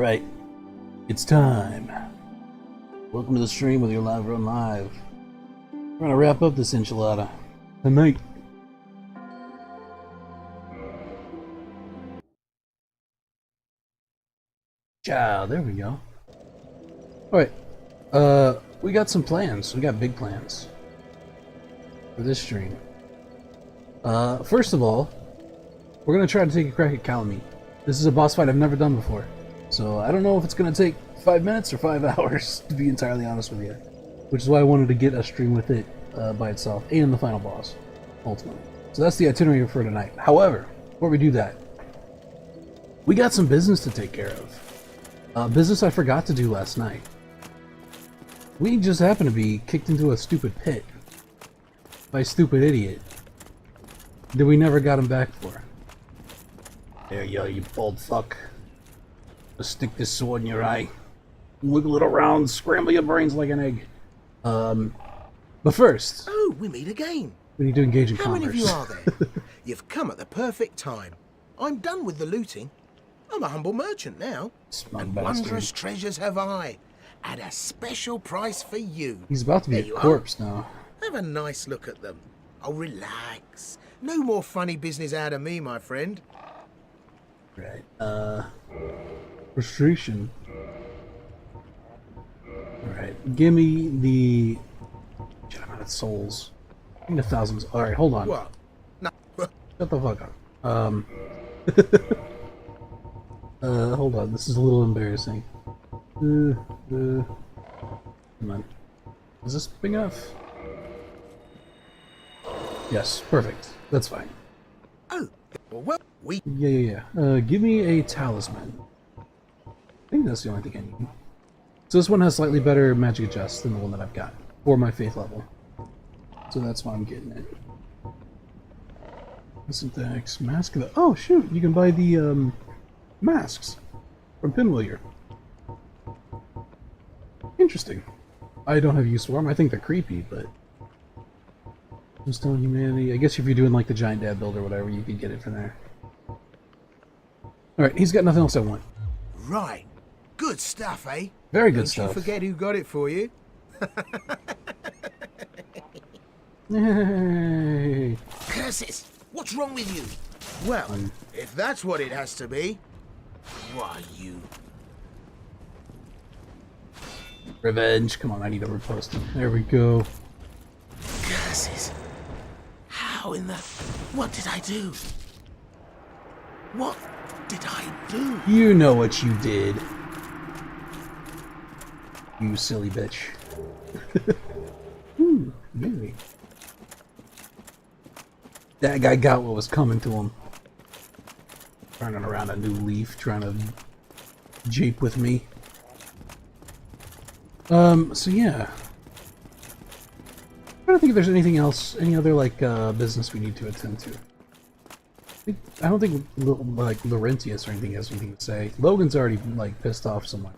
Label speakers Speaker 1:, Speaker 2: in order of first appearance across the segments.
Speaker 1: Right, it's time. Welcome to the stream, whether you're live or unlive. We're gonna wrap up this enchilada tonight. Ciao, there we go. Alright, we got some plans. We got big plans for this stream. First of all, we're gonna try to take a crack at Calamy. This is a boss fight I've never done before. So I don't know if it's gonna take 5 minutes or 5 hours, to be entirely honest with you. Which is why I wanted to get a stream with it by itself, and the final boss, ultimately. So that's the itinerary for tonight. However, before we do that, we got some business to take care of. Business I forgot to do last night. We just happened to be kicked into a stupid pit by a stupid idiot that we never got him back for. There you are, you bald fuck. Let's stick this sword in your eye. Wiggle it around, scramble your brains like an egg. But first...
Speaker 2: Oh, we meet again.
Speaker 1: We need to engage in
Speaker 2: commerce.
Speaker 1: How
Speaker 2: many of you are there? You've come at the perfect time. I'm done with the looting. I'm a humble merchant now. And wondrous treasures have I. At a special price for you.
Speaker 1: He's about to be a corpse now.
Speaker 2: Have a nice look at them. Oh, relax. No more funny business out of me, my friend.
Speaker 1: Right, frustration. Alright, give me the... amount of souls. Give me the thousands. Alright, hold on.
Speaker 2: What? No.
Speaker 1: Shut the fuck up. Hold on, this is a little embarrassing. Come on. Is this big enough? Yes, perfect. That's fine.
Speaker 2: Oh, well,
Speaker 1: Yeah. Give me a talisman. I think that's the only thing I need. So this one has slightly better magic adjust than the one that I've got for my faith level. So that's why I'm getting it. Syntax, mask of the... Oh shoot, you can buy the masks from Pinwheelier. Interesting. I don't have use for them. I think they're creepy, but... Stone humanity. I guess if you're doing like the giant dad build or whatever, you could get it from there. Alright, he's got nothing else I want.
Speaker 2: Right. Good stuff, eh?
Speaker 1: Very good stuff.
Speaker 2: Don't you forget who got it for you.
Speaker 1: Yay!
Speaker 2: Curses! What's wrong with you? Well, if that's what it has to be, why you...
Speaker 1: Revenge. Come on, I need to repost him. There we go.
Speaker 2: Curses. How in the... What did I do? What did I do?
Speaker 1: You know what you did. You silly bitch. Maybe. That guy got what was coming to him. Turning around a new leaf, trying to jape with me. So yeah. I don't think if there's anything else, any other, like, business we need to attend to. I don't think, like, Laurentius or anything has anything to say. Logan's already, like, pissed off someone.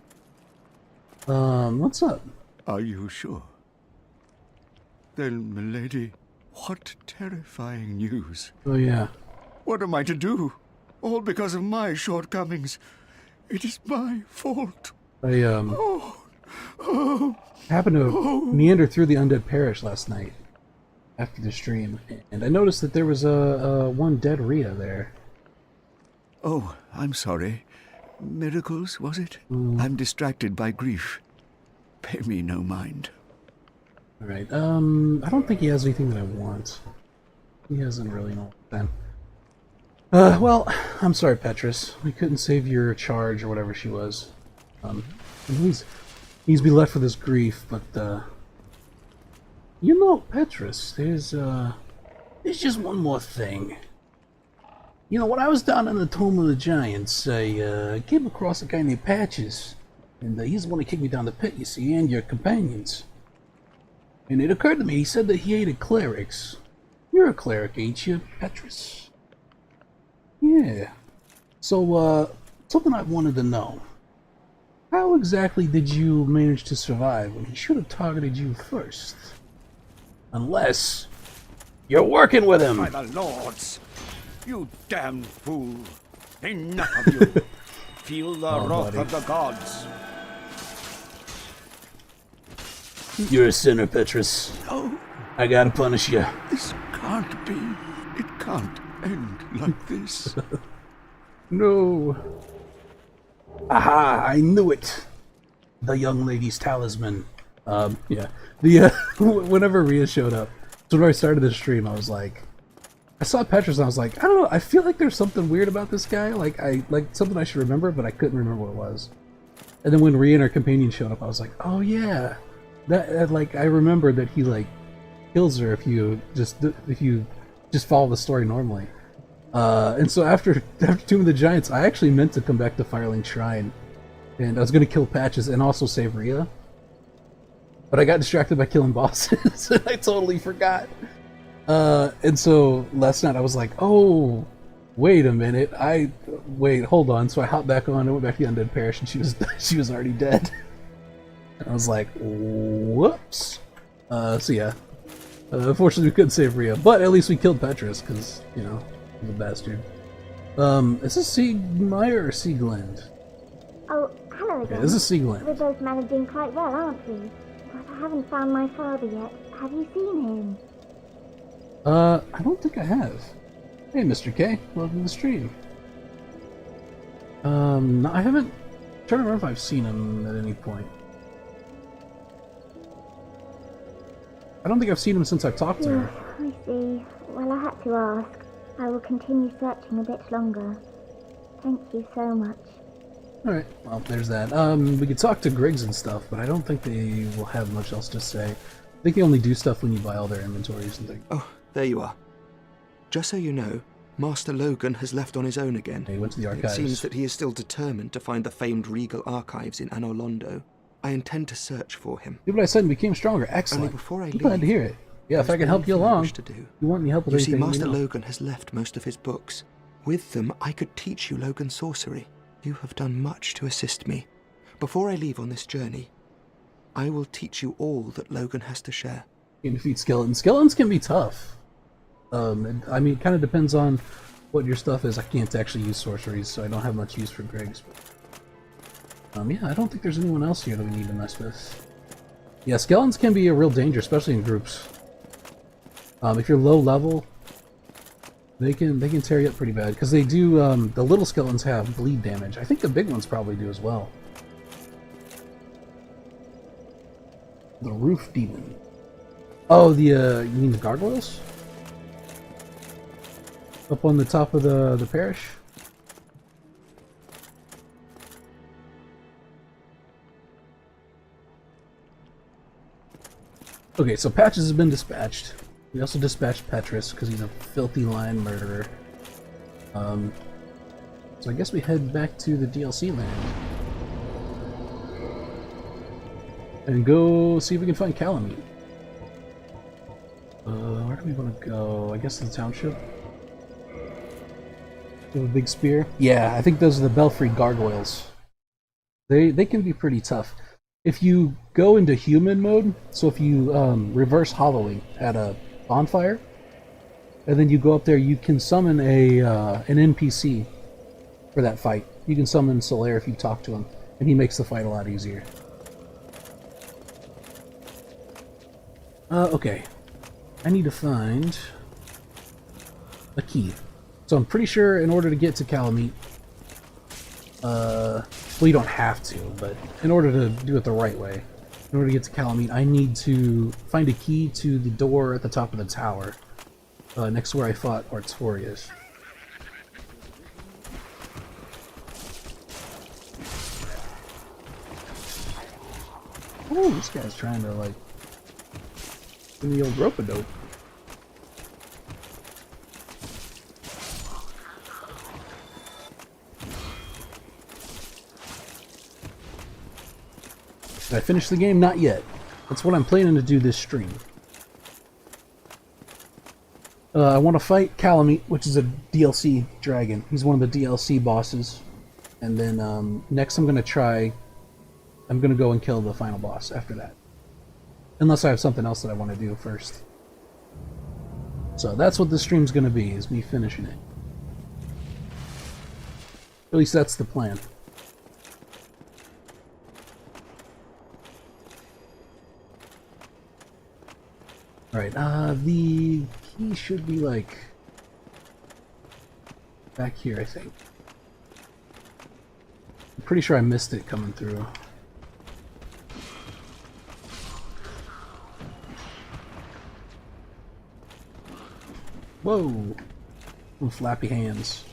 Speaker 1: What's up?
Speaker 3: Are you sure? Then, milady, what terrifying news.
Speaker 1: Oh, yeah.
Speaker 3: What am I to do? All because of my shortcomings. It is my fault.
Speaker 1: I, happened to meander through the Undead Parish last night after the stream, and I noticed that there was one dead Rhea there.
Speaker 3: Oh, I'm sorry. Miracles, was it? I'm distracted by grief. Pay me no mind.
Speaker 1: Alright, I don't think he has anything that I want. He hasn't really in a long time. Well, I'm sorry, Petrus. We couldn't save your charge or whatever she was. He's to be left with his grief, but, you know, Petrus, there's just one more thing. You know, when I was down in the Tomb of the Giants, I came across a guy named Patches, and he's the one who kicked me down the pit, you see, and your companions. And it occurred to me, he said that he hated clerics. You're a cleric, ain't you, Petrus? Yeah. So, something I wanted to know. How exactly did you manage to survive when he should have targeted you first? Unless you're working with him!
Speaker 3: By the lords! You damned fool! Enough of you!
Speaker 4: Feel the
Speaker 1: Oh,
Speaker 4: wrath
Speaker 1: buddy.
Speaker 4: of the gods.
Speaker 1: You're a sinner, Petrus.
Speaker 3: No,
Speaker 1: I gotta punish you.
Speaker 3: this can't be. It can't end like this.
Speaker 1: No. Aha! I knew it. The young lady's talisman. Yeah. The whenever Rhea showed up, so when I started the stream, I was like, I saw Petrus and I was like, I don't know. I feel like there's something weird about this guy. Like something I should remember, but I couldn't remember what it was. And then when Rhea and her companion showed up, I was like, oh yeah, that like I remembered that he like kills her if you just follow the story normally. And so after Tomb of the Giants, I actually meant to come back to Firelink Shrine, and I was gonna kill Patches and also save Rhea. But I got distracted by killing bosses, and I totally forgot. And so last night I was like, oh, wait a minute, hold on. So I hopped back on and went back to the Undead Parish, and she was already dead. And I was like, whoops. So yeah. Unfortunately, we couldn't save Rhea, but at least we killed Petrus, because, you know, he's a bastard. Is this Siegmeyer or Sieglend?
Speaker 5: Oh, hello again.
Speaker 1: Yeah, this is Sieglend.
Speaker 5: We're both managing quite well, aren't we? But I haven't found my father yet. Have you seen him?
Speaker 1: I don't think I have. Hey, Mr. K, welcome to the stream. No, I haven't. I'm trying to remember if I've seen him at any point. I don't think I've seen him since I've talked to her.
Speaker 5: I see. Well, I had to ask. I will continue searching a bit longer. Thank you so much.
Speaker 1: Alright, well, there's that. We could talk to Griggs and stuff, but I don't think they will have much else to say. I think they only do stuff when you buy all their inventories and things.
Speaker 6: Oh, there you are. Just so you know, Master Logan has left on his own again.
Speaker 1: He went to the archives.
Speaker 6: It seems that he is still determined to find the famed regal archives in Anor Londo. I intend to search for him.
Speaker 1: See what I said and became stronger. Excellent.
Speaker 6: Only before I
Speaker 1: I'm glad to
Speaker 6: leave,
Speaker 1: hear it. Yeah, if I can help you
Speaker 6: one thing I
Speaker 1: along,
Speaker 6: wish to do.
Speaker 1: you want any help with
Speaker 6: You see,
Speaker 1: anything,
Speaker 6: Master
Speaker 1: let me know.
Speaker 6: Logan has left most of his books. With them, I could teach you Logan sorcery. You have done much to assist me. Before I leave on this journey, I will teach you all that Logan has to share.
Speaker 1: You can defeat skeletons. Skeletons can be tough. I mean, it kind of depends on what your stuff is. I can't actually use sorceries, so I don't have much use for Griggs. Yeah, I don't think there's anyone else here that we need to mess with. Yeah, skeletons can be a real danger, especially in groups. If you're low level, they can tear you up pretty bad, because they do. The little skeletons have bleed damage. I think the big ones probably do as well. The roof demon. Oh, you mean the gargoyles? Up on the top of the parish? Okay, so Patches has been dispatched. We also dispatched Petrus because he's a filthy lion murderer. So I guess we head back to the DLC land. And go see if we can find Calamite. Where do we want to go? I guess the township? With a big spear? Yeah, I think those are the Belfry gargoyles. They can be pretty tough. If you go into human mode, so if you reverse hollowing at a bonfire, and then you go up there, you can summon an NPC for that fight. You can summon Solaire if you talk to him, and he makes the fight a lot easier. Okay. I need to find a key. So I'm pretty sure in order to get to Calamite, well, you don't have to, but in order to do it the right way, in order to get to Calamite, I need to find a key to the door at the top of the tower, next to where I fought Artorias. Oh, this guy's trying to, like, give me the old rope-a-dope. Did I finish the game? Not yet. That's what I'm planning to do this stream. I want to fight Calamite, which is a DLC dragon. He's one of the DLC bosses. And then next I'm going to go and kill the final boss after that. Unless I have something else that I want to do first. So that's what this stream's going to be, is me finishing it. At least that's the plan. Alright, the key should be like back here, I think. I'm pretty sure I missed it coming through. Whoa! Some flappy hands.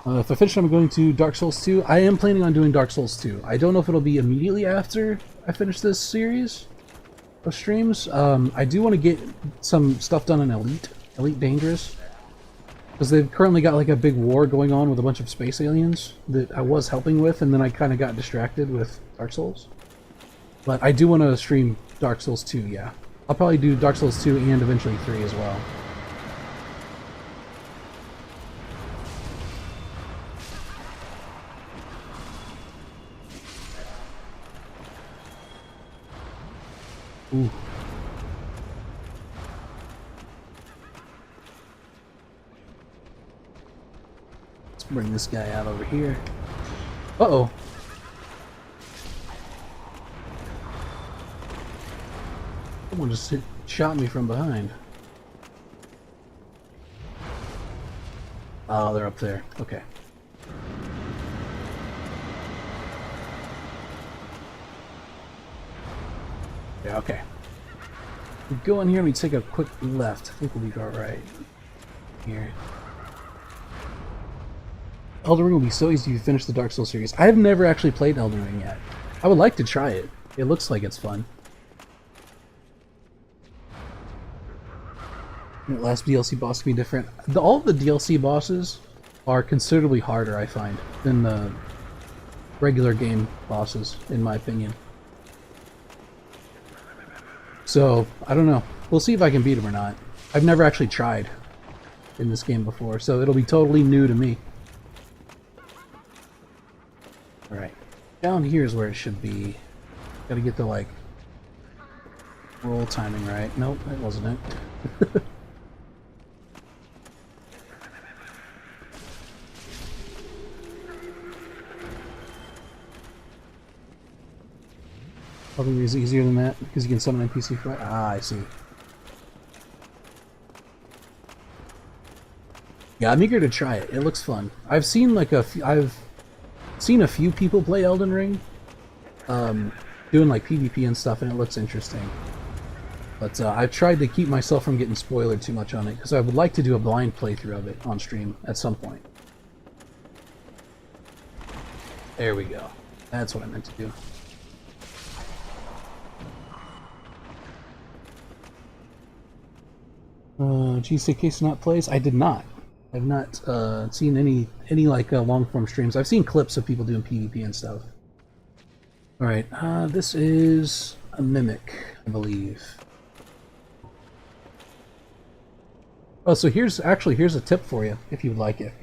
Speaker 1: If I finish, I'm going to Dark Souls 2. I am planning on doing Dark Souls 2. I don't know if it'll be immediately after I finish this series of streams. I do want to get some stuff done in Elite Dangerous. Because they've currently got like a big war going on with a bunch of space aliens that I was helping with, and then I kind of got distracted with Dark Souls. But I do want to stream Dark Souls 2, yeah. I'll probably do Dark Souls 2 and eventually 3 as well. Ooh. Let's bring this guy out over here. Uh-oh. Someone just shot me from behind. Oh, they're up there. Okay. Yeah, okay. We go in here and we take a quick left. I think we'll be alright. Here. Elden Ring will be so easy if you finish the Dark Souls series. I have never actually played Elden Ring yet. I would like to try it. It looks like it's fun. The last DLC boss can be different. All of the DLC bosses are considerably harder, I find, than the regular game bosses, in my opinion. So, I don't know. We'll see if I can beat him or not. I've never actually tried in this game before, so it'll be totally new to me. Alright. Down here is where it should be. Gotta get the, like, roll timing right. Nope, that wasn't it. Probably is easier than that because you can summon NPC for it. Ah, I see. Yeah, I'm eager to try it. It looks fun. I've seen like a few people play Elden Ring, doing like PvP and stuff, and it looks interesting. But I've tried to keep myself from getting spoiled too much on it because I would like to do a blind playthrough of it on stream at some point. There we go. That's what I meant to do. GCK not plays? I did not. I've not seen any like long form streams. I've seen clips of people doing PvP and stuff. Alright, this is a mimic, I believe. Oh, so here's a tip for you, if you would like it.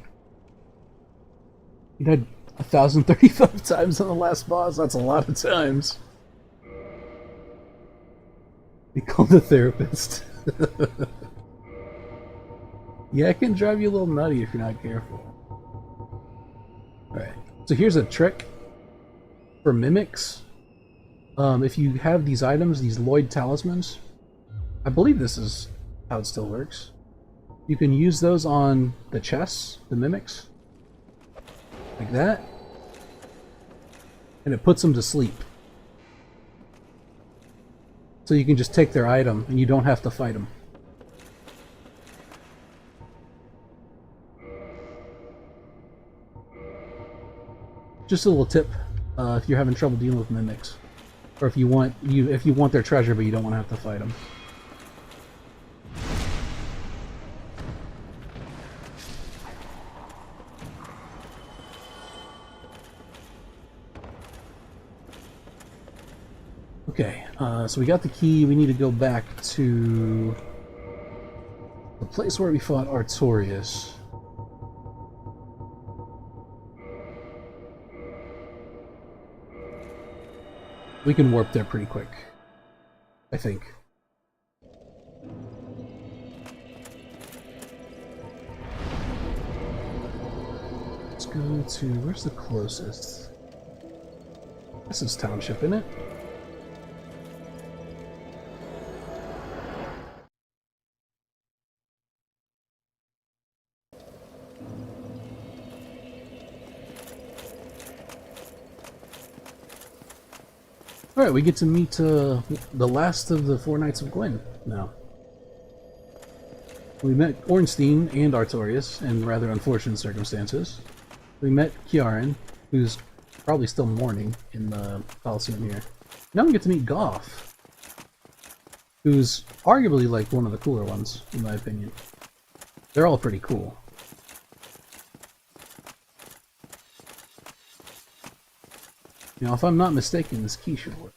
Speaker 1: You died 1,035 times on the last boss. That's a lot of times. He called the therapist. Yeah, it can drive you a little nutty if you're not careful. Alright, so here's a trick for mimics. If you have these items, these Lloyd talismans, I believe this is how it still works. You can use those on the chests, the mimics, like that, and it puts them to sleep. So you can just take their item and you don't have to fight them. Just a little tip, if you're having trouble dealing with mimics, or if you want their treasure but you don't want to have to fight them. Okay, so we got the key. We need to go back to the place where we fought Artorias. We can warp there pretty quick, I think. Let's go to, where's the closest? This is Township, isn't it? Alright, we get to meet the last of the four Knights of Gwyn now. We met Ornstein and Artorias in rather unfortunate circumstances. We met Kiaran, who's probably still mourning in the Coliseum here. Now we get to meet Goff, who's arguably like one of the cooler ones, in my opinion. They're all pretty cool. You know, if I'm not mistaken, this key should work.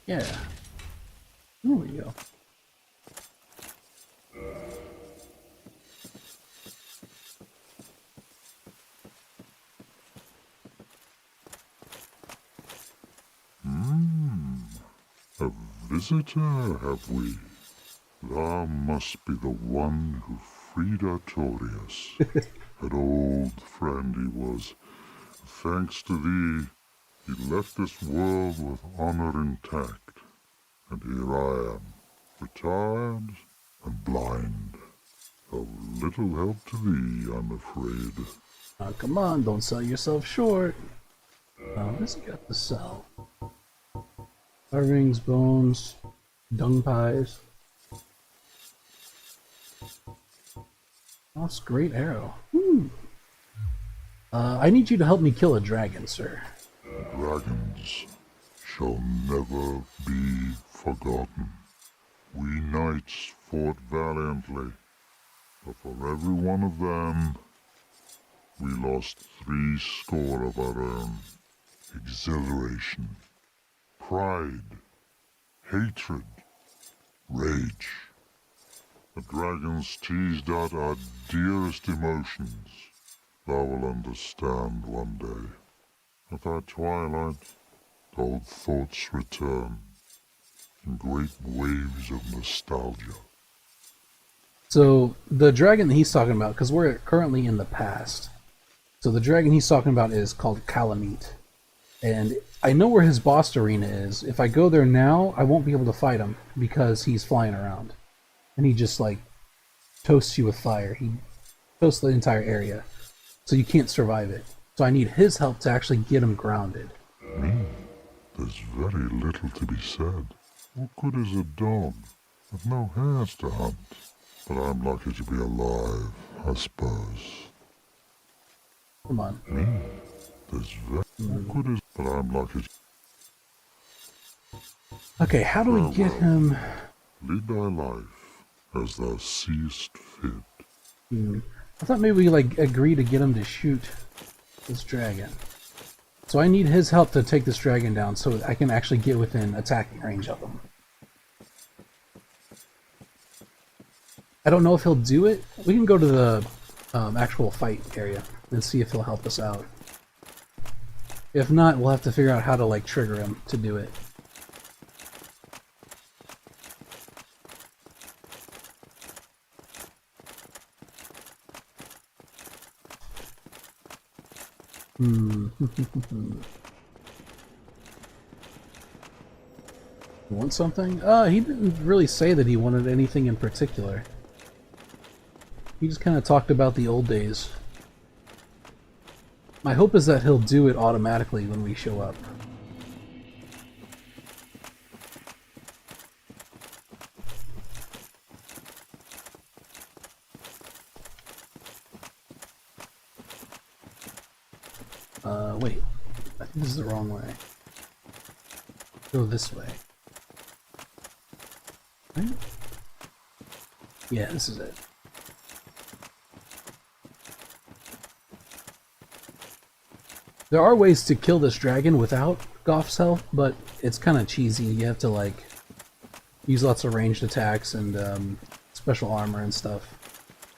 Speaker 1: Yeah. There we go.
Speaker 4: A visitor, have we? Thou must be the one who freed Artorias. An old friend he was. Thanks to thee, he left this world with honor intact. And here I am, retired and blind. Of little help to thee, I'm afraid.
Speaker 1: Oh, come on, don't sell yourself short. What's he got to sell? Carvings, bones, dung pies. That's a great arrow. I need you to help me kill a dragon, sir.
Speaker 4: Dragons shall never be forgotten. We knights fought valiantly, but for every one of them, we lost 70 of our own. Exhilaration, pride, hatred, rage. The dragons teased out our dearest emotions. Thou will understand one day. At thy twilight, old thoughts return in great waves of nostalgia.
Speaker 1: So, the dragon that he's talking about, because we're currently in the past. So the dragon he's talking about is called Calamite. And I know where his boss arena is. If I go there now, I won't be able to fight him because he's flying around. And he just, like, toasts you with fire. He toasts the entire area. So you can't survive it. So I need his help to actually get him grounded.
Speaker 4: There's very little to be said. What good is a dog with no hairs to hunt? But I'm lucky to be alive, I suppose.
Speaker 1: Come on.
Speaker 4: There's very what good is, but I'm lucky.
Speaker 1: Okay, how do we get him?
Speaker 4: Lead thy life as thou seest fit.
Speaker 1: I thought maybe we like agree to get him to shoot this dragon. So I need his help to take this dragon down so I can actually get within attacking range of him. I don't know if he'll do it. We can go to the actual fight area and see if he'll help us out. If not, we'll have to figure out how to like trigger him to do it. Want something? He didn't really say that he wanted anything in particular. He just kind of talked about the old days. My hope is that he'll do it automatically when we show up. Wait. I think this is the wrong way. Go this way. Right? Yeah, this is it. There are ways to kill this dragon without Goff's help, but it's kind of cheesy. You have to like use lots of ranged attacks and special armor and stuff.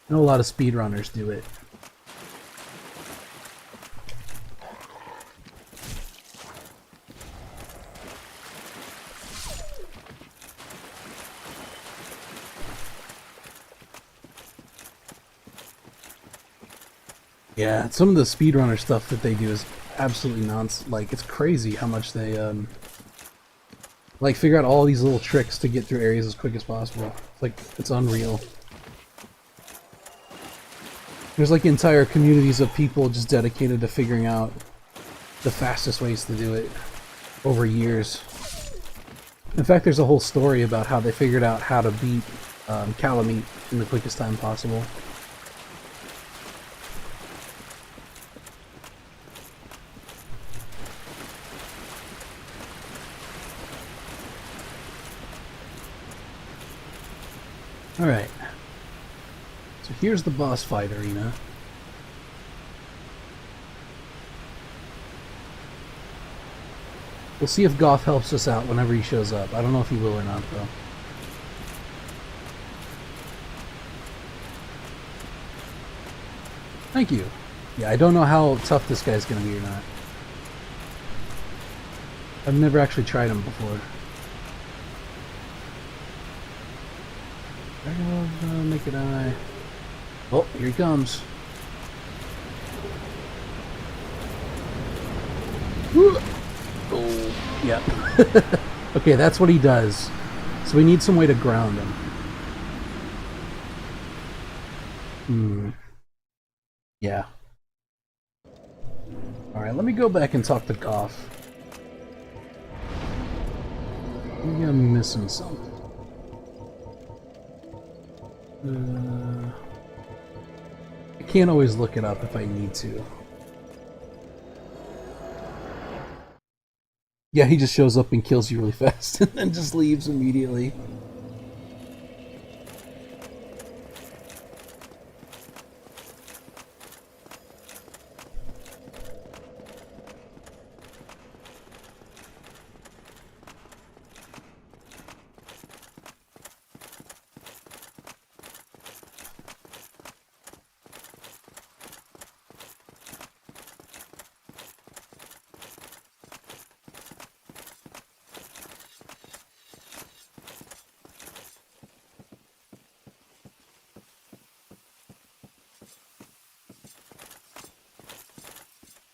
Speaker 1: I know a lot of speedrunners do it. Yeah, some of the speedrunner stuff that they do is absolutely nonsense. Like, it's crazy how much they, like, figure out all these little tricks to get through areas as quick as possible. Like, it's unreal. There's, like, entire communities of people just dedicated to figuring out the fastest ways to do it over years. In fact, there's a whole story about how they figured out how to beat Calamite in the quickest time possible. Alright. So here's the boss fight arena. We'll see if Goth helps us out whenever he shows up. I don't know if he will or not, though. Thank you. Yeah, I don't know how tough this guy's gonna be or not. I've never actually tried him before. Dragon of Naked Eye. Oh, here he comes. Woo! Oh, yeah. Okay, that's what he does. So we need some way to ground him. Yeah. Alright, let me go back and talk to Goth. Maybe I'm missing something. I can't always look it up if I need to. Yeah, he just shows up and kills you really fast and then just leaves immediately.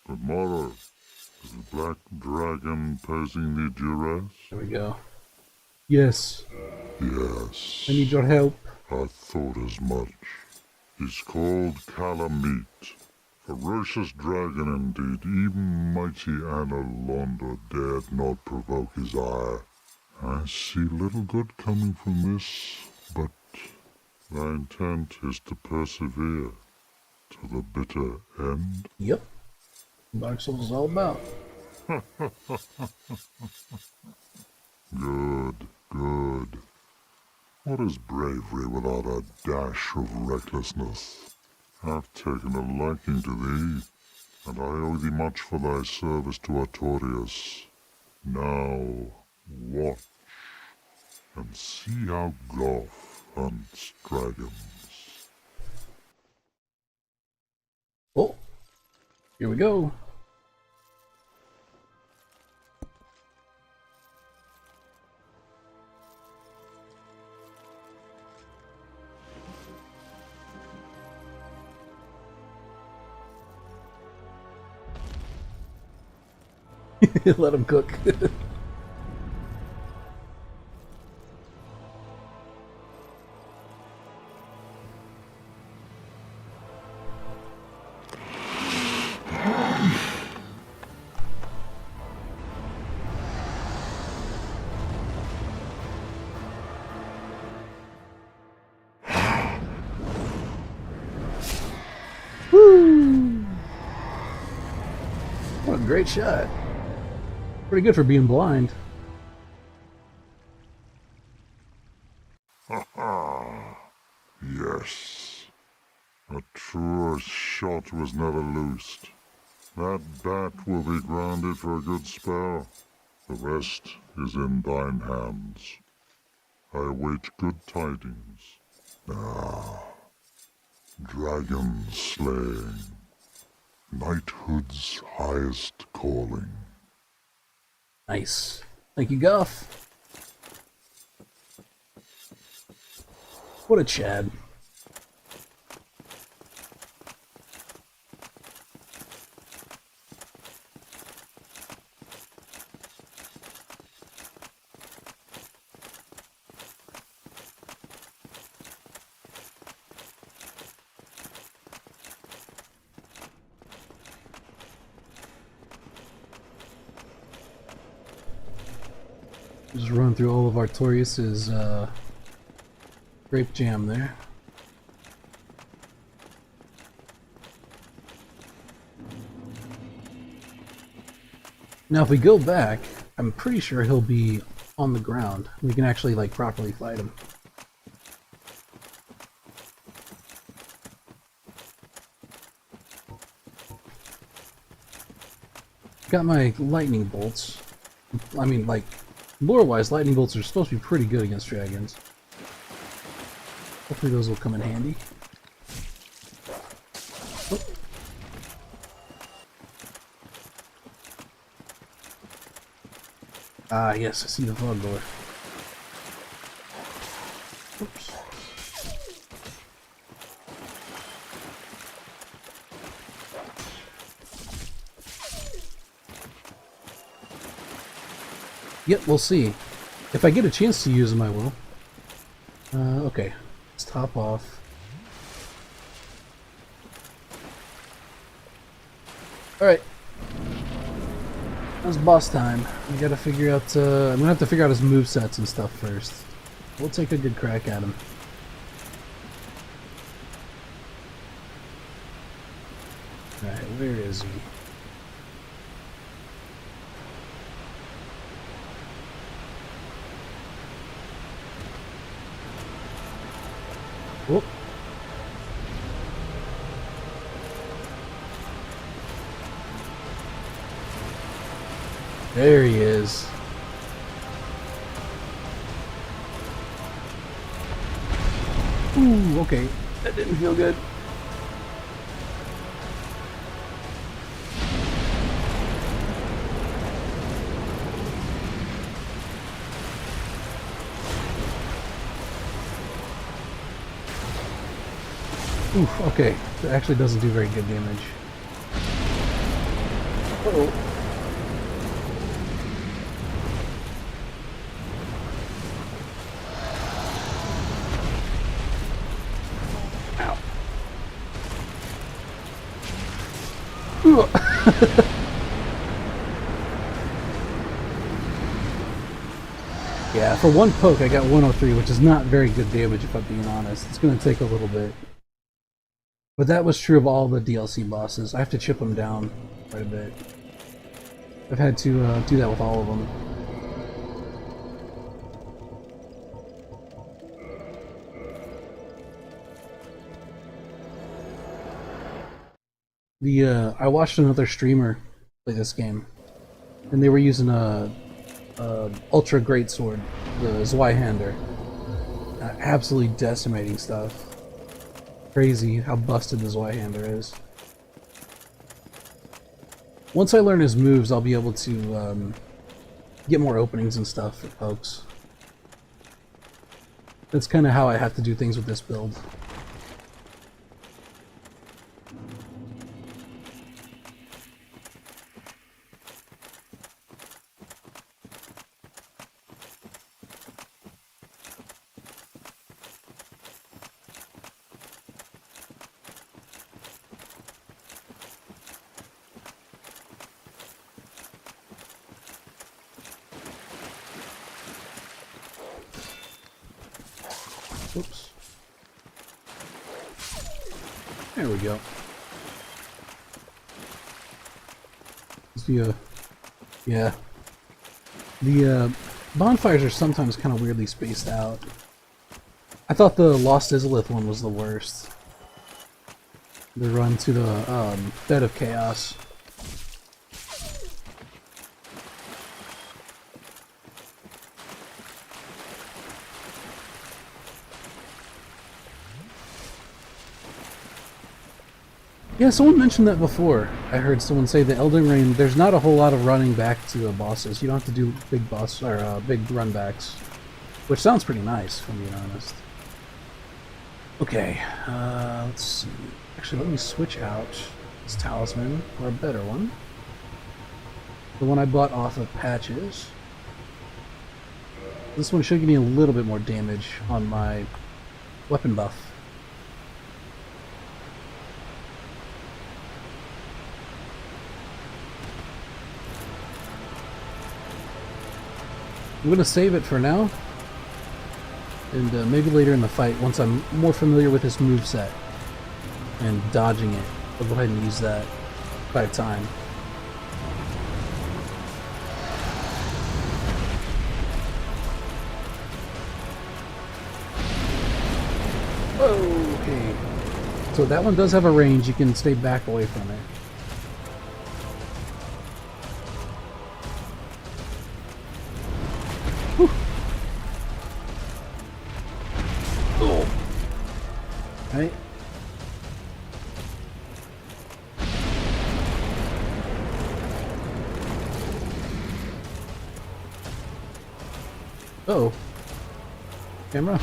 Speaker 4: Good morrow. Is the black dragon posing the duress?
Speaker 1: There we go. Yes,
Speaker 4: Yes.
Speaker 1: I need your help.
Speaker 4: I thought as much. He's called Calamite. Ferocious dragon indeed. Even mighty Anna Londa dared not provoke his ire. I see little good coming from this, but thy intent is to persevere to the bitter end.
Speaker 1: Yep. Dark Souls is all about.
Speaker 4: Good, good. What is bravery without a dash of recklessness? I've taken a liking to thee, and I owe thee much for thy service to Artorias. Now, watch, and see how Goth hunts dragons.
Speaker 1: Oh, here we go. Let him cook. Woo! What a great shot. Pretty good for being blind.
Speaker 4: Yes, a truer shot was never loosed. That bat will be grounded for a good spell. The rest is in thine hands. I await good tidings. Ah, dragon slaying, knighthood's highest calling.
Speaker 1: Nice. Thank you, Goth. What a Chad. Just run through all of Artorias' grape jam there. Now if we go back, I'm pretty sure he'll be on the ground. We can actually like properly fight him. Got my lightning bolts. I mean, like, lore-wise, lightning bolts are supposed to be pretty good against dragons. Hopefully those will come in handy. Oh. Ah, yes, I see the fog door. Oops. Yep, we'll see. If I get a chance to use them, I will. Okay. Let's top off. Alright. That's boss time. We gotta figure out, I'm gonna have to figure out his movesets and stuff first. We'll take a good crack at him. Alright, where is he? Whoop. There he is. Ooh, okay. That didn't feel good. Oof, okay. That actually doesn't do very good damage. Uh-oh. Ow. Yeah, for one poke I got 103, which is not very good damage if I'm being honest. It's going to take a little bit. But that was true of all the DLC bosses. I have to chip them down quite a bit. I've had to do that with all of them. I watched another streamer play this game, and they were using a ultra great sword, the Zweihander. Absolutely decimating stuff. Crazy how busted the Zweihander is. Once I learn his moves, I'll be able to get more openings and stuff for pokes. That's kind of how I have to do things with this build. Oops. There we go. Yeah. The bonfires are sometimes kind of weirdly spaced out. I thought the Lost Izalith one was the worst. The run to the Bed of Chaos. Yeah, someone mentioned that before. I heard someone say the Elden Ring, there's not a whole lot of running back to the bosses. You don't have to do big boss or big run backs, which sounds pretty nice, if I'm being honest. Okay, let's see. Actually, let me switch out this talisman for a better one. The one I bought off of Patches. This one should give me a little bit more damage on my weapon buff. I'm gonna save it for now, and maybe later in the fight, once I'm more familiar with this moveset and dodging it, I'll go ahead and use that if I have time. Okay. So that one does have a range, you can stay back away from it. Whew. Oh. Right. Oh. Camera.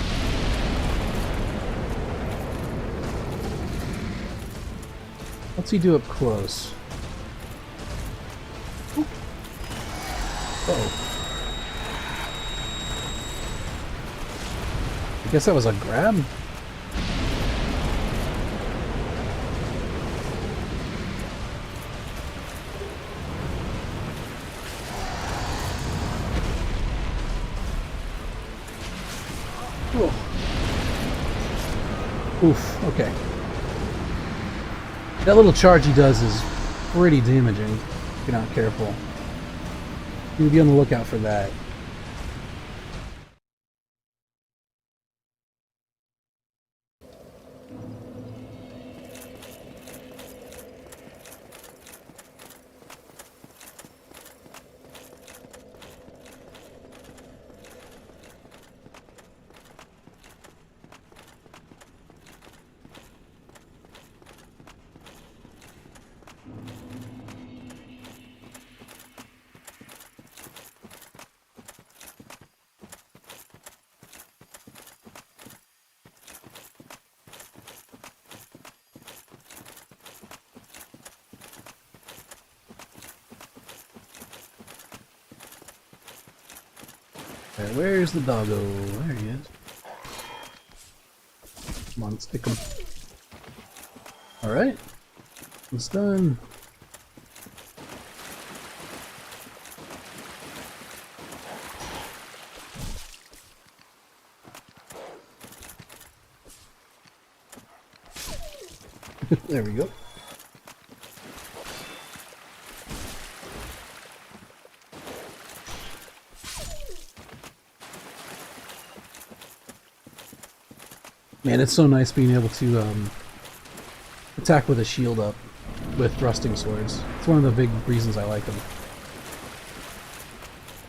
Speaker 1: What's he do up close? Ooh. Oh. I guess that was a grab? Oh. Oof, okay. That little charge he does is pretty damaging if you're not careful. You'll be on the lookout for that. Okay, where's the doggo? There he is. Come on, stick him. Alright. It's done. There we go. Man, it's so nice being able to attack with a shield up with thrusting swords. It's one of the big reasons I like them.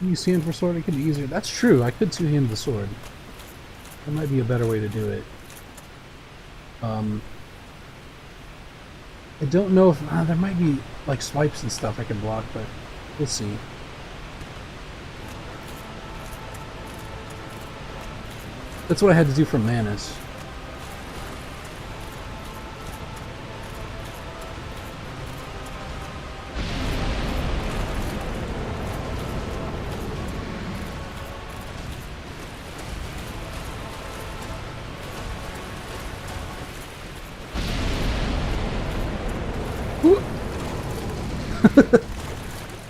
Speaker 1: Use hand for sword, it could be easier. That's true, I could two-hand the sword. That might be a better way to do it. I don't know if... there might be like swipes and stuff I can block, but we'll see. That's what I had to do for Manus.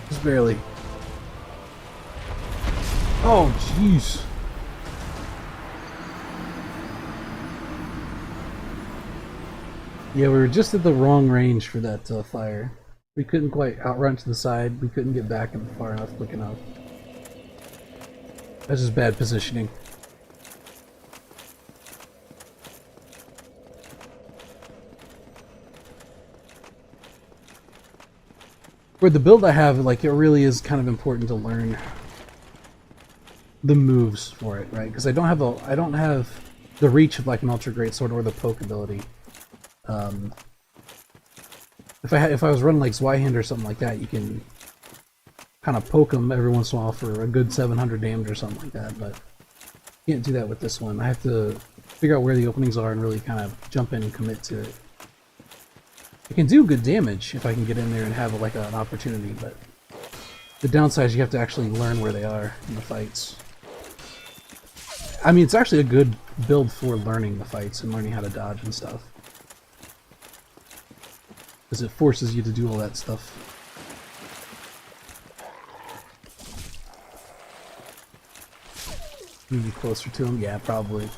Speaker 1: Just barely. Oh, jeez. Yeah, we were just at the wrong range for that fire. We couldn't quite outrun to the side. We couldn't get back far enough, quick enough. That's just bad positioning. For the build I have, like, it really is kind of important to learn the moves for it, right? Because I don't have the reach of like an ultra great sword or the poke ability. If I was running like Zweihander or something like that, you can kind of poke them every once in a while for a good 700 damage or something like that. But you can't do that with this one. I have to figure out where the openings are and really kind of jump in and commit to it. I can do good damage if I can get in there and have like an opportunity, but the downside is you have to actually learn where they are in the fights. I mean, it's actually a good build for learning the fights and learning how to dodge and stuff, because it forces you to do all that stuff. Maybe closer to him? Yeah, probably.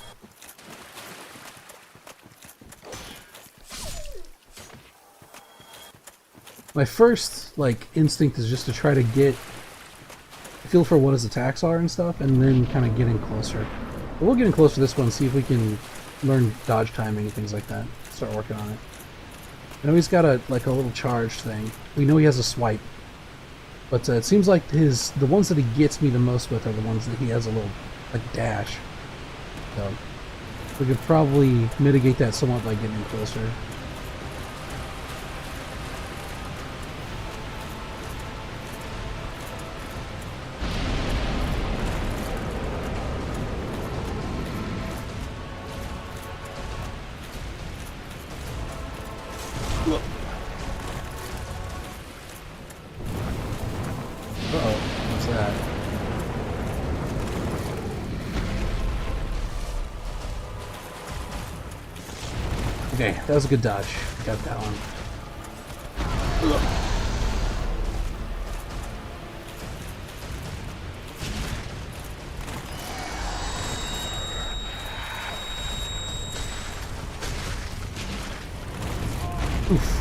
Speaker 1: My first, like, instinct is just to try to get a feel for what his attacks are and stuff, and then kind of get in closer. But we'll get in closer to this one, see if we can learn dodge timing and things like that. Start working on it. I know he's got a little charge thing. We know he has a swipe. But it seems like the ones that he gets me the most with are the ones that he has a little, like, dash. So, we could probably mitigate that somewhat by getting closer. Uh-oh, what's that? Okay, that was a good dodge. Got that one. Oof.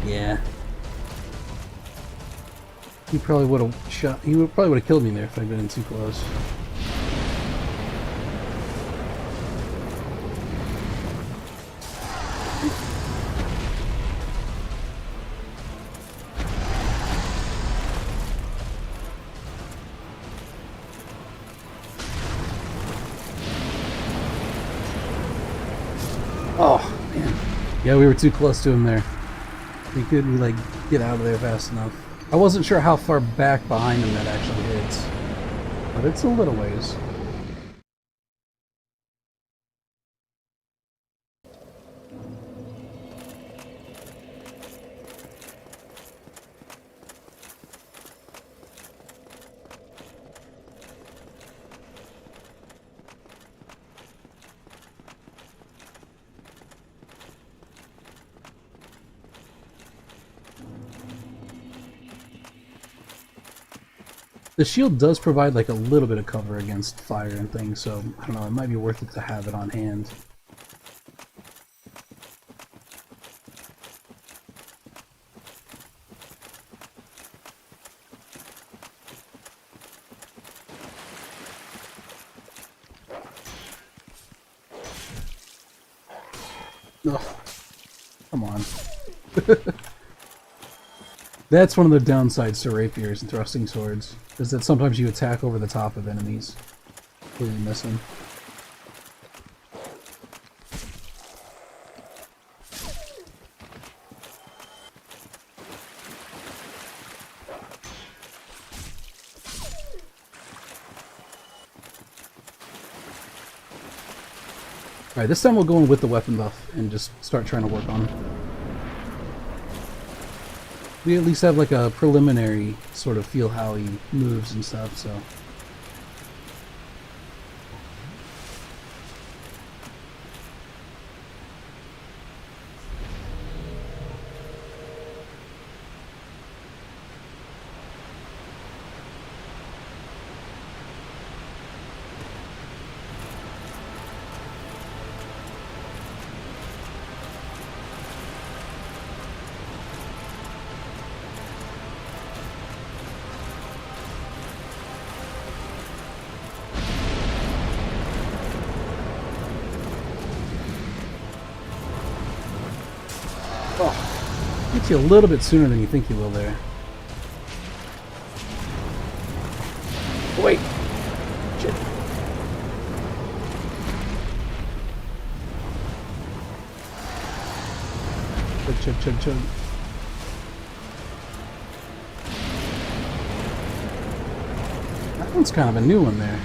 Speaker 1: Yeah. He probably would have shot. He probably would have killed me there if I'd been too close. Oh man. Yeah, we were too close to him there. We couldn't, like, get out of there fast enough. I wasn't sure how far back behind him that actually hits. But it's a little ways. The shield does provide, like, a little bit of cover against fire and things, so I don't know, it might be worth it to have it on hand. Oh, come on. That's one of the downsides to rapiers and thrusting swords, is that sometimes you attack over the top of enemies. Completely miss them. Alright, this time we'll go in with the weapon buff and just start trying to work on it. We at least have like a preliminary sort of feel how he moves and stuff, so. Oh, gets you a little bit sooner than you think you will there. Oh, wait. Shit. Chug, chug, chug, chug. That one's kind of a new one there.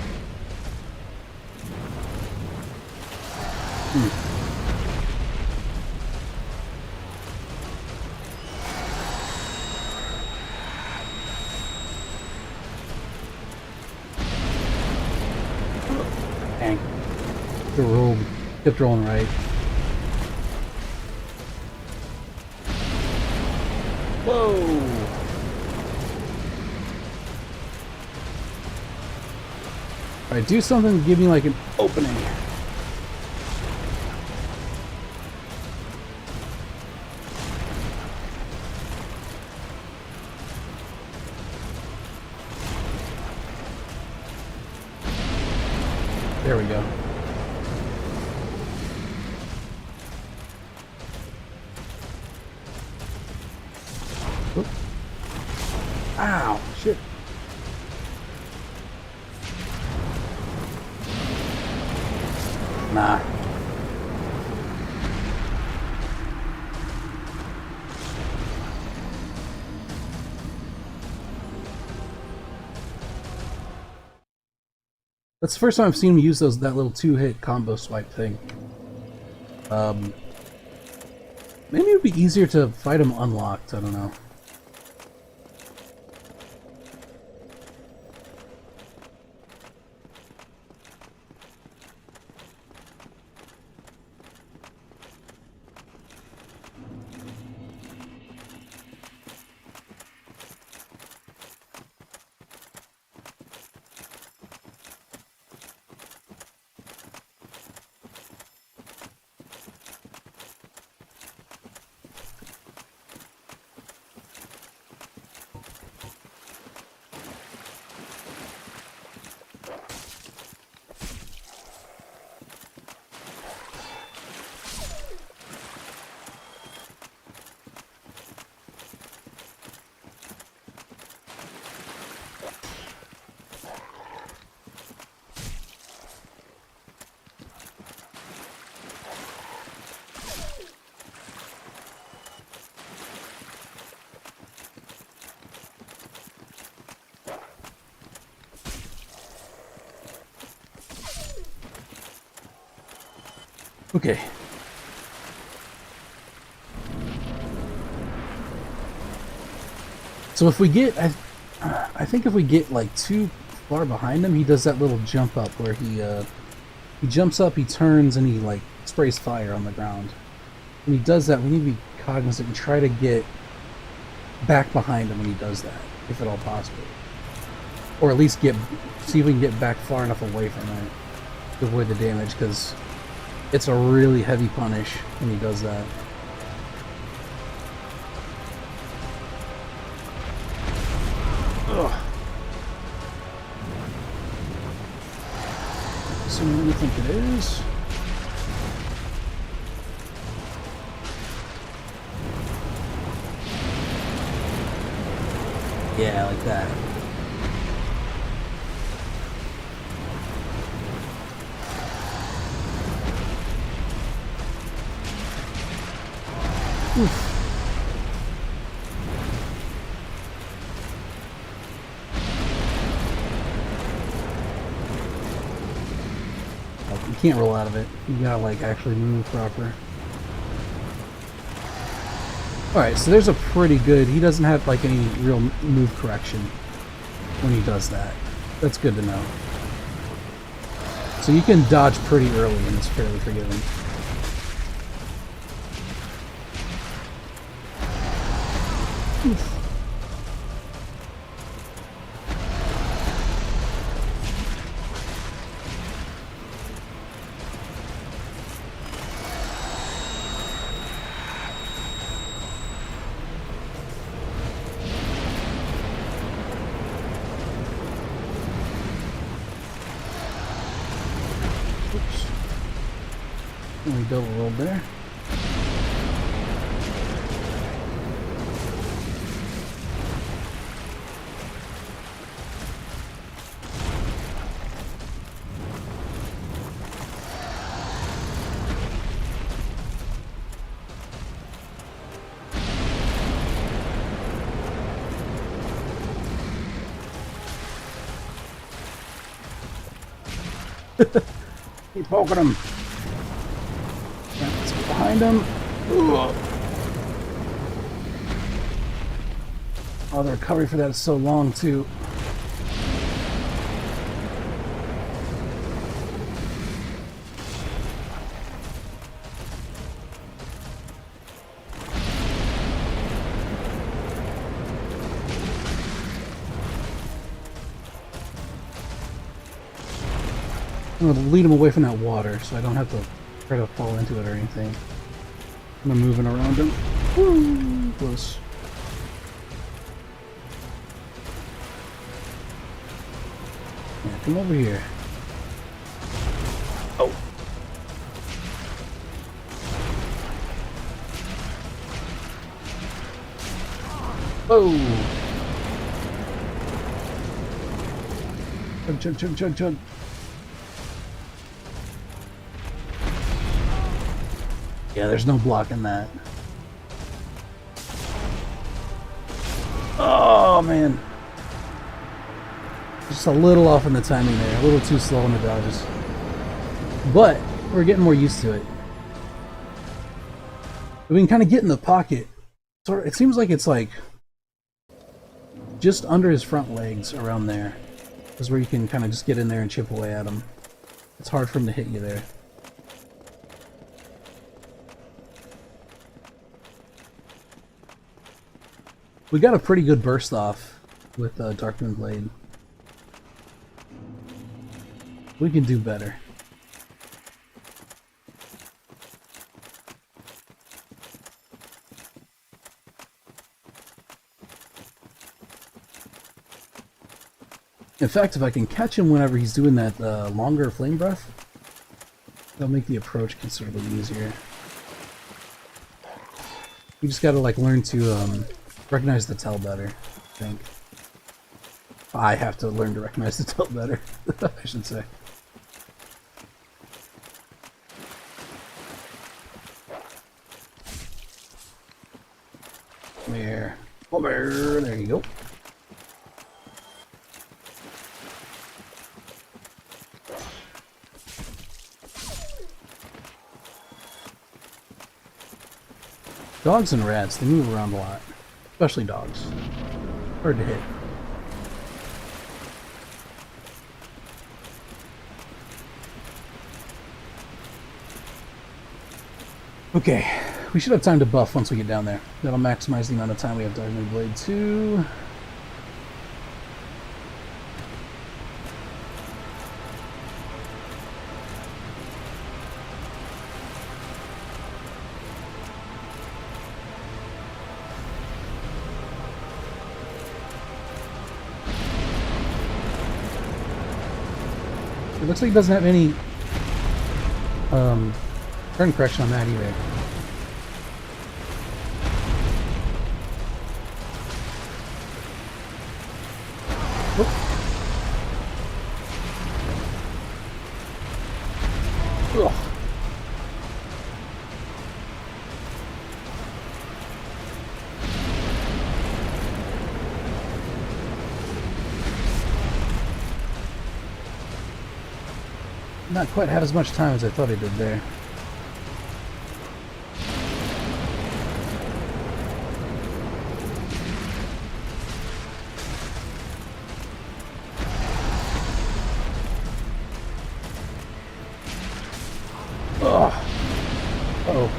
Speaker 1: Dang. The roll kept rolling right. Whoa! Alright, do something to give me like an opening. There we go. Oop. Ow, shit. Nah. That's the first time I've seen him use that little two-hit combo swipe thing. Maybe it'd be easier to fight him unlocked, I don't know. Okay. So if we get, I think if we get like too far behind him, he does that little jump up where he jumps up, he turns, and he like sprays fire on the ground. When he does that, we need to be cognizant and try to get back behind him when he does that, if at all possible. Or at least see if we can get back far enough away from it to avoid the damage, because it's a really heavy punish when he does that. Ugh. Assuming we think it is. Yeah, like that. Oof. Oh, you can't roll out of it. You gotta like actually move proper. Alright, so there's a pretty good... He doesn't have like any real move correction when he does that. That's good to know. So you can dodge pretty early and it's fairly forgiving. Oof. Oops. Only double rolled there. Keep poking him. Let's get behind him. Ugh. Oh, the recovery for that is so long too. I'm gonna lead him away from that water so I don't have to try to fall into it or anything. I'm moving around him. Woo! Close. Yeah, come over here. Oh. Whoa! Chug, chug, chug, chug, chug. Yeah, there's no blocking that. Oh, man. Just a little off in the timing there. A little too slow in the dodges. But we're getting more used to it. We can kind of get in the pocket. So it seems like it's like just under his front legs around there is where you can kind of just get in there and chip away at him. It's hard for him to hit you there. We got a pretty good burst off with Darkmoon Blade. We can do better. In fact, if I can catch him whenever he's doing that longer flame breath, that'll make the approach considerably easier. You just gotta like learn to recognize the tell better, I think. I have to learn to recognize the tell better, I should say. Come here. Come here. There you go. Dogs and rats, they move around a lot. Especially dogs. Hard to hit. Okay, we should have time to buff once we get down there. That'll maximize the amount of time we have Darkmoon Blade 2. It looks like he doesn't have any turn correction on that either. Whoop. Ugh. Not quite have as much time as I thought I did there. Ugh. Uh-oh.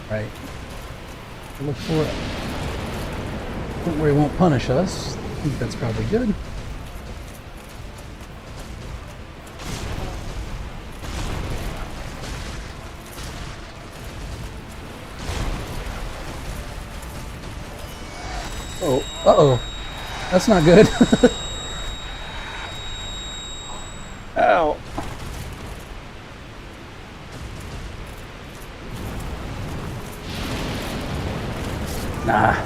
Speaker 1: Right. Look for it. Where he won't punish us. I think that's probably good. Oh, uh-oh. That's not good. Ow. Nah.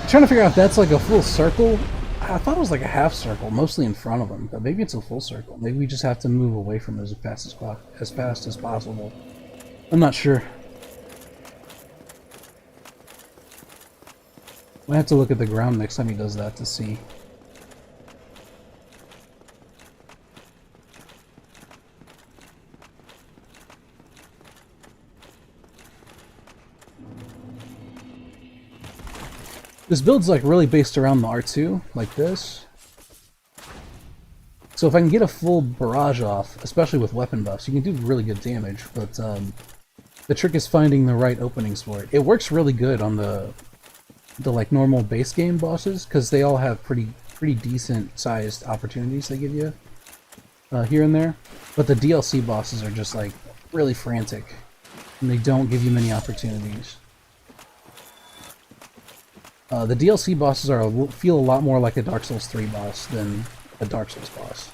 Speaker 1: Trying to figure out if that's like a full circle. I thought it was like a half circle, mostly in front of him, but maybe it's a full circle. Maybe we just have to move away from it as fast as possible. I'm not sure. I have to look at the ground next time he does that to see. This build's like really based around the R2, like this. So if I can get a full barrage off, especially with weapon buffs, you can do really good damage, but the trick is finding the right openings for it. It works really good on the like normal base game bosses, because they all have pretty decent sized opportunities they give you here and there. But the DLC bosses are just like really frantic, and they don't give you many opportunities. The DLC bosses feel a lot more like a Dark Souls 3 boss than a Dark Souls boss.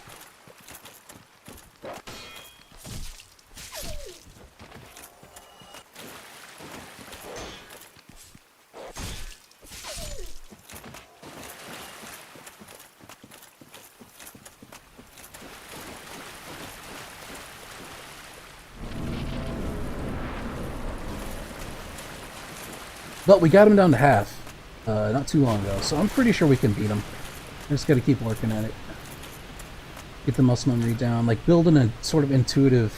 Speaker 1: But we got him down to half not too long ago, so I'm pretty sure we can beat him. Just got to keep working at it. Get the muscle memory down, like building a sort of intuitive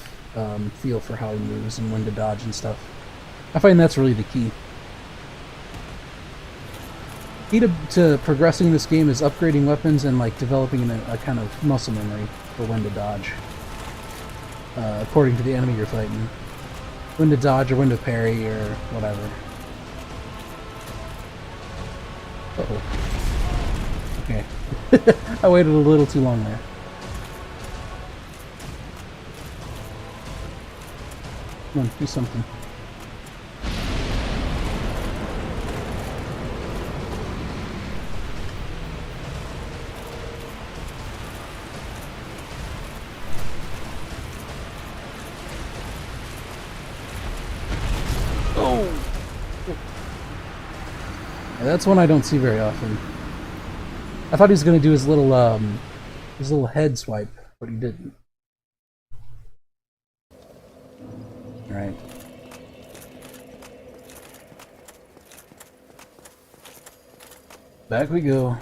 Speaker 1: feel for how he moves and when to dodge and stuff. I find that's really the key. Key to progressing this game is upgrading weapons and like developing a kind of muscle memory for when to dodge. According to the enemy you're fighting. When to dodge or when to parry or whatever. Uh-oh. Okay. I waited a little too long there. Come on, do something. That's one I don't see very often. I thought he was going to do his little head swipe, but he didn't. All right. Back we go.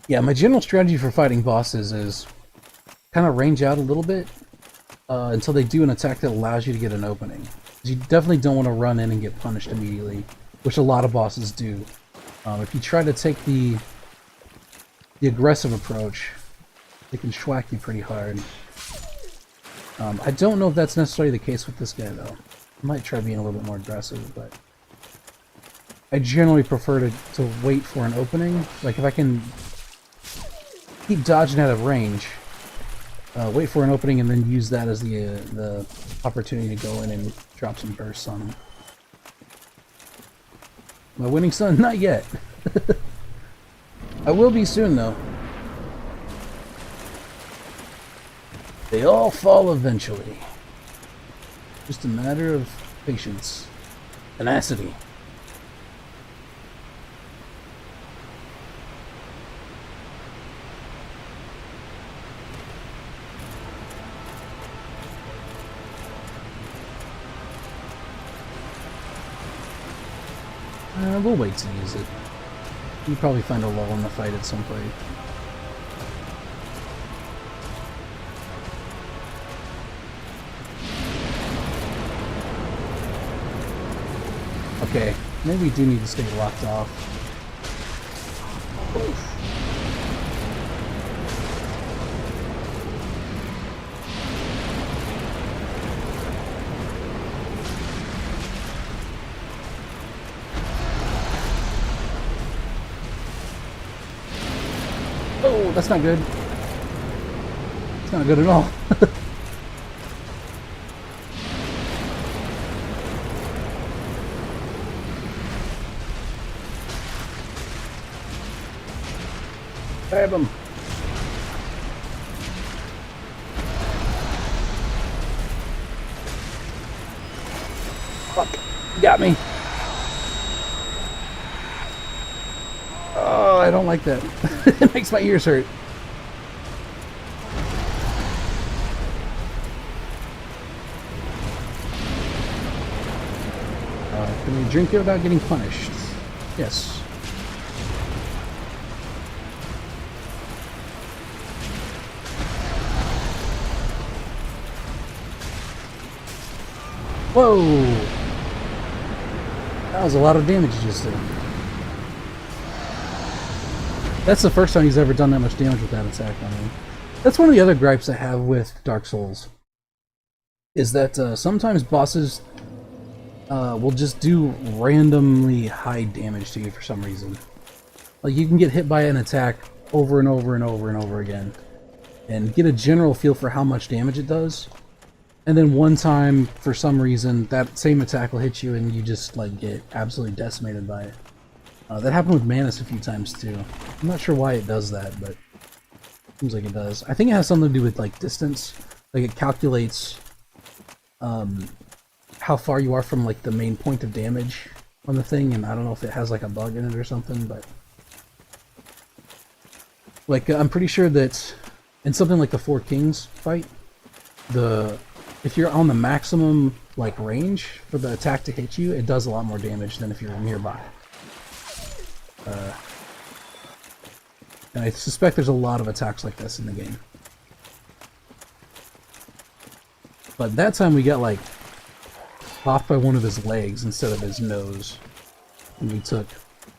Speaker 1: Yeah, my general strategy for fighting bosses is kind of range out a little bit until they do an attack that allows you to get an opening. You definitely don't want to run in and get punished immediately, which a lot of bosses do. If you try to take the aggressive approach, they can schwack you pretty hard. I don't know if that's necessarily the case with this guy, though. I might try being a little bit more aggressive, but I generally prefer to wait for an opening. Like, if I can keep dodging out of range, wait for an opening and then use that as the opportunity to go in and drop some bursts on him. Am I winning, son? Not yet. I will be soon, though. They all fall eventually. Just a matter of patience. Tenacity. We'll wait to use it. You'll probably find a lull in the fight at some point. Okay, maybe we do need to stay locked off. Oof. Oh, that's not good. It's not good at all. Grab him. Fuck. You got me. Oh, I don't like that. It makes my ears hurt. Can we drink it without getting punished? Yes. Whoa! That was a lot of damage he just did. That's the first time he's ever done that much damage with that attack on me. That's one of the other gripes I have with Dark Souls. Is that sometimes bosses will just do randomly high damage to you for some reason. Like, you can get hit by an attack over and over and over and over again, and get a general feel for how much damage it does. And then one time, for some reason, that same attack will hit you and you just like get absolutely decimated by it. That happened with Manus a few times too. I'm not sure why it does that, but it seems like it does. I think it has something to do with like distance. Like it calculates how far you are from like the main point of damage on the thing, and I don't know if it has like a bug in it or something, but like I'm pretty sure that in something like the Four Kings fight, if you're on the maximum like range for the attack to hit you, it does a lot more damage than if you're nearby. And I suspect there's a lot of attacks like this in the game. But that time we got like off by one of his legs instead of his nose, and we took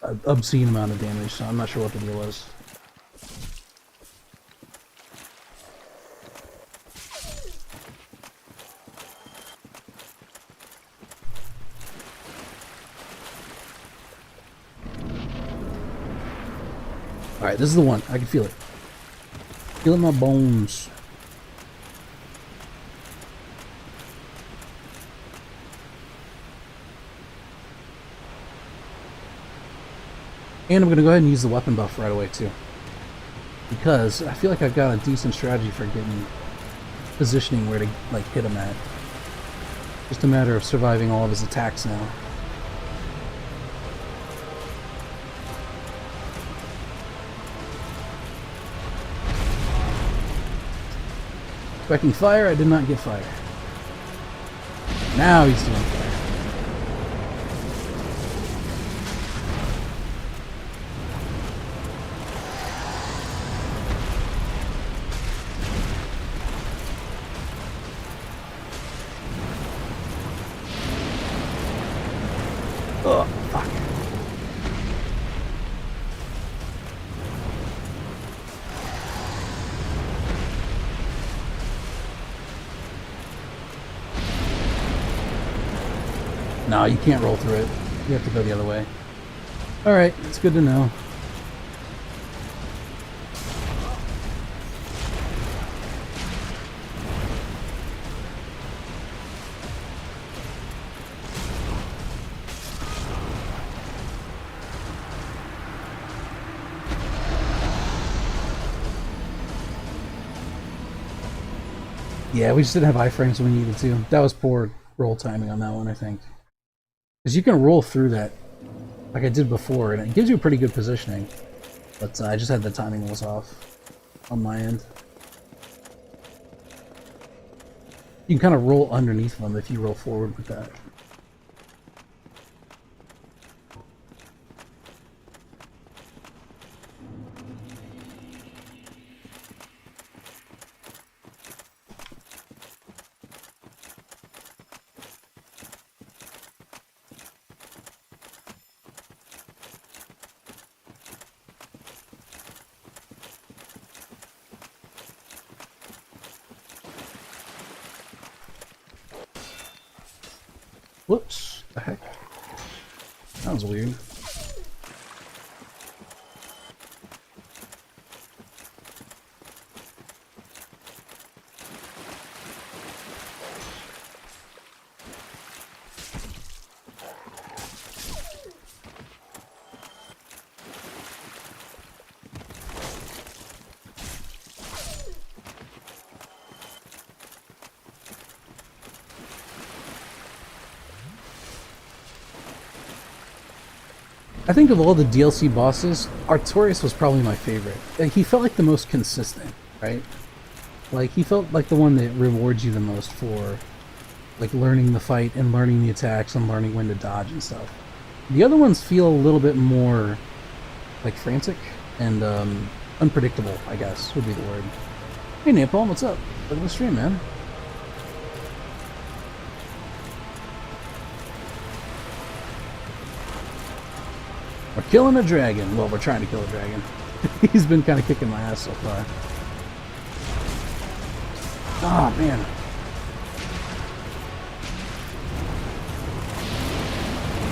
Speaker 1: an obscene amount of damage, so I'm not sure what the deal was. Alright, this is the one. I can feel it. Feel it in my bones. And I'm going to go ahead and use the weapon buff right away too. Because I feel like I've got a decent strategy for getting positioning where to like hit him at. Just a matter of surviving all of his attacks now. Expecting fire, I did not get fire. Now he's doing fire. Oh, fuck. No, you can't roll through it. You have to go the other way. Alright, it's good to know. Yeah, we just didn't have iframes when we needed to. That was poor roll timing on that one, I think. Because you can roll through that like I did before, and it gives you a pretty good positioning. But I just had the timing was off on my end. You can kind of roll underneath them if you roll forward with that. Whoops, the heck? That was weird. I think of all the DLC bosses, Artorias was probably my favorite. Like, he felt like the most consistent, right? Like, he felt like the one that rewards you the most for, like, learning the fight and learning the attacks and learning when to dodge and stuff. The other ones feel a little bit more, like, frantic and unpredictable, I guess, would be the word. Hey, Napalm, what's up? Look at the stream, man. We're killing a dragon. Well, we're trying to kill a dragon. He's been kind of kicking my ass so far. Oh, man.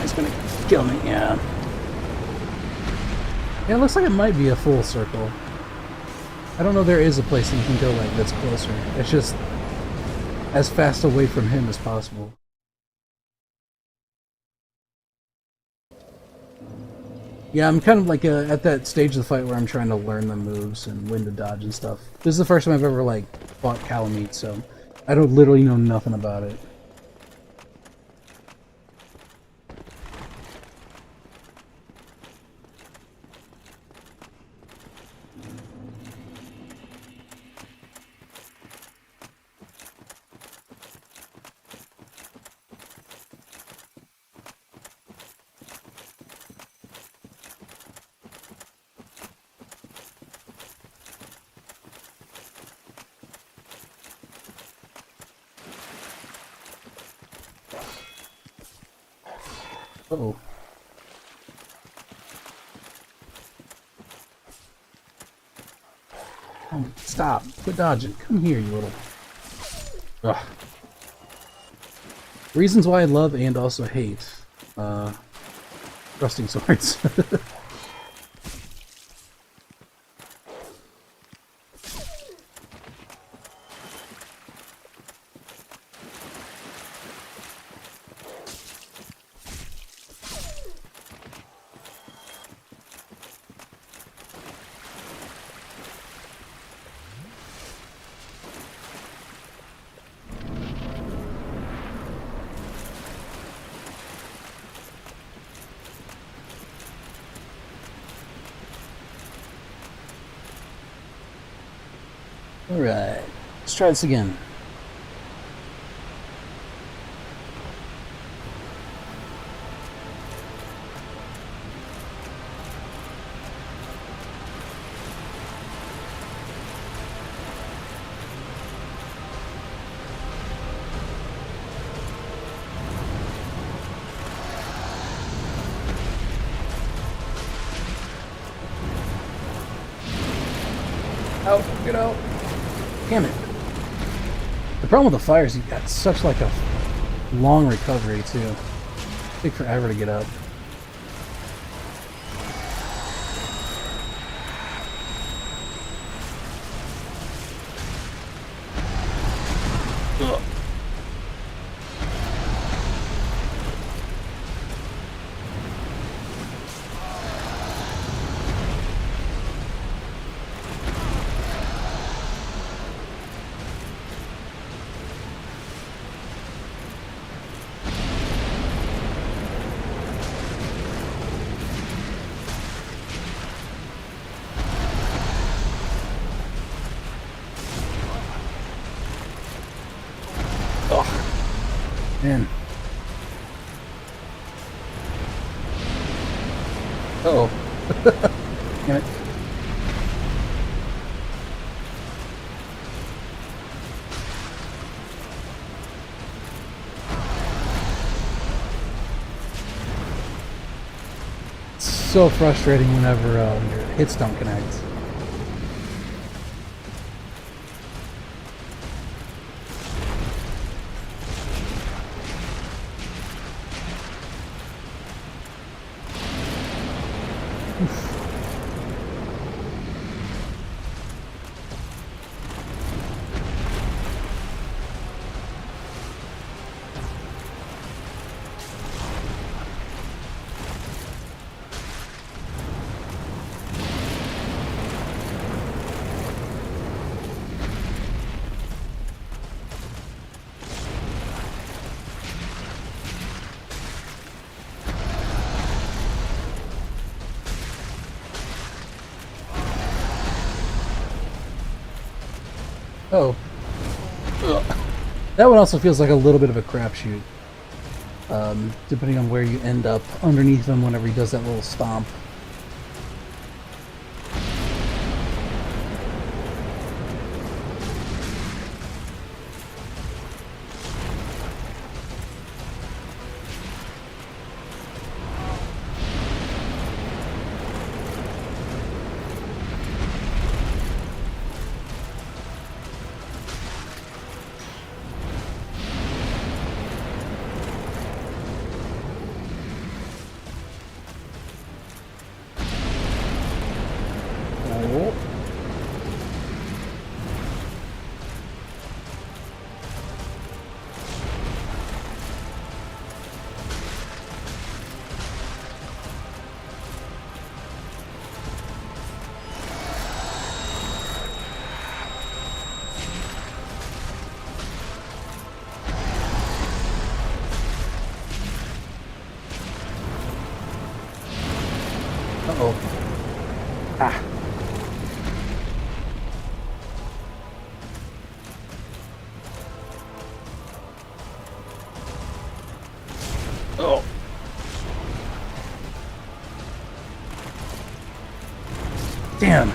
Speaker 1: He's gonna kill me, yeah. Yeah, it looks like it might be a full circle. I don't know, there is a place that you can go like that's closer. It's just as fast away from him as possible. Yeah, I'm kind of like at that stage of the fight where I'm trying to learn the moves and when to dodge and stuff. This is the first time I've ever like fought Kalameet, so I don't literally know nothing about it. Uh-oh. Oh, stop. Quit dodging. Come here, you little... Ugh. Reasons why I love and also hate thrusting swords. Alright, let's try this again. Out, get out. Damn it. The problem with the fire is you've got such like a long recovery too. Take forever to get up. Ugh. Man. Uh-oh. Damn it. It's so frustrating whenever your hits don't connect. Oh. Ugh. That one also feels like a little bit of a crapshoot. Depending on where you end up underneath him whenever he does that little stomp. Damn!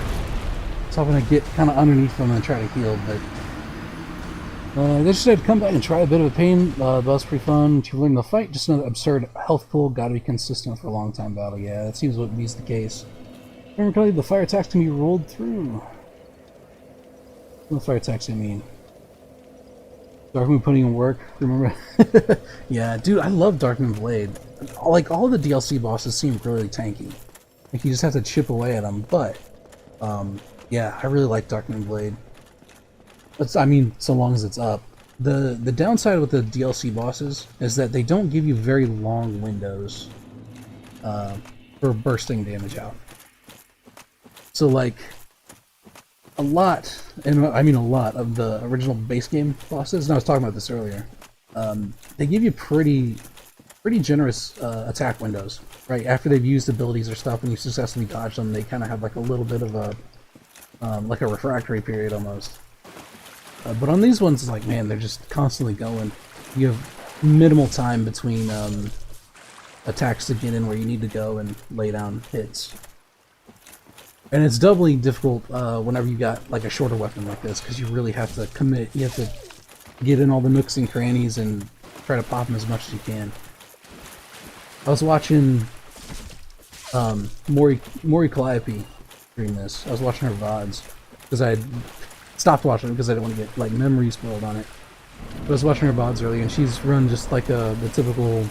Speaker 1: So I'm gonna get kind of underneath them and try to heal, but they just said come back and try a bit of a pain. That was pretty fun. To learn the fight, just another absurd health pool. Gotta be consistent for a long time battle. Yeah, that seems what is the case. Apparently, the fire attacks can be rolled through. What fire attacks I mean? Darkmoon putting in work. Remember? Yeah, dude, I love Darkmoon Blade. Like all the DLC bosses seem really tanky. Like you just have to chip away at them. But yeah, I really like Darkmoon Blade. I mean, so long as it's up. The downside with the DLC bosses is that they don't give you very long windows for bursting damage out. So like a lot, and I mean a lot of the original base game bosses, and I was talking about this earlier, they give you pretty generous attack windows, right? After they've used abilities or stuff and you successfully dodge them, they kind of have like a little bit of a like a refractory period almost. But on these ones, it's like, man, they're just constantly going. You have minimal time between attacks to get in where you need to go and lay down hits. And it's doubly difficult whenever you got like a shorter weapon like this, because you really have to commit. You have to get in all the nooks and crannies and try to pop them as much as you can. I was watching Mori Calliope stream this. I was watching her VODs because I had stopped watching it because I didn't want to get like memory spoiled on it. But I was watching her VODs earlier, and she's run just like the typical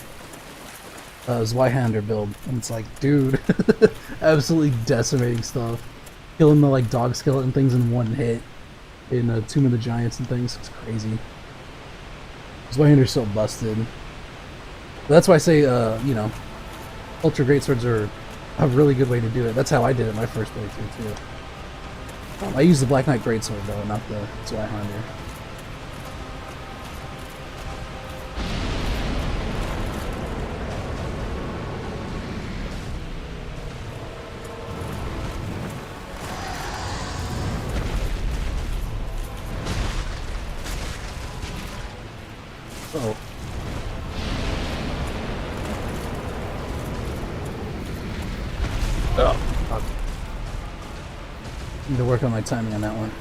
Speaker 1: Zweihander build, and it's like, dude, absolutely decimating stuff, killing the like dog skeleton things in one hit in Tomb of the Giants and things. It's crazy. Zweihander's so busted. But that's why I say, you know, Ultra Greatswords are a really good way to do it. That's how I did it my first playthrough too. I used the Black Knight Greatsword though, not the Zweihander. Uh-oh. Oh, fuck. Need to work on my timing on that one.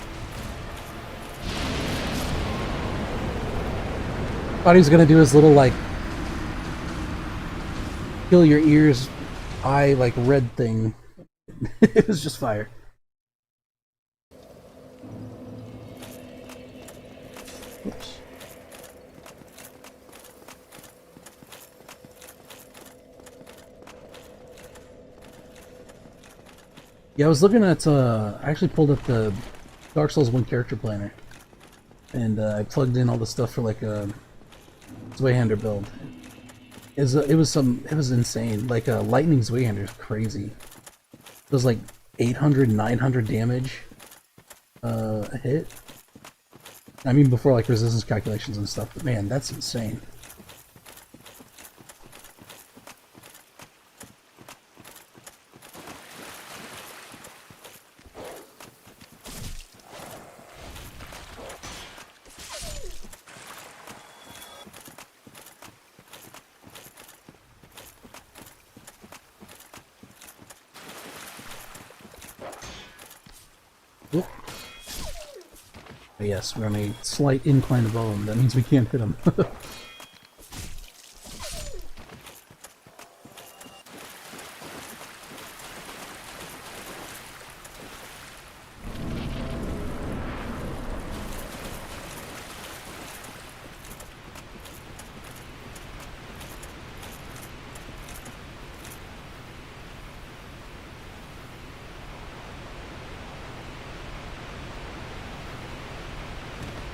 Speaker 1: Thought he was gonna do his little like kill your ears eye like red thing. It was just fire. Oops. Yeah, I was looking at, I actually pulled up the Dark Souls 1 character planner, and I plugged in all the stuff for like a Zweihander build. It was insane. Like Lightning Zweihander is crazy. It was like 800, 900 damage a hit. I mean, before like resistance calculations and stuff, but man, that's insane. Yes, we're on a slight incline above him. That means we can't hit him.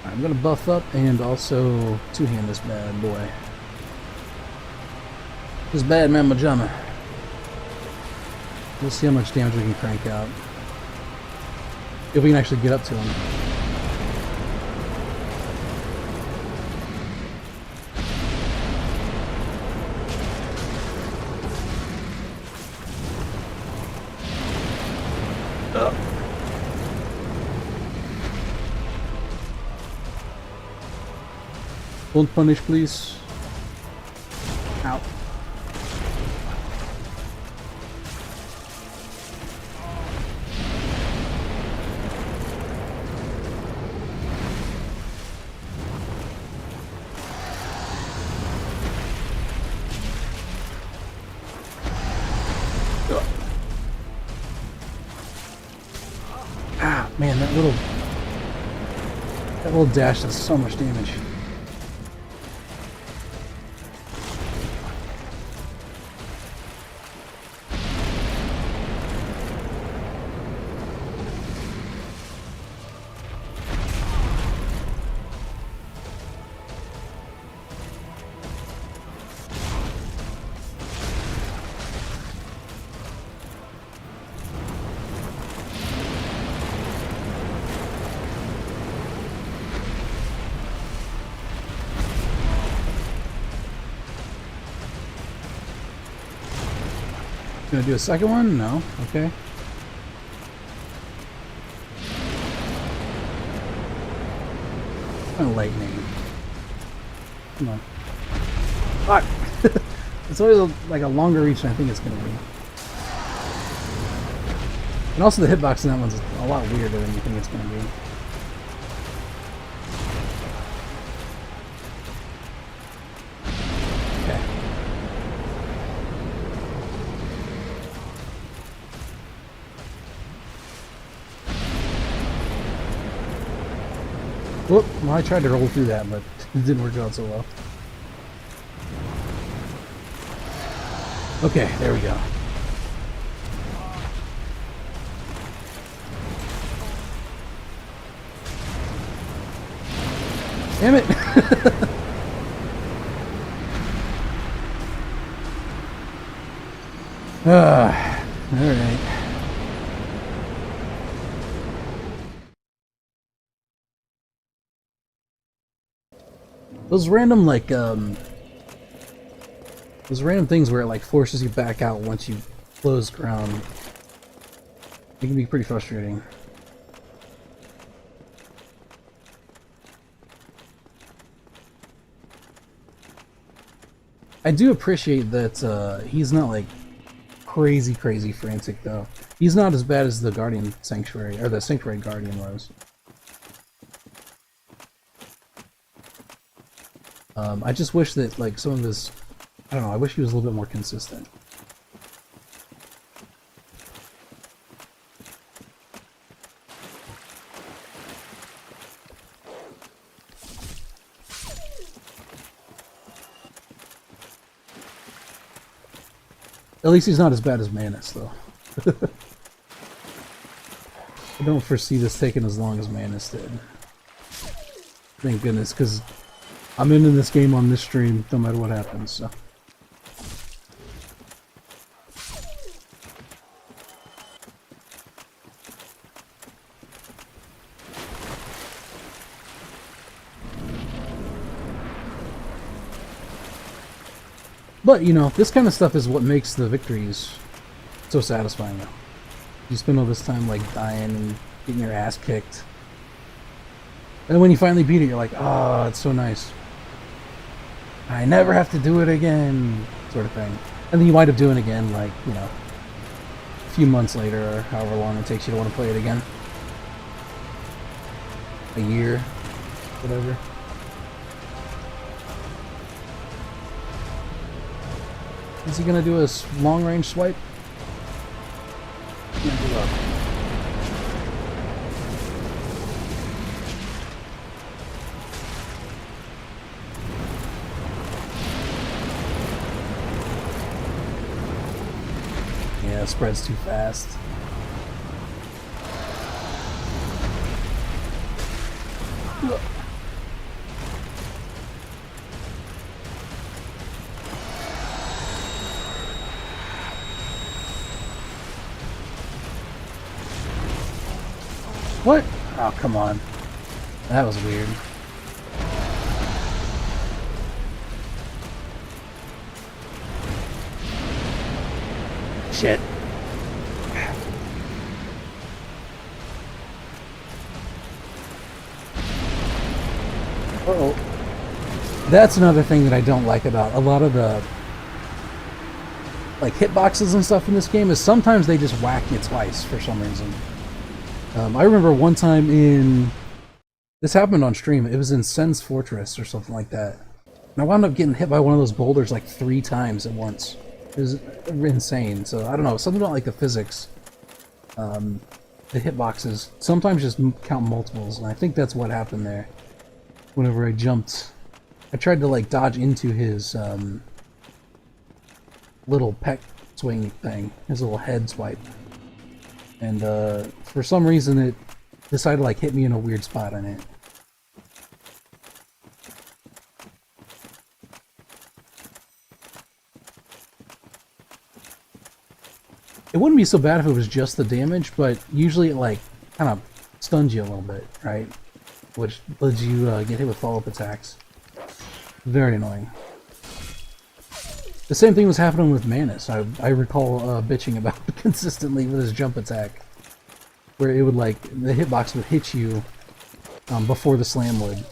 Speaker 1: I'm gonna buff up and also two-hand this bad boy. This bad mamma jamma. We'll see how much damage we can crank out. If we can actually get up to him. Don't punish, please. Ow. Man, that little dash does so much damage. Gonna do a second one? No. Okay. Lightning. Come on. Fuck! It's always like a longer reach than I think it's gonna be. And also the hitbox in that one's a lot weirder than you think it's gonna be. Okay. Whoop! Well, I tried to roll through that, but it didn't work out so well. Okay, there we go. Damn it! Alright. Those random, like, those random things where it, like, forces you back out once you close ground, it can be pretty frustrating. I do appreciate that he's not like crazy frantic though. He's not as bad as the Guardian Sanctuary, or the Sanctuary Guardian was. I just wish that like some of his, I don't know, I wish he was a little bit more consistent. At least he's not as bad as Manus, though. I don't foresee this taking as long as Manus did. Thank goodness, because I'm into this game on this stream no matter what happens, so. But, you know, this kind of stuff is what makes the victories so satisfying, though. You spend all this time, like, dying and getting your ass kicked. And when you finally beat it, you're like, oh, it's so nice. I never have to do it again, sort of thing. And then you wind up doing it again, like, you know, a few months later, or however long it takes you to want to play it again. A year, whatever. Is he gonna do a long-range swipe? Yeah, good luck. Yeah, it spreads too fast. Look. What? Oh, come on. That was weird. Shit. Uh-oh. That's another thing that I don't like about a lot of the like hitboxes and stuff in this game is sometimes they just whack you twice for some reason. I remember one time in... This happened on stream. It was in Sen's Fortress or something like that. And I wound up getting hit by one of those boulders like 3 times at once. It was insane. So, I don't know. Something about like the physics the hitboxes sometimes just count multiples, and I think that's what happened there. Whenever I jumped, I tried to like dodge into his little peck swing thing, his little head swipe, and for some reason it decided to like hit me in a weird spot on it. It wouldn't be so bad if it was just the damage, but usually it like kind of stuns you a little bit, right? Which lets you get hit with follow-up attacks. Very annoying. The same thing was happening with Manus. I recall bitching about consistently with his jump attack, where it would like the hitbox would hit you before the slam would.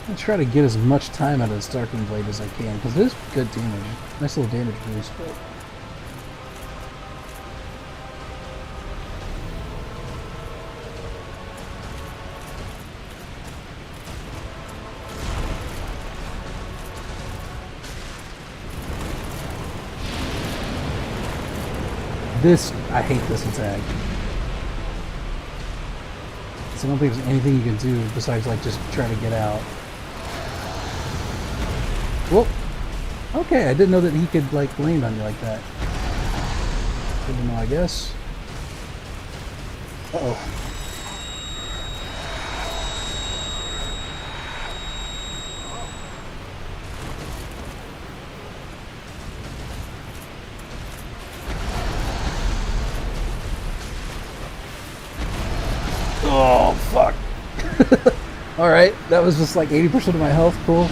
Speaker 1: I try to get as much time out of this Darking Blade as I can, because it is good damage. Nice little damage boost, but... I hate this attack. So I don't think there's anything you can do besides like just try to get out. Whoa! Okay, I didn't know that he could like land on you like that. Good to know, I guess. Uh-oh. Oh, fuck. Alright, that was just like 80% of my health, cool.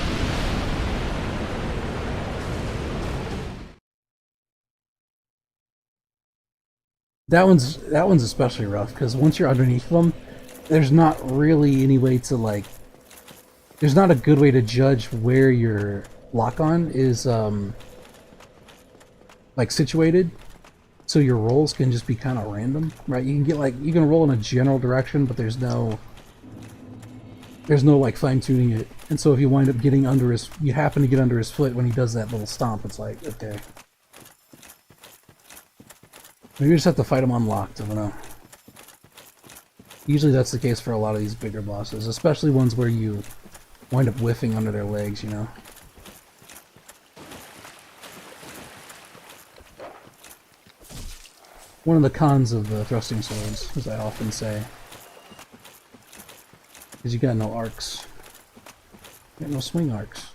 Speaker 1: That one's especially rough, because once you're underneath them, there's not really any way to like... There's not a good way to judge where your lock-on is, like, situated. So your rolls can just be kind of random, right? You can get like, you can roll in a general direction, but there's no like fine-tuning it. And so if you wind up getting under his, you happen to get under his foot when he does that little stomp, it's like, okay. Maybe you just have to fight him unlocked, I don't know. Usually that's the case for a lot of these bigger bosses, especially ones where you wind up whiffing under their legs, you know? One of the cons of the thrusting swords, as I often say, is you got no arcs. You got no swing arcs.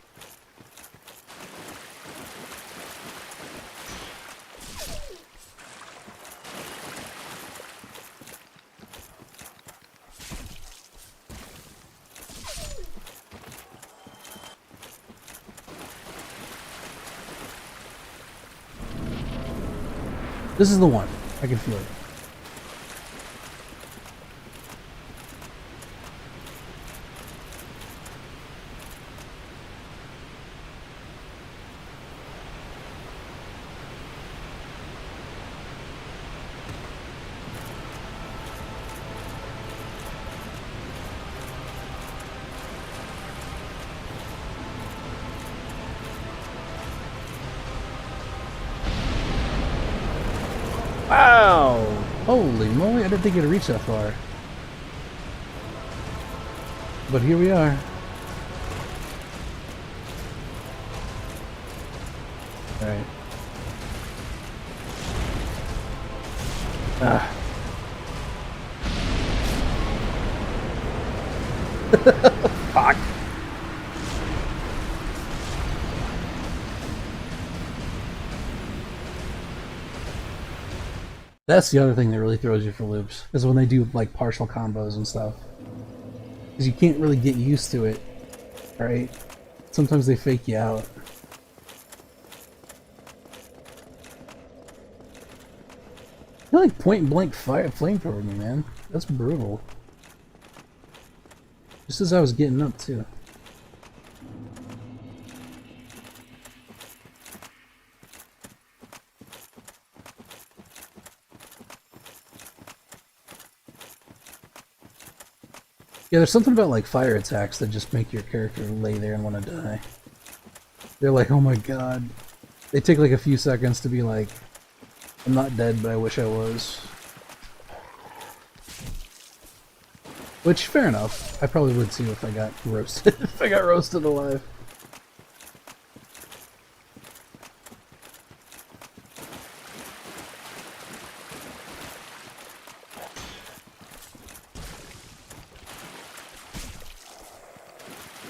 Speaker 1: This is the one. I can feel it. Wow! Holy moly, I didn't think it'd reach that far. But here we are. Alright. Ah. Fuck. That's the other thing that really throws you for loops, is when they do like partial combos and stuff. Because you can't really get used to it, right? Sometimes they fake you out. He like point blank fire flamethrower me, man. That's brutal. Just as I was getting up too. Yeah, there's something about like fire attacks that just make your character lay there and want to die. They're like, oh my god. They take like a few seconds to be like, I'm not dead, but I wish I was. Which, fair enough. I probably would too if I got roasted. If I got roasted alive.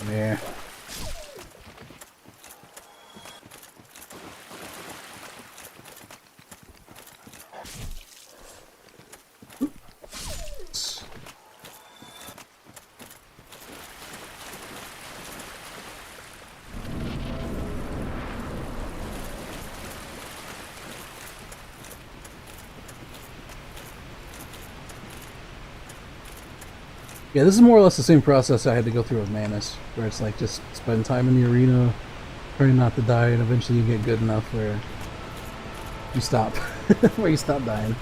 Speaker 1: Yeah. Yeah, this is more or less the same process I had to go through with Manus, where it's like just spend time in the arena, trying not to die, and eventually you get good enough where you stop, where you stop dying,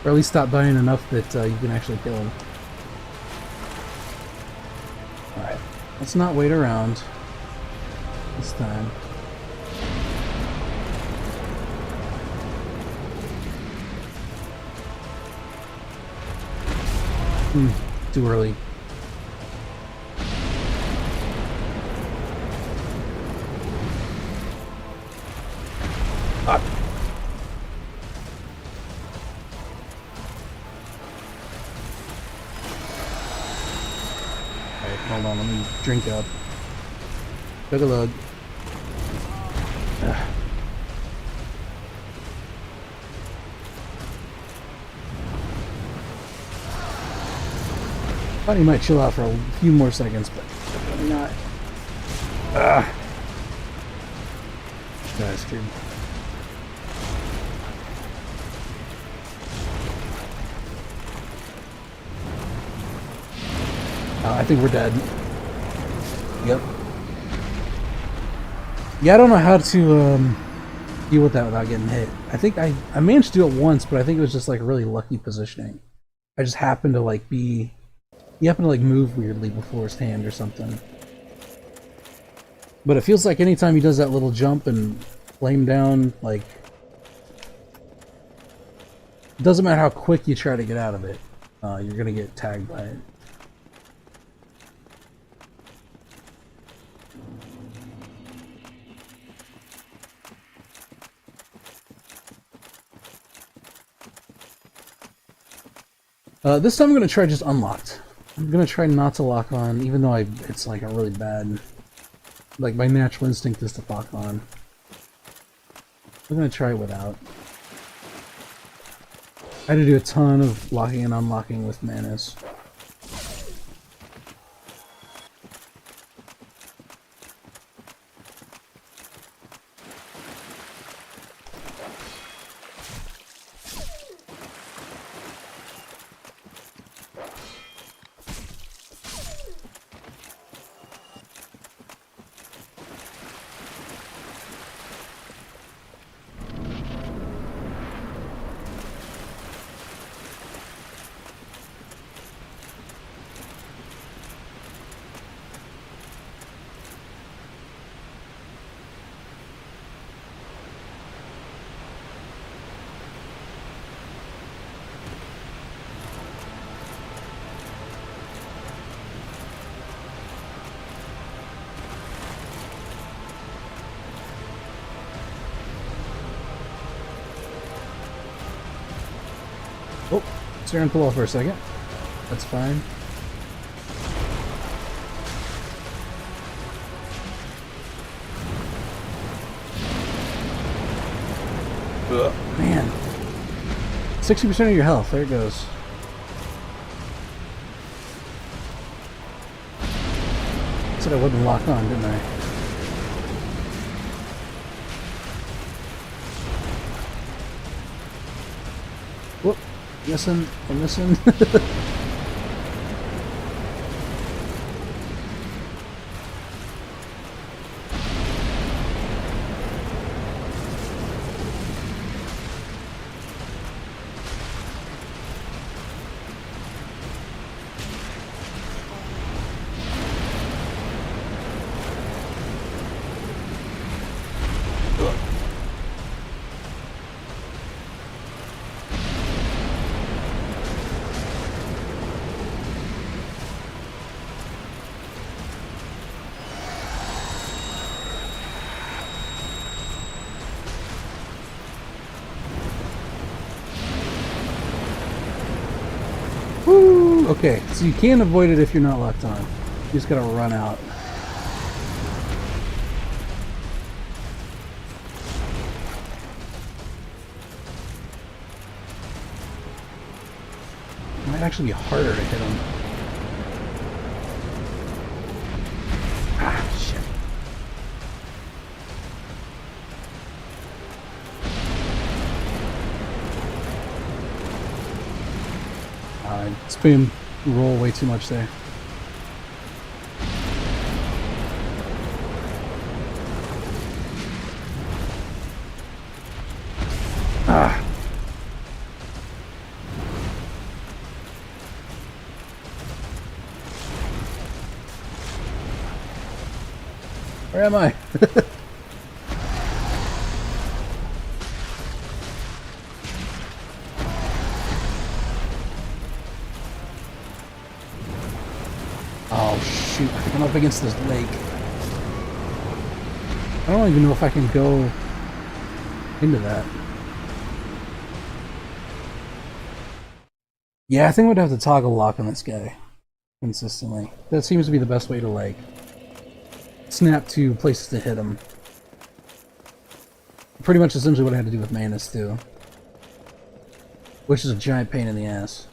Speaker 1: or at least stop dying enough that you can actually kill him. All right, let's not wait around this time. Too early. Ah. Alright, hold on, let me drink up. Take a look. Thought he might chill out for a few more seconds, but probably not. Bastard. I think we're dead. Yep. Yeah, I don't know how to deal with that without getting hit. I think I managed to do it once, but I think it was just like really lucky positioning. I just happened to like be... He happened to like move weirdly before his hand or something. But it feels like anytime he does that little jump and flame down, like... It doesn't matter how quick you try to get out of it, you're gonna get tagged by it. This time I'm gonna try just unlocked. I'm gonna try not to lock on, even though it's like a really bad... Like, my natural instinct is to lock on. I'm gonna try it without. I had to do a ton of locking and unlocking with Manus. Oh, steer and pull off for a second. That's fine. Ugh, man. 60% of your health. There it goes. Said I wouldn't lock on, didn't I? Whoop. Missing. I'm missing. Woo! Okay, so you can't avoid it if you're not locked on. You just gotta run out. It might actually be harder to hit him. Ah, shit. It's been roll way too much there. Ah. Where am I? Oh shoot, I think I'm up against this lake. I don't even know if I can go into that. Yeah, I think we'd have to toggle lock on this guy consistently. That seems to be the best way to, like, snap to places to hit him. Pretty much essentially what I had to do with Manus too. Which is a giant pain in the ass.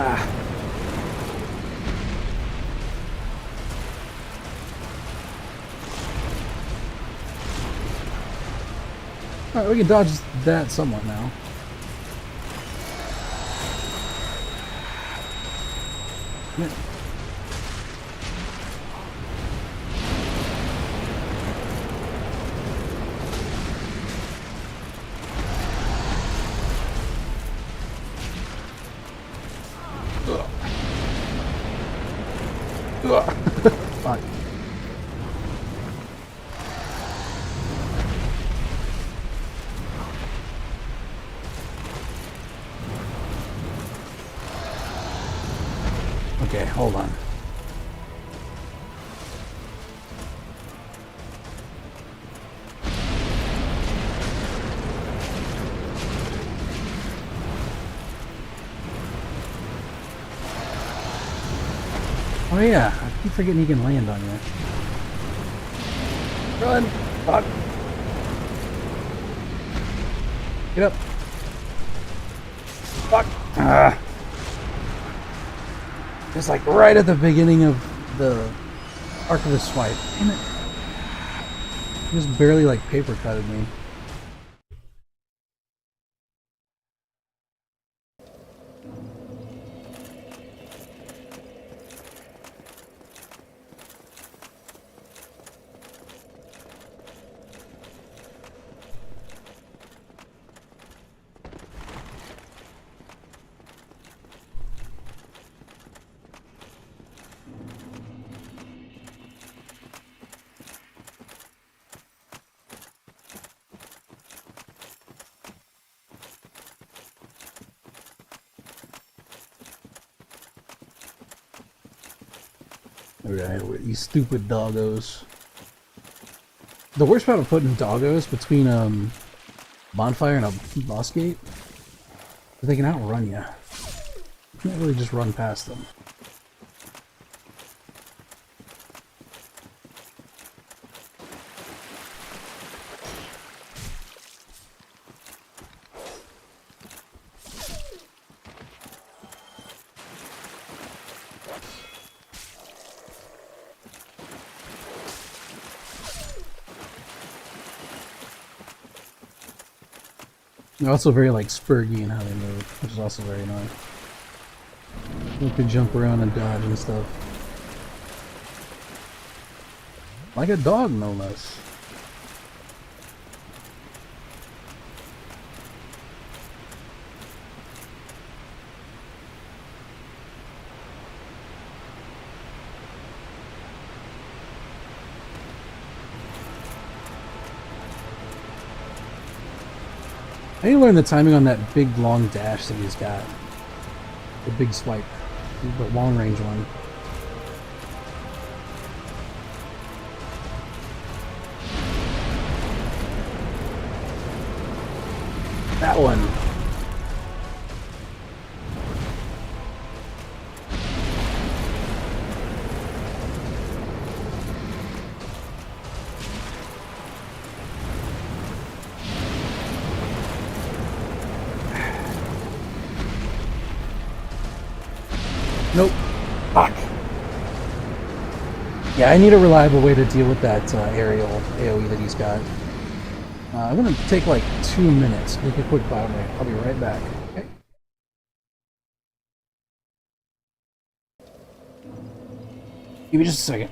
Speaker 1: Ah. Alright, we can dodge that somewhat now. Yeah. Fuck. Okay, hold on. Oh yeah, I keep forgetting he can land on you. Run! Fuck! Get up! Fuck! Ah! It's like right at the beginning of the arc of the swipe. Damn it! He just barely like paper cutted me. Alright, you stupid doggos. The worst part of putting doggos between bonfire and a boss gate is they can outrun you. You can't really just run past them. They're also very like spurgy in how they move, which is also very annoying. You can jump around and dodge and stuff. Like a dog, no less. I need to learn the timing on that big long dash that he's got. The big swipe. The long range one. That one. Nope. Fuck. Yeah, I need a reliable way to deal with that aerial AoE that he's got. I'm gonna take like 2 minutes, make a quick bio break. I'll be right back. Okay. Give me just a second.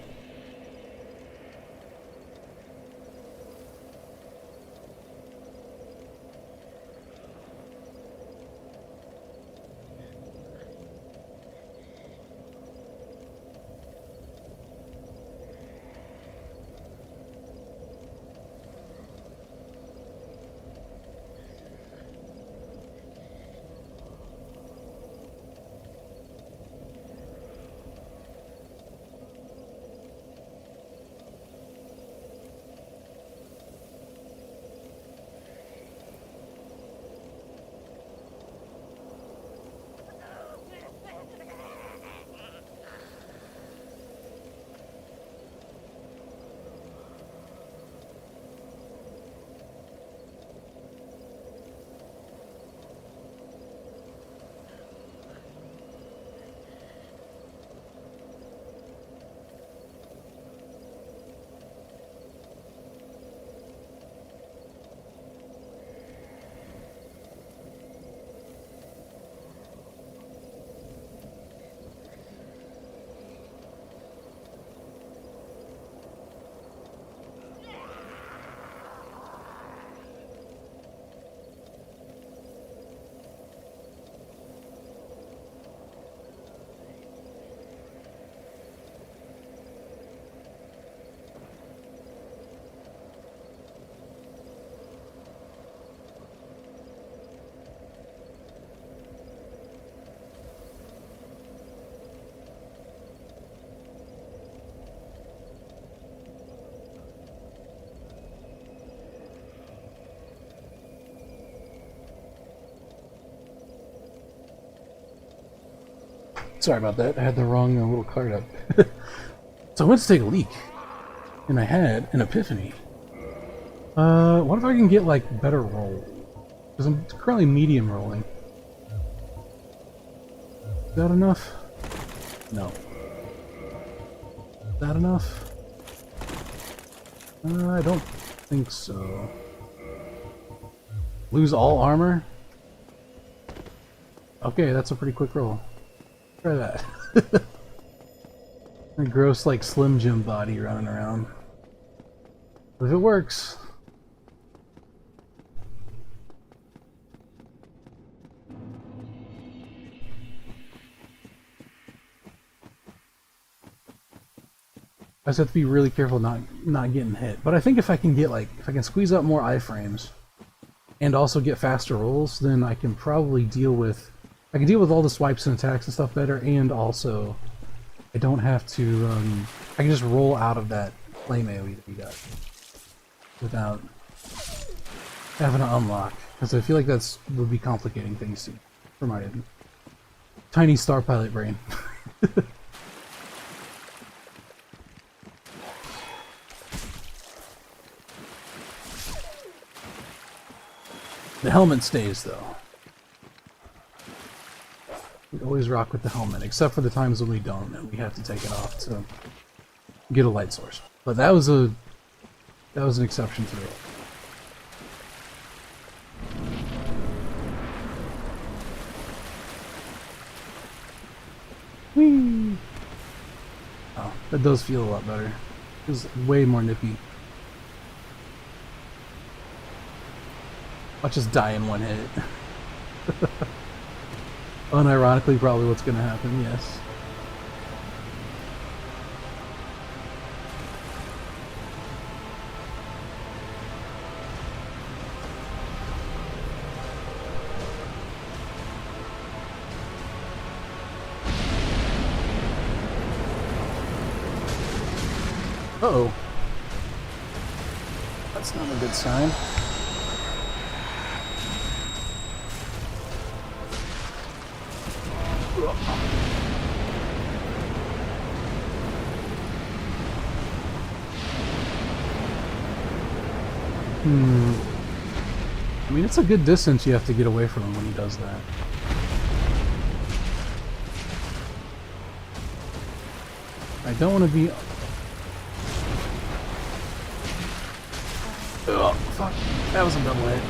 Speaker 1: Sorry about that. I had the wrong little card up. So I went to take a leak, and I had an epiphany. What if I can get like better roll? Because I'm currently medium rolling. Is that enough? No. Is that enough? I don't think so. Lose all armor? Okay, that's a pretty quick roll. Try that. A gross, like, Slim Jim body running around. But if it works... I just have to be really careful not getting hit. But I think if I can get, like, if I can squeeze up more iframes and also get faster rolls, then I can probably deal with... I can deal with all the swipes and attacks and stuff better, and also I don't have to, I can just roll out of that flame AoE that we got without having to unlock, because I feel like that's would be complicating things for my tiny Star Pilot brain. The helmet stays, though. We always rock with the helmet, except for the times when we don't, and we have to take it off to get a light source. But that was an exception to it. Whee! Oh, that does feel a lot better. It's way more nippy. I'll just die in one hit. Unironically, probably what's gonna happen, yes. Uh-oh. That's not a good sign. I mean, it's a good distance you have to get away from him when he does that. I don't want to be... Oh, fuck. That was a double hit.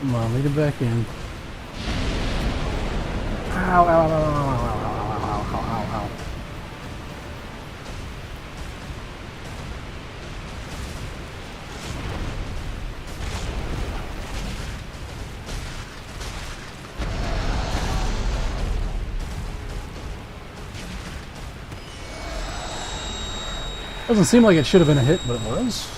Speaker 1: Come on, lead it back in. Ow, ow, ow, ow, ow, ow, ow, ow, ow, ow. Doesn't seem like it should have been a hit, but it was.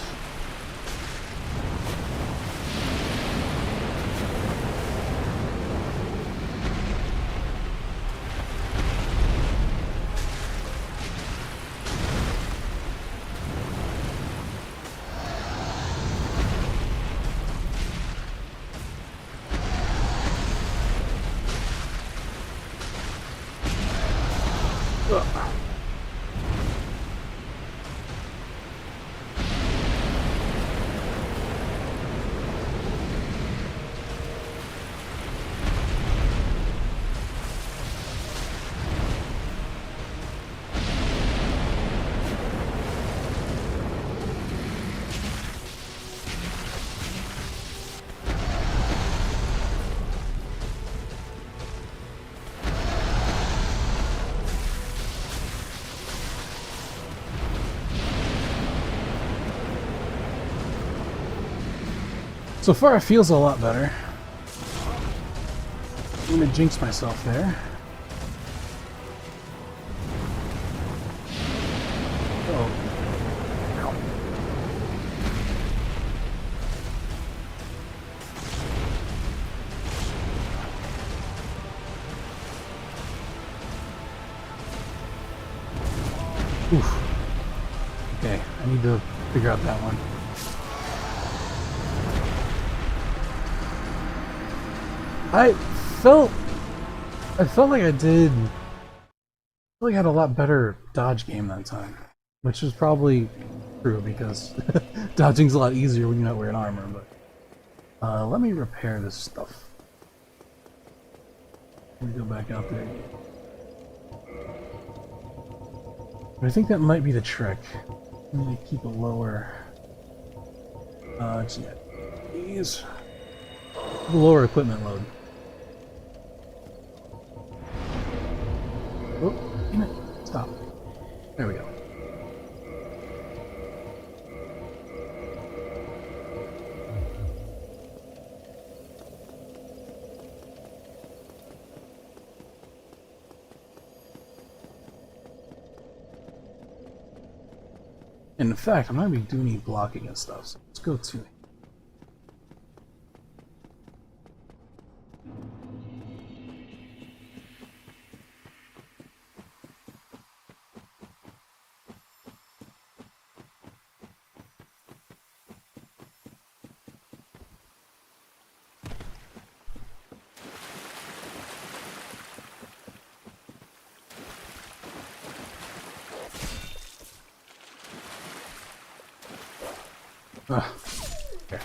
Speaker 1: So far, it feels a lot better. I'm gonna jinx myself there. Oof. Okay, I need to figure out that one. I felt like I did. I feel like I had a lot better dodge game that time, which is probably true because dodging's a lot easier when you're not wearing armor. But let me repair this stuff. Let me go back out there. But I think that might be the trick. I'm gonna keep it lower. Yeah, these the lower equipment load. Oh, damn it. Stop. There we go. And in fact, I'm not going to be doing any blocking and stuff, so let's go to okay.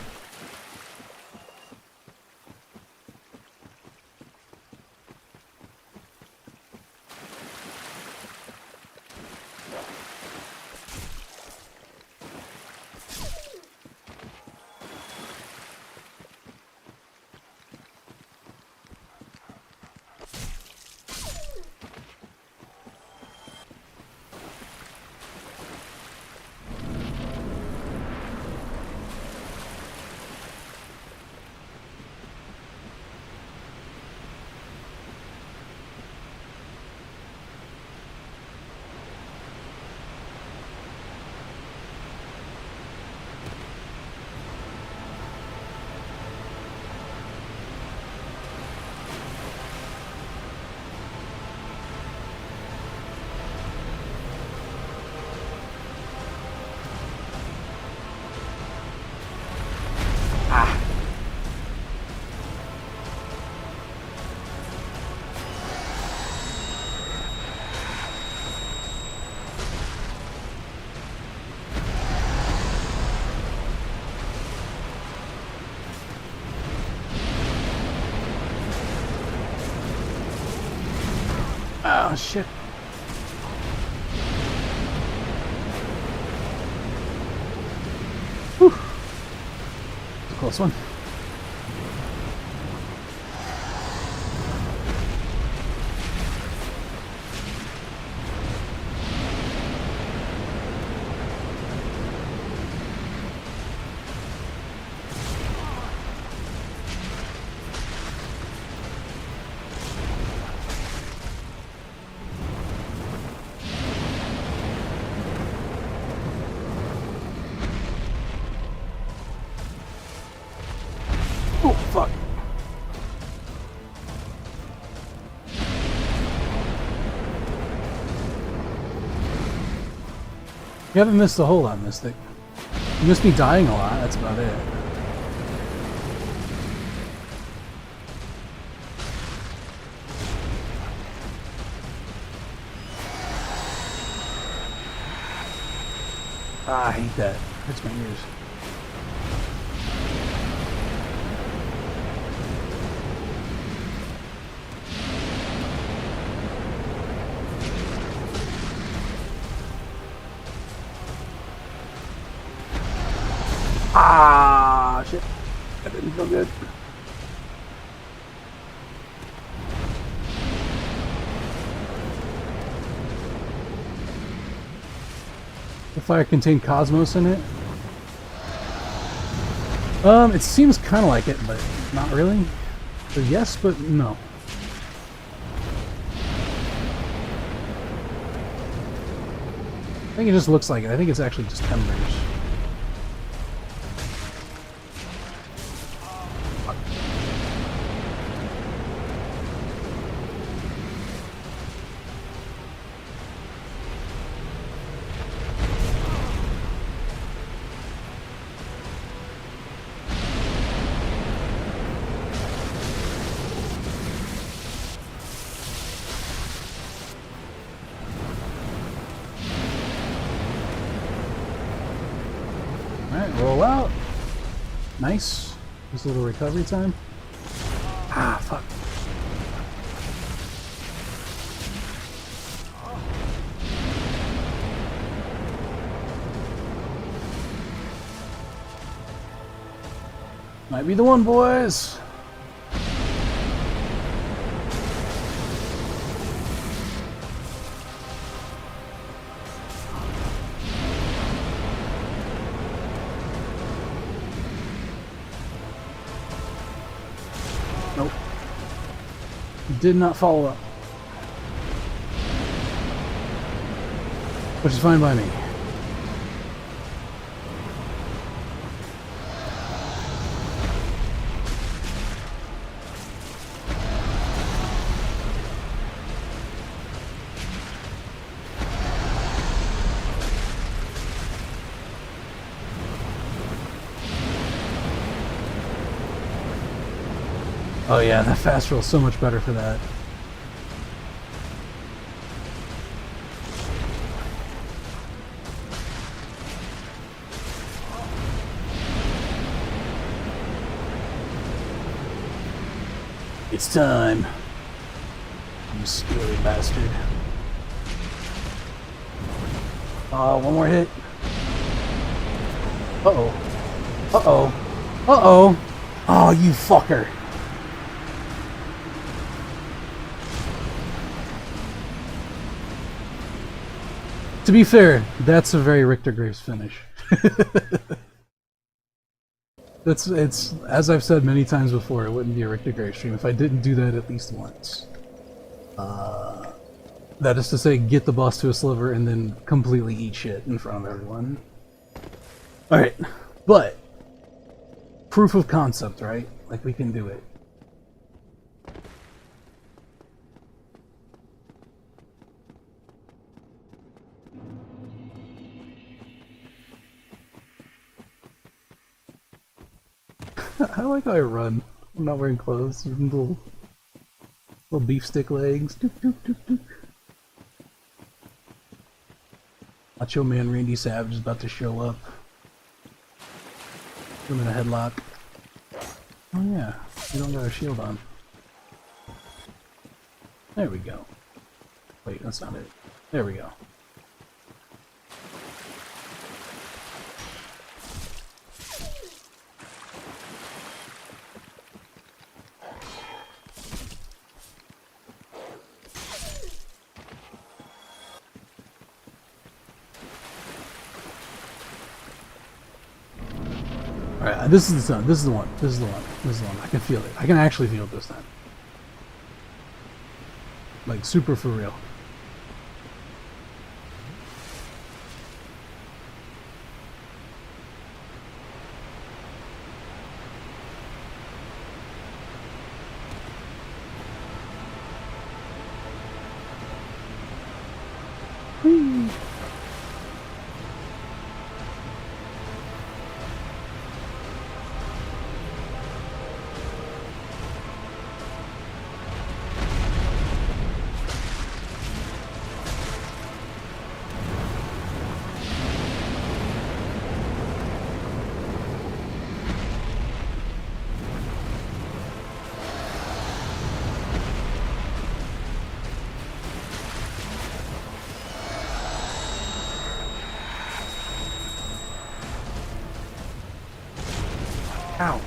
Speaker 1: Oh shit. Whew. That's a close one. Oh, fuck. You haven't missed a whole lot, Mystic. You missed me dying a lot, that's about it. Ah, I hate that. Hurts my ears. Ah, shit. That didn't feel good. The fire contained Cosmos in it? It seems kind of like it, but not really. So yes, but no. I think it just looks like it. I think it's actually just embers. Alright, roll out. Nice. Just a little recovery time. Ah, fuck. Might be the one, boys. Nope. Did not follow up. Which is fine by me. Oh yeah, that fast roll is so much better for that. It's time. You scary bastard. One more hit. Uh-oh. Uh-oh. Uh-oh. Oh, you fucker. To be fair, that's a very Richter Graves finish. It's as I've said many times before, it wouldn't be a Richter Graves stream if I didn't do that at least once. That is to say, get the boss to a sliver and then completely eat shit in front of everyone. Alright, but proof of concept, right? Like, we can do it. I like how I run. I'm not wearing clothes. Little beef stick legs. Doop, doop, doop, doop. Macho Man Randy Savage is about to show up. Put him in a headlock. Oh yeah, we don't got our shield on. There we go. Wait, that's not it. There we go. Alright, this is the one. This is the one. This is the one. This is the one. I can feel it. I can actually feel it this time. Like, super for real. Whee! Ow.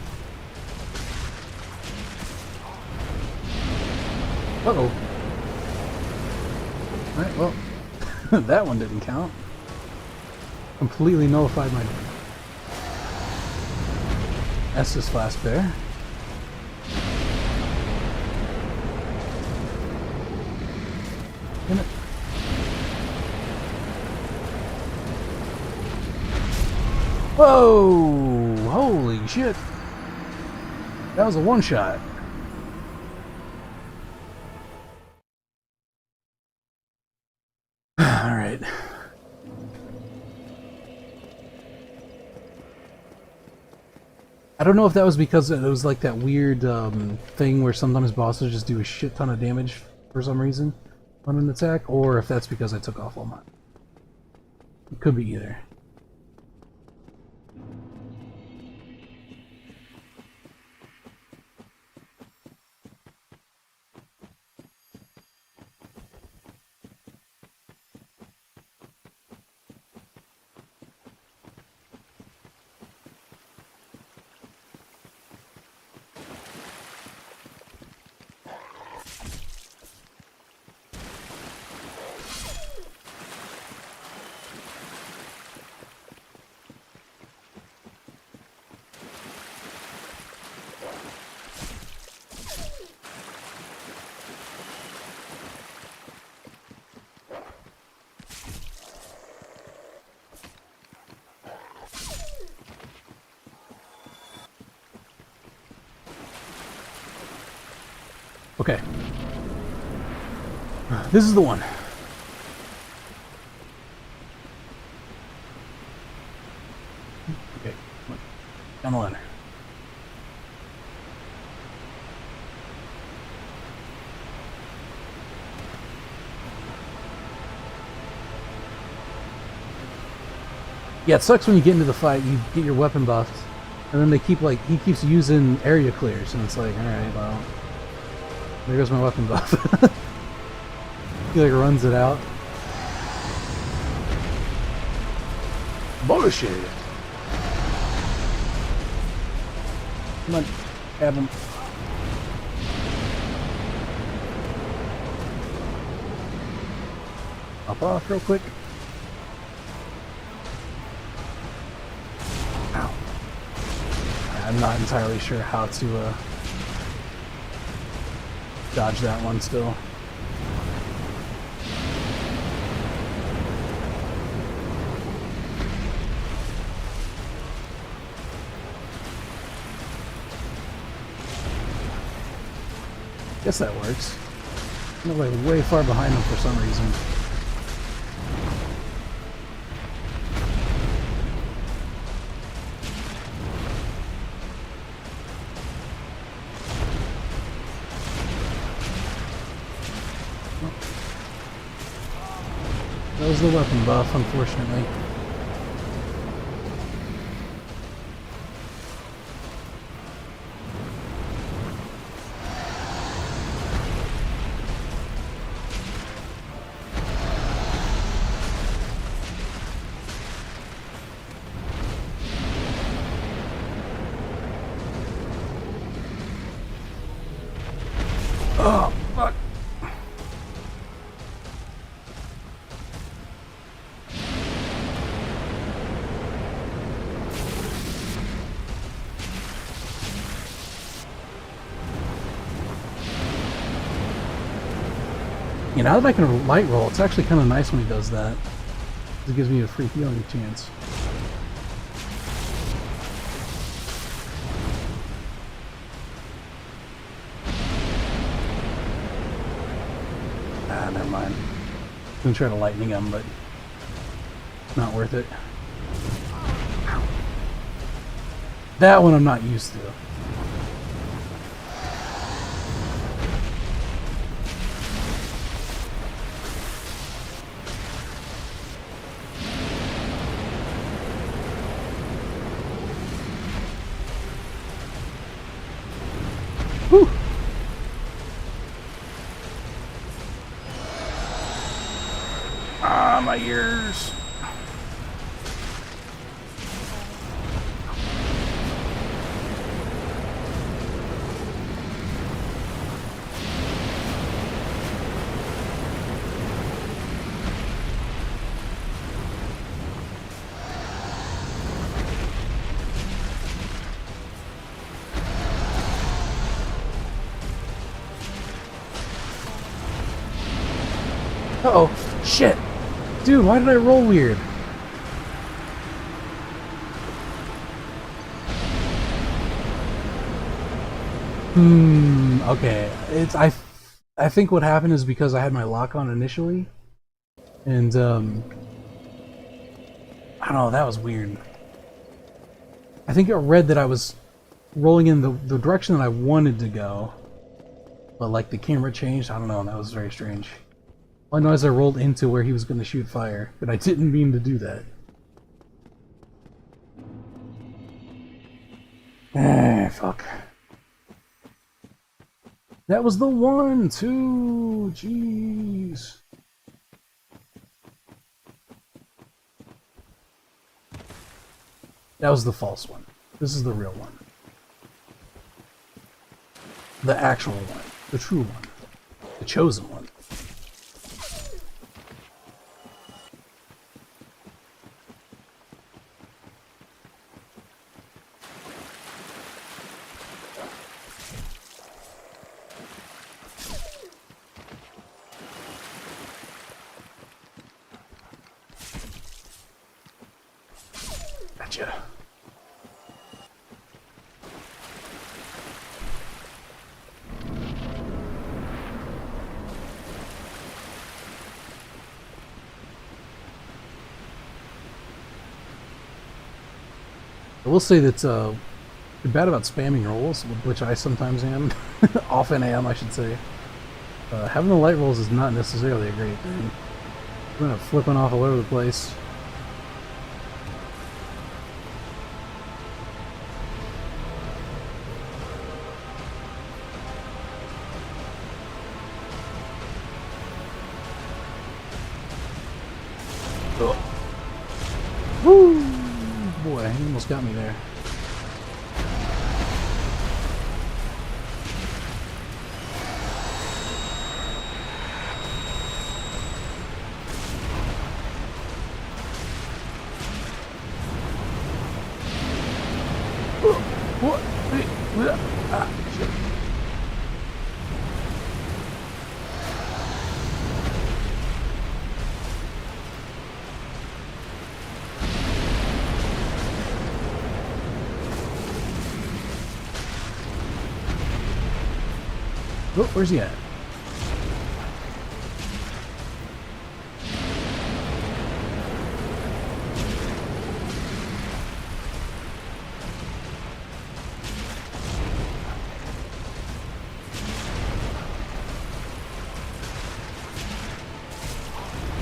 Speaker 1: Uh-oh. Alright, well, that one didn't count. Completely nullified my Estus Flask there. Damn it. Whoa! Holy shit! That was a one-shot. Alright. I don't know if that was because it was like that weird thing where sometimes bosses just do a shit ton of damage for some reason on an attack, or if that's because I took off all mine. It could be either. Okay. This is the one. Okay. Down the ladder. Yeah, it sucks when you get into the fight, you get your weapon buffed, and then they keep, like, he keeps using area clears, and it's like, alright, well, there goes my weapon buff. He, like, runs it out. Bullshit! Come on, have him. Hop off real quick. Ow. I'm not entirely sure how to dodge that one still. Guess that works. I'm like way far behind them for some reason. That was the weapon buff, unfortunately. Oh, fuck. You know, now that I can light roll, it's actually kind of nice when he does that. It gives me a free healing chance. Ah, never mind. I'm gonna try to lightning him, but not worth it. Ow. That one I'm not used to. Whew. Ah, my ears. Uh-oh. Shit. Dude, why did I roll weird? Okay. I think what happened is because I had my lock on initially. And, I don't know, that was weird. I think it read that I was rolling in the direction that I wanted to go. But, like, the camera changed. I don't know, that was very strange. All I know is I rolled into where he was going to shoot fire, but I didn't mean to do that. Ah, fuck. That was the one, too. Jeez. That was the false one. This is the real one. The actual one. The true one. The chosen one. Gotcha. I will say that you're bad about spamming rolls, which I sometimes am. Often am, I should say. Having the light rolls is not necessarily a great thing. We're gonna flipping off all over the place. Oh. Woo! Boy, he almost got me there. What? Ah, shit. Oh, where's he at?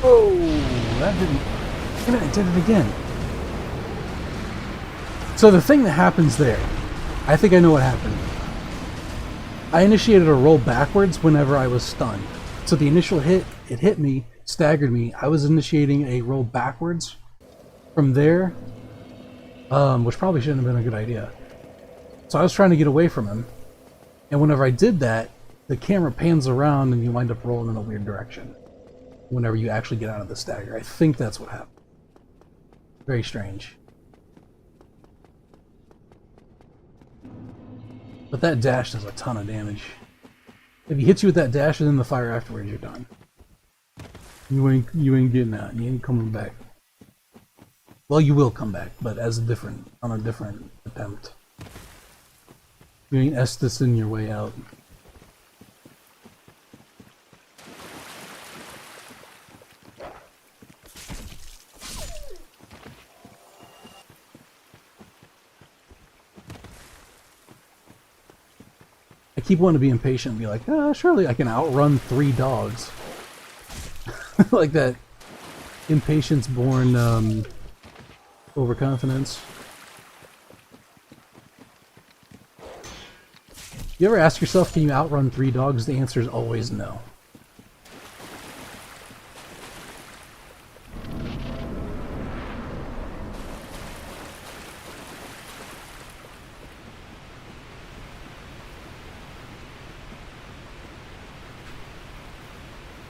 Speaker 1: Oh, that didn't... Damn it, I did it again. So the thing that happens there, I think I know what happened. I initiated a roll backwards whenever I was stunned. So the initial hit, it hit me, staggered me. I was initiating a roll backwards from there, which probably shouldn't have been a good idea. So I was trying to get away from him. And whenever I did that, the camera pans around and you wind up rolling in a weird direction whenever you actually get out of the stagger. I think that's what happened. Very strange. But that dash does a ton of damage. If he hits you with that dash and then the fire afterwards, you're done. You ain't getting out. You ain't coming back. Well, you will come back, but as a different, on a different attempt. You ain't Estus-ing your way out. I keep wanting to be impatient and be like, surely I can outrun 3 dogs. Like that impatience-born overconfidence. You ever ask yourself, can you outrun 3 dogs? The answer is always no.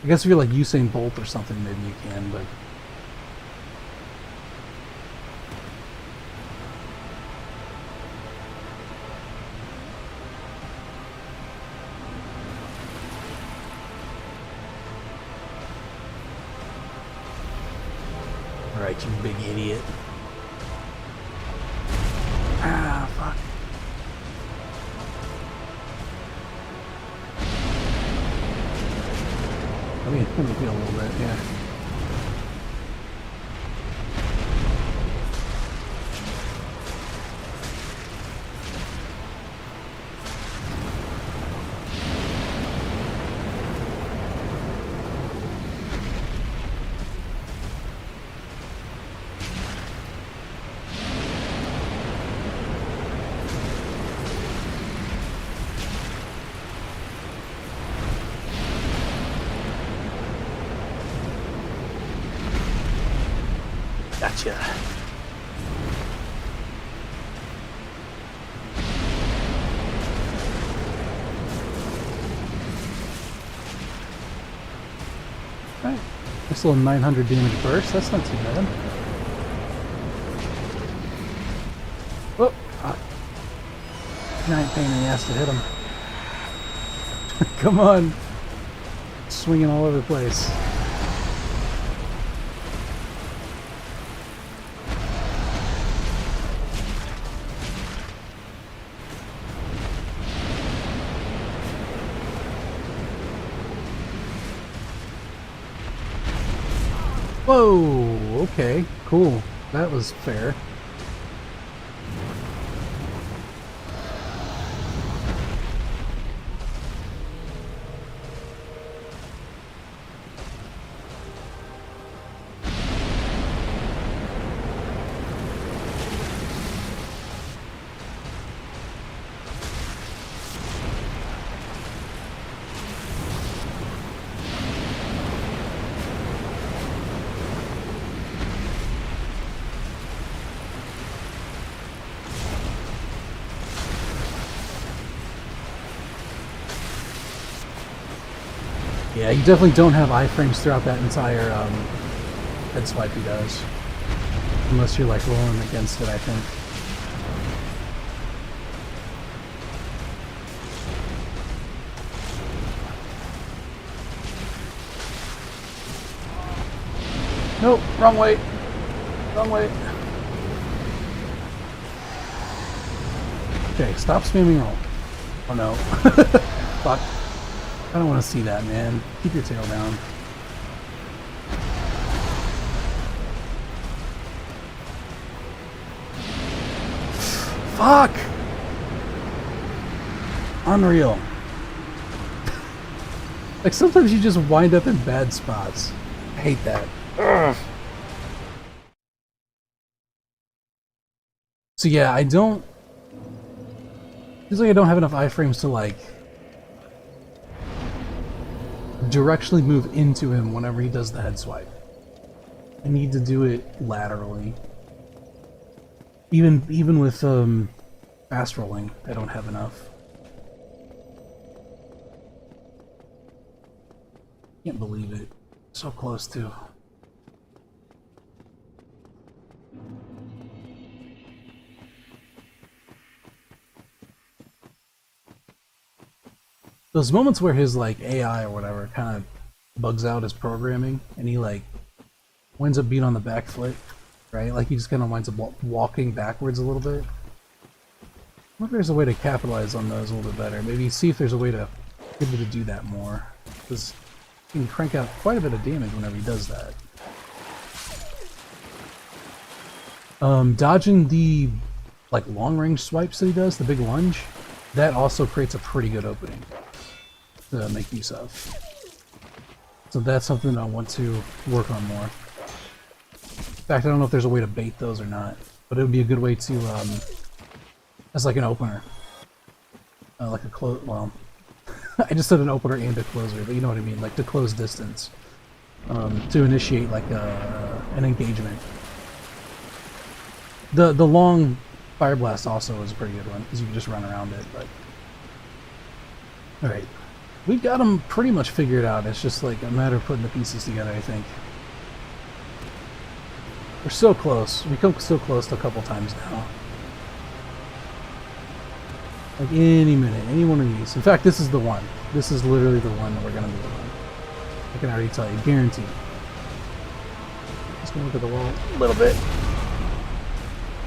Speaker 1: I guess if you're like Usain Bolt or something, maybe you can, but... Alright, you big idiot. Ah, fuck. Let me feel a little bit, yeah. Gotcha. Alright. This little 900 damage burst, that's not too bad. Whoop! Giant pain in the ass to hit him. Come on! Swinging all over the place. Whoa, okay, cool. That was fair. Yeah, you definitely don't have iframes throughout that entire head swipe he does. Unless you're like rolling against it, I think. Nope, wrong way. Wrong way. Okay, stop spamming roll. Oh no. Fuck. I don't want to see that, man. Keep your tail down. Fuck! Unreal. Like, sometimes you just wind up in bad spots. I hate that. Ugh. So yeah, I don't... Feels like I don't have enough iframes to, like, directionally move into him whenever he does the head swipe. I need to do it laterally. Even with fast rolling, I don't have enough. Can't believe it. So close to. Those moments where his like AI or whatever kind of bugs out his programming and he like winds up being on the back foot, right? Like he just kind of winds up walking backwards a little bit. I wonder if there's a way to capitalize on those a little bit better. Maybe see if there's a way to get him to do that more. Because he can crank out quite a bit of damage whenever he does that. Dodging the like long range swipes that he does, the big lunge, that also creates a pretty good opening to make use of. So that's something I want to work on more. In fact, I don't know if there's a way to bait those or not, but it would be a good way to, as like an opener. Like a close, well, I just said an opener and a closer, but you know what I mean, like to close distance. To initiate like an engagement. The long Fire Blast also is a pretty good one, because you can just run around it, but... Alright. We've got them pretty much figured out, it's just like a matter of putting the pieces together, I think. We're so close. We come so close a couple times now. Like any minute, any one of these. In fact, this is the one. This is literally the one that we're gonna be on. I can already tell you, guaranteed. Just gonna look at the wall a little bit.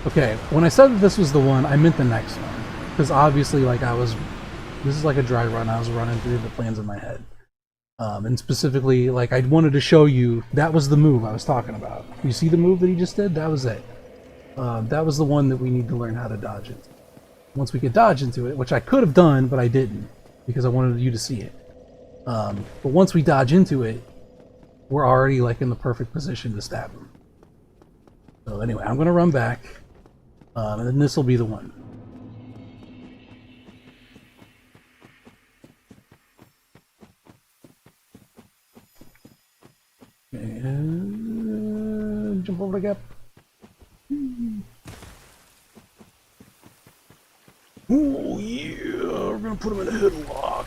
Speaker 1: Okay, when I said that this was the one, I meant the next one. Because obviously, like this is like a dry run, I was running through the plans in my head. And specifically, like I wanted to show you, that was the move I was talking about. You see the move that he just did? That was it. That was the one that we need to learn how to dodge it. Once we could dodge into it, which I could have done, but I didn't, because I wanted you to see it. But once we dodge into it, we're already like in the perfect position to stab him. So anyway, I'm going to run back, and then this will be the one. And jump over the gap. Oh yeah, we're gonna put him in a headlock.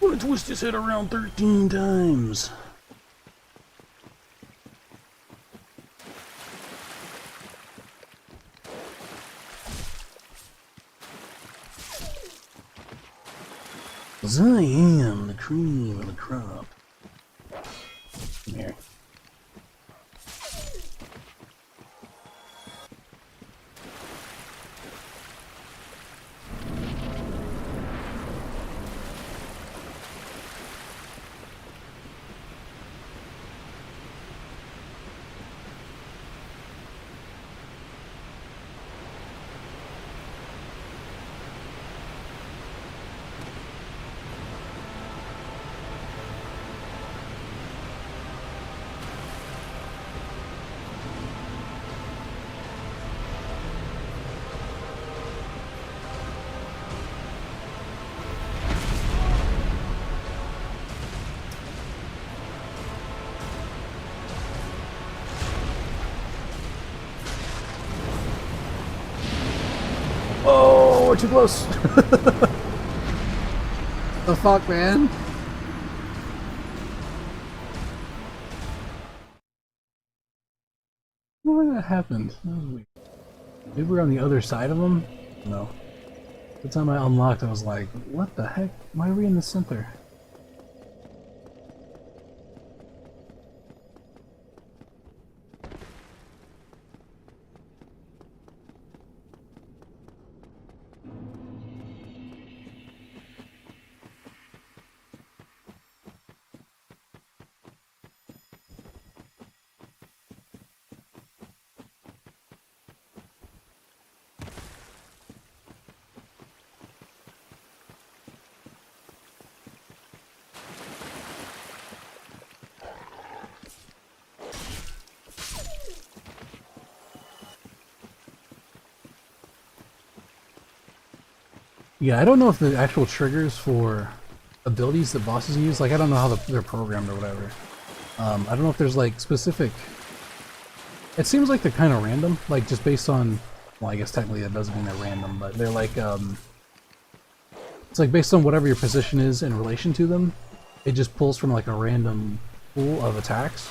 Speaker 1: We're gonna twist his head around 13 times. Cause I am the cream of the crop. Come here. Oh, we're too close. the fuck, man? What that happened? That was weird. Maybe we're on the other side of them? No. The time I unlocked, I was like, what the heck? Why are we in the center? Yeah, I don't know if the actual triggers for abilities that bosses use, like I don't know how they're programmed or whatever. I don't know if there's like specific... It seems like they're kind of random, like just based on... Well, I guess technically that doesn't mean they're random, but they're like... It's like based on whatever your position is in relation to them, it just pulls from like a random pool of attacks.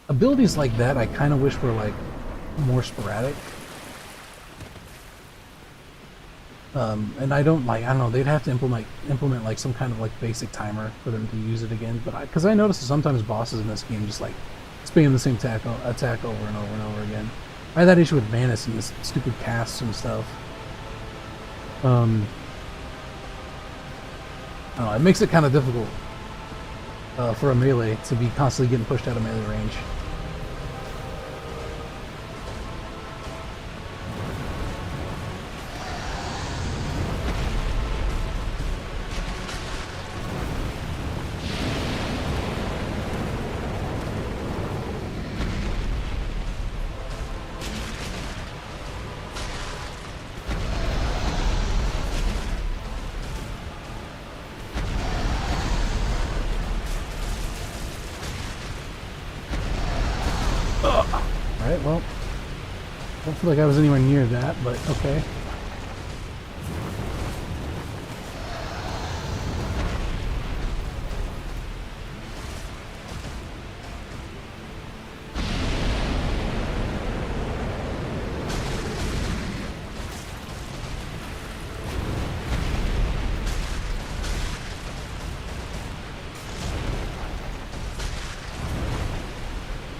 Speaker 1: Abilities like that I kind of wish were like more sporadic. And I don't know, they'd have to implement like some kind of like basic timer for them to use it again, but because I noticed that sometimes bosses in this game just like spam the same attack over and over and over again. I had that issue with Manus and this stupid casts and stuff. I don't know, it makes it kind of difficult for a melee to be constantly getting pushed out of melee range. Alright, well, I don't feel like I was anywhere near that, but okay.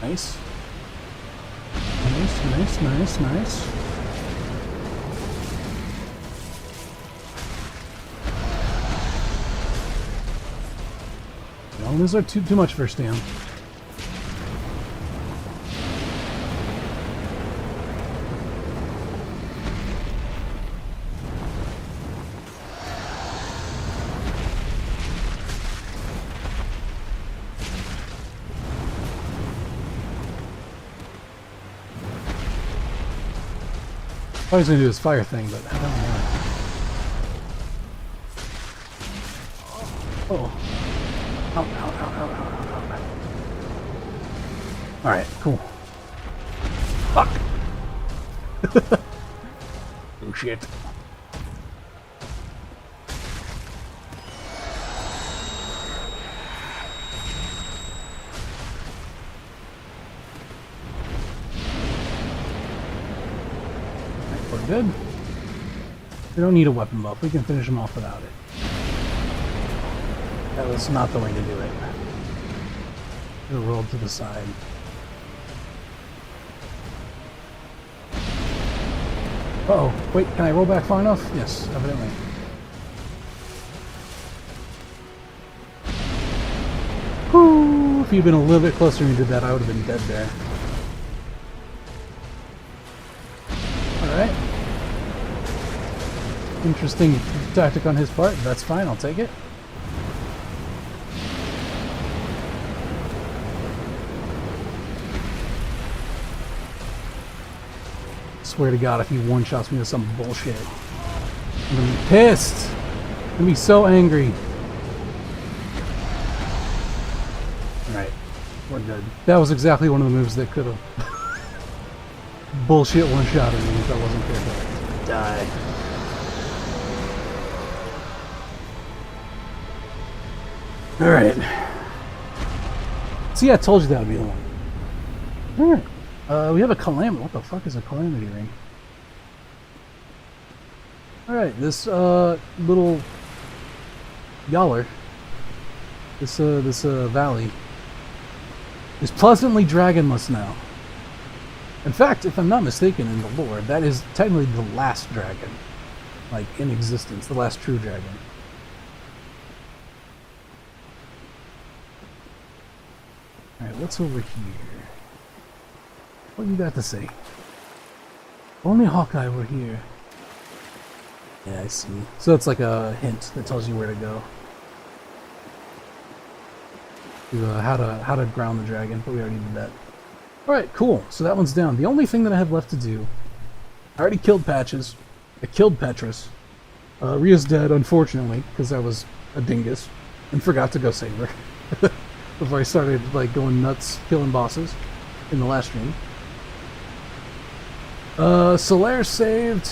Speaker 1: Nice. Nice. Don't lose our too much first stand. I was going to do this fire thing, but I don't know. Oh. Ow. Alright, cool. Fuck! Oh shit. We're good. We don't need a weapon buff. We can finish him off without it. That was not the way to do it. It rolled to the side. Uh-oh. Wait, can I roll back far enough? Yes, evidently. Whew! If you'd been a little bit closer when you did that, I would have been dead there. Alright. Interesting tactic on his part. That's fine, I'll take it. Swear to God, if he one-shots me with some bullshit, I'm gonna be pissed. I'm gonna be so angry. Alright, we're good. That was exactly one of the moves that could have bullshit one-shotted me if I wasn't careful. Die. Alright. See, I told you that would be long. Alright. We have a calamity. What the fuck is a calamity ring? Alright, this little yaller, this valley is pleasantly dragonless now. In fact, if I'm not mistaken in the lore, that is technically the last dragon, like, in existence, the last true dragon. Alright, what's over here? What you got to say? Only Hawkeye were here. Yeah, I see. So it's like a hint that tells you where to go. To, how to ground the dragon, but we already did that. Alright, cool. So that one's down. The only thing that I have left to do... I already killed Patches. I killed Petrus. Rhea's dead, unfortunately, because I was a dingus. And forgot to go save her. Before I started, like, going nuts killing bosses in the last stream. Solaire saved...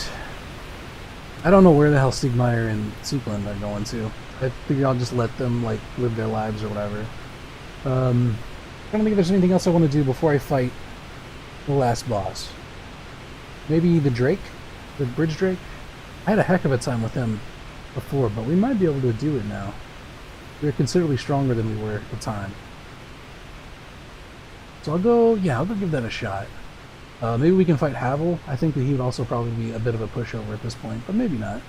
Speaker 1: I don't know where the hell Stigmeyer and Seekland are going to. I figure I'll just let them, like, live their lives or whatever. I don't think there's anything else I want to do before I fight the last boss. Maybe the Drake? The Bridge Drake? I had a heck of a time with him before, but we might be able to do it now. We're considerably stronger than we were at the time. So I'll go give that a shot. Maybe we can fight Havel. I think that he would also probably be a bit of a pushover at this point, but maybe not.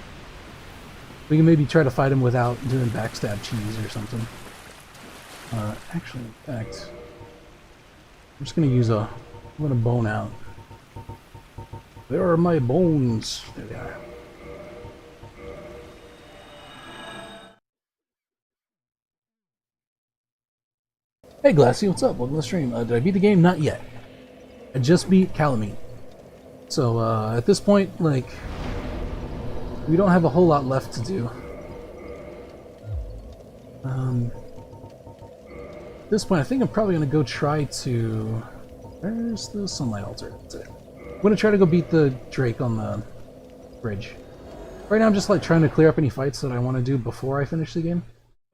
Speaker 1: We can maybe try to fight him without doing backstab cheese or something. Actually, in fact, I'm just gonna I'm gonna bone out. Where are my bones? There they are. Hey Glassy, what's up? Welcome to the stream. Did I beat the game? Not yet. I just beat Calamine. So, at this point, like, we don't have a whole lot left to do. At this point, I think I'm probably going to go try to... Where's the Sunlight Altar? I'm going to try to go beat the Drake on the bridge. Right now I'm just like trying to clear up any fights that I want to do before I finish the game.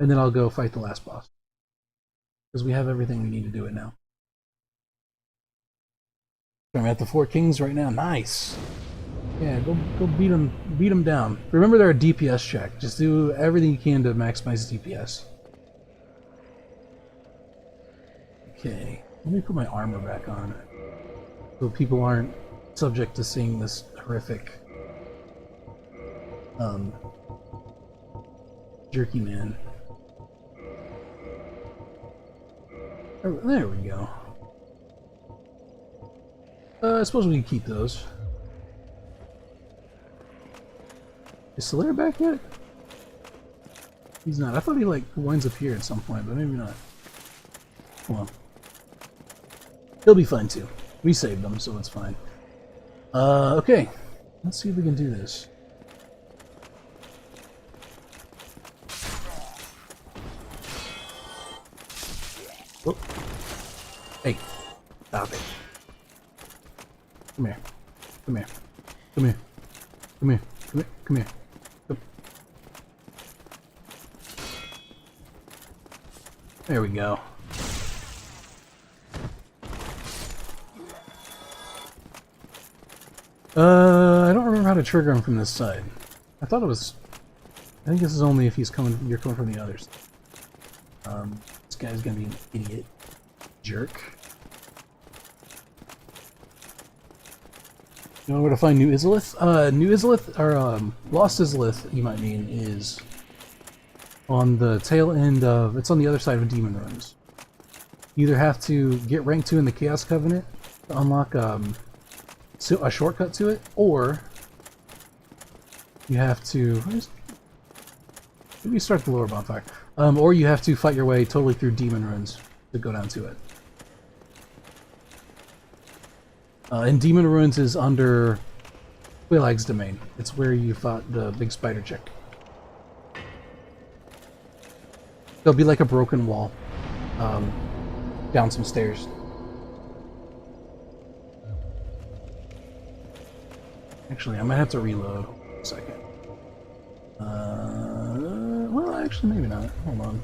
Speaker 1: And then I'll go fight the last boss. Because we have everything we need to do it now. I'm at the Four Kings right now. Nice! Yeah, go beat them down. Remember they're a DPS check. Just do everything you can to maximize DPS. Okay, let me put my armor back on. So people aren't subject to seeing this horrific jerky man. Oh, there we go. I suppose we can keep those. Is Solaire back yet? He's not. I thought he like winds up here at some point, but maybe not. Well, he'll be fine too. We saved him, so it's fine. Okay. Let's see if we can do this. Oh. Hey, stop it. Come here. Come here. Come here. Come here. Come here. Come here. Come. There we go. I don't remember how to trigger him from this side. I thought it was... I think this is only if he's coming. You're coming from the others. This guy's gonna be an idiot. Jerk. You know where to find New Izalith? New Izalith, or Lost Izalith, you might mean, is on the tail end of... It's on the other side of Demon Ruins. You either have to get rank 2 in the Chaos Covenant to unlock a shortcut to it, or you have to... Maybe start the lower bonfire. Or you have to fight your way totally through Demon Ruins to go down to it. And Demon Ruins is under Quelaag's domain. It's where you fought the big spider chick. There'll be like a broken wall down some stairs. Actually, I might have to reload a second. Well, actually, maybe not. Hold on.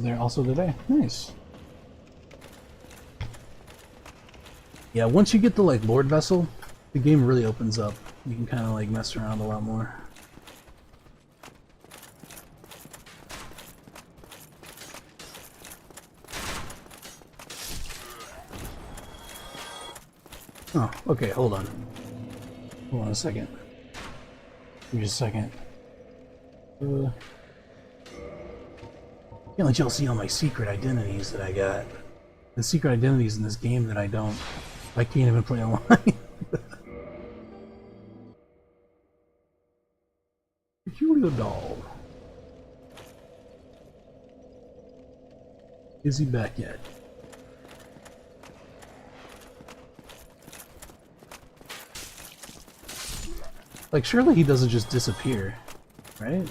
Speaker 1: there also today. Nice. Yeah, once you get the like Lord Vessel, the game really opens up. You can kind of like mess around a lot more. Oh, okay, hold on. Hold on a second. Give me a second. Can't let y'all see all my secret identities that I got. The secret identities in this game that I can't even play online. Peculiar doll. Is he back yet? Like, surely he doesn't just disappear, right?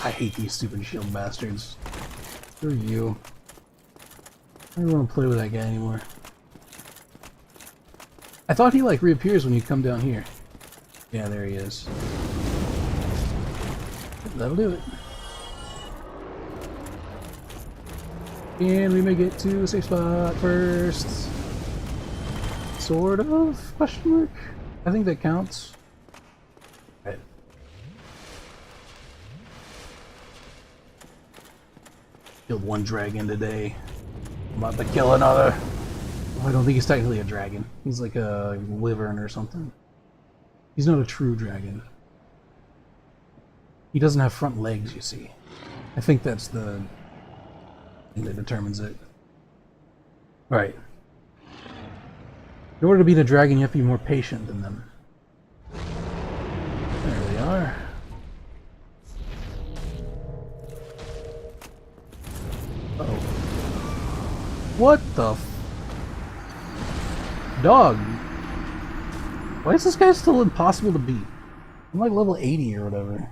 Speaker 1: I hate these stupid shield bastards. Screw you. I don't want to play with that guy anymore. I thought he, like, reappears when you come down here. Yeah, there he is. That'll do it. And we make it to a safe spot first. Sort of? Question mark? I think that counts. Right. Killed one dragon today. I'm about to kill another. Well, I don't think he's technically a dragon. He's like a wyvern or something. He's not a true dragon. He doesn't have front legs, you see. I think that's the thing that determines it. Right. In order to beat a dragon, you have to be more patient than them. There they are. Uh-oh. What the Dog! Why is this guy still impossible to beat? I'm like level 80 or whatever.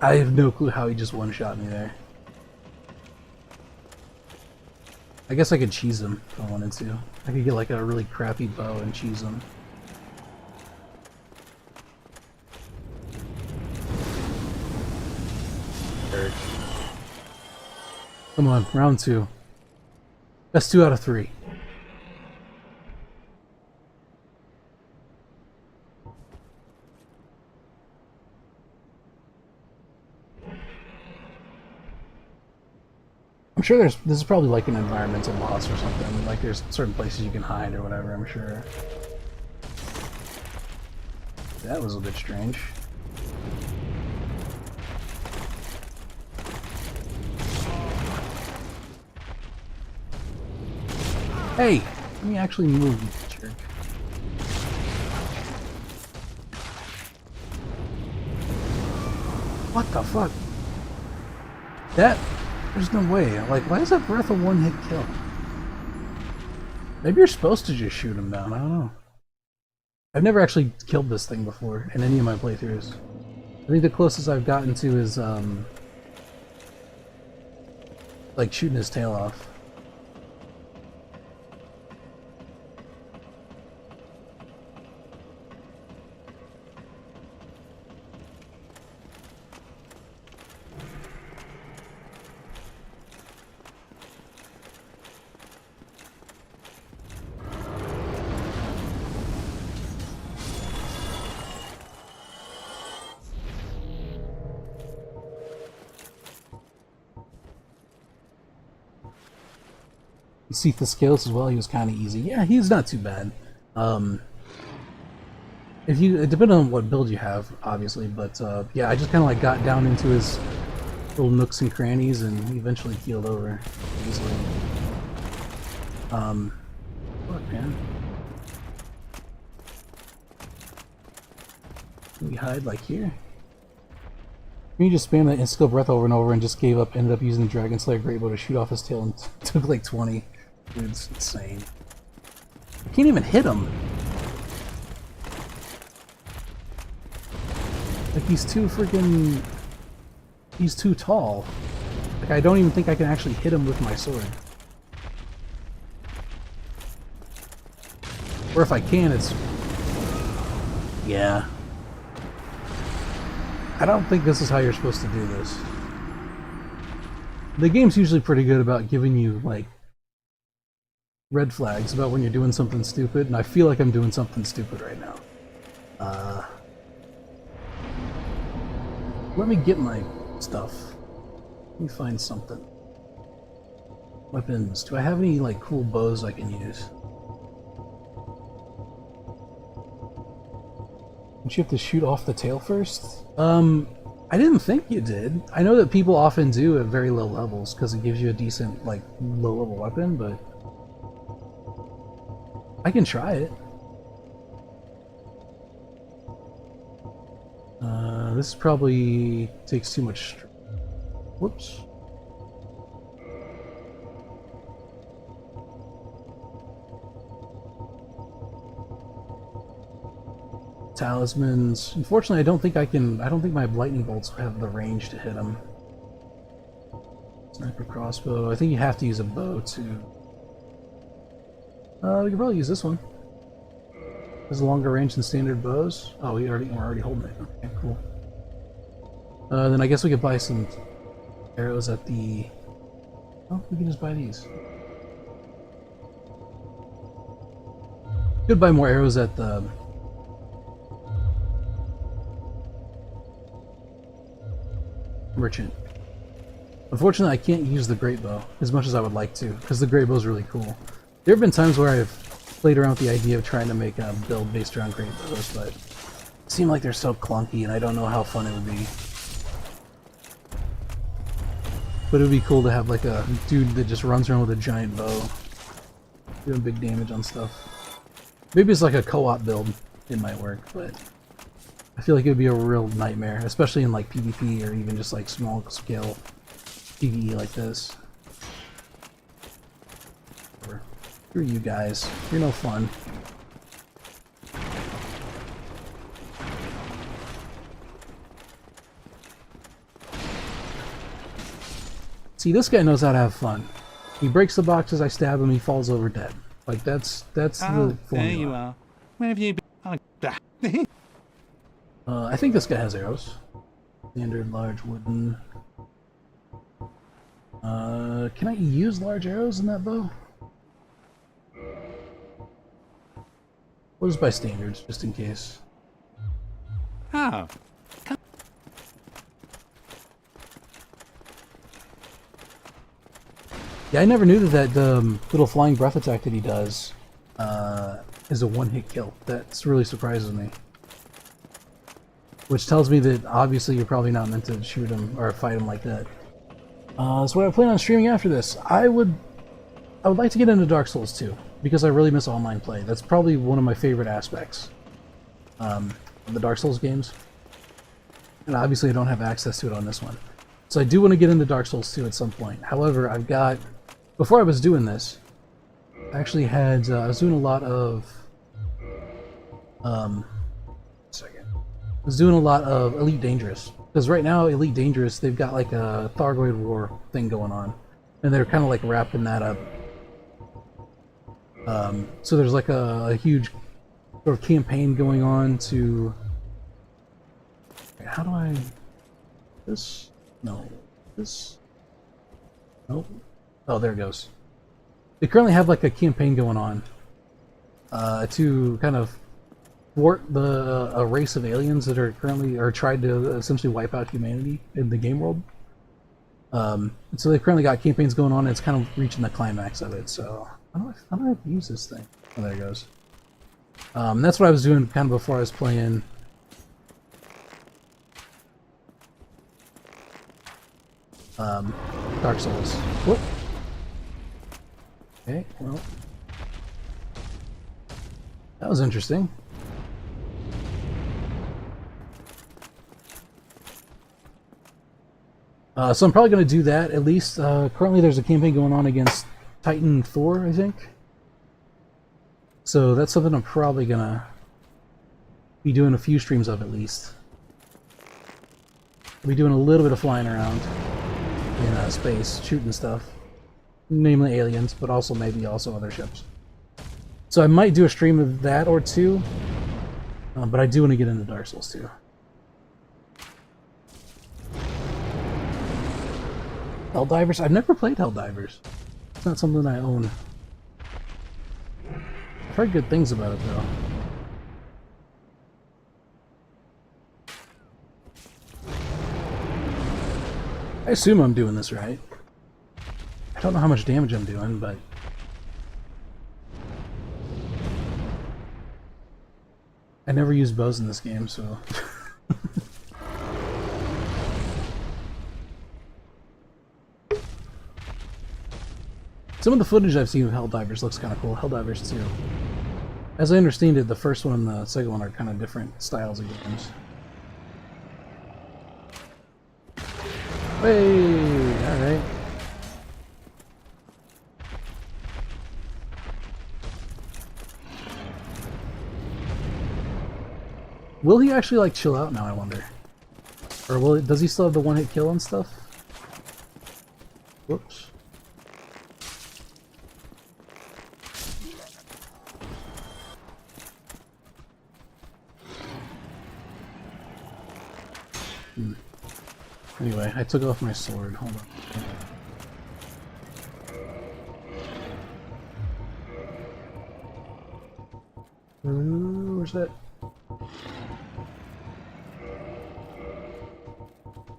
Speaker 1: I have no clue how he just one-shot me there. I guess I could cheese him if I wanted to. I could get like a really crappy bow and cheese him. Come on, round 2. That's 2 out of 3. I'm sure this is probably like an environmental boss or something. Like there's certain places you can hide or whatever, I'm sure. That was a bit strange. Hey! Let me actually move, you jerk. What the fuck? There's no way. Like, why is that breath a one-hit kill? Maybe you're supposed to just shoot him down, I don't know. I've never actually killed this thing before in any of my playthroughs. I think the closest I've gotten to is, like, shooting his tail off. Seath the Scales as well, he was kind of easy. Yeah, he's not too bad. It depends on what build you have, obviously, but yeah, I just kind of like got down into his little nooks and crannies and he eventually keeled over easily. Fuck, man. Can we hide like here? You just spam that Insta breath over and over and just gave up, ended up using the Dragon Slayer Great Bow to shoot off his tail and took like 20. Dude, it's insane. I can't even hit him. Like he's too tall. Like I don't even think I can actually hit him with my sword. Or if I can, it's... Yeah. I don't think this is how you're supposed to do this. The game's usually pretty good about giving you, like, red flags about when you're doing something stupid, and I feel like I'm doing something stupid right now. Let me get my stuff. Let me find something. Weapons. Do I have any, like, cool bows I can use? Don't you have to shoot off the tail first? I didn't think you did. I know that people often do at very low levels because it gives you a decent, like, low-level weapon, but I can try it. This probably takes too much. Whoops. Talismans. Unfortunately, I don't think my lightning bolts have the range to hit them. Sniper crossbow. I think you have to use a bow too. We could probably use this one. Has a longer range than standard bows. Oh, we're already holding it. Okay, cool. Then I guess we could buy some arrows at the... Oh, we can just buy these. Could buy more arrows at the... merchant. Unfortunately, I can't use the great bow as much as I would like to, because the great bow is really cool. There have been times where I've played around with the idea of trying to make a build based around great bows, but it seemed like they're so clunky, and I don't know how fun it would be. But it would be cool to have like a dude that just runs around with a giant bow, doing big damage on stuff. Maybe it's like a co-op build, it might work, but I feel like it would be a real nightmare, especially in like PvP or even just like small scale PvE like this. Screw you guys, you're no fun. See, this guy knows how to have fun. He breaks the boxes, I stab him, he falls over dead. Like that's the formula.
Speaker 7: There you are. Where have you been?
Speaker 1: I think this guy has arrows. Standard large wooden. Can I use large arrows in that bow? We'll just buy standards, just in case.
Speaker 7: Oh.
Speaker 1: Yeah, I never knew that little flying breath attack that he does is a one-hit kill. That really surprises me. Which tells me that obviously you're probably not meant to shoot him or fight him like that. So what I plan on streaming after this, I would like to get into Dark Souls 2 because I really miss online play. That's probably one of my favorite aspects of the Dark Souls games. And obviously I don't have access to it on this one. So I do want to get into Dark Souls 2 at some point. However, I've got... Before I was doing this, I actually had... I was doing a lot of... I was doing a lot of Elite Dangerous. Because right now, Elite Dangerous, they've got like a Thargoid War thing going on. And they're kind of like wrapping that up. So there's like a huge sort of campaign going on to... How do I... This... No. This... Nope. Oh, there it goes. They currently have like a campaign going on to kind of thwart a race of aliens that are tried to essentially wipe out humanity in the game world. So they've currently got campaigns going on, and it's kind of reaching the climax of it. So how do I use this thing? Oh, there it goes. That's what I was doing kind of before I was playing. Dark Souls. Whoop. Okay, well, that was interesting. So I'm probably going to do that, at least. Currently there's a campaign going on against Titan Thor, I think. So that's something I'm probably going to be doing a few streams of, at least. I'll be doing a little bit of flying around in space, shooting stuff. Namely aliens, but also maybe also other ships. So I might do a stream of that or two, but I do want to get into Dark Souls too. Helldivers? I've never played Helldivers. It's not something I own. I've heard good things about it though. I assume I'm doing this right. I don't know how much damage I'm doing, but... I never use bows in this game, so... Some of the footage I've seen of Helldivers looks kind of cool. Helldivers 2. As I understand it, the first one and the second one are kind of different styles of games. Hey, alright. Will he actually like chill out now, I wonder? Or does he still have the one-hit kill and stuff? Whoops. Anyway, I took off my sword. Hold on. Where's that?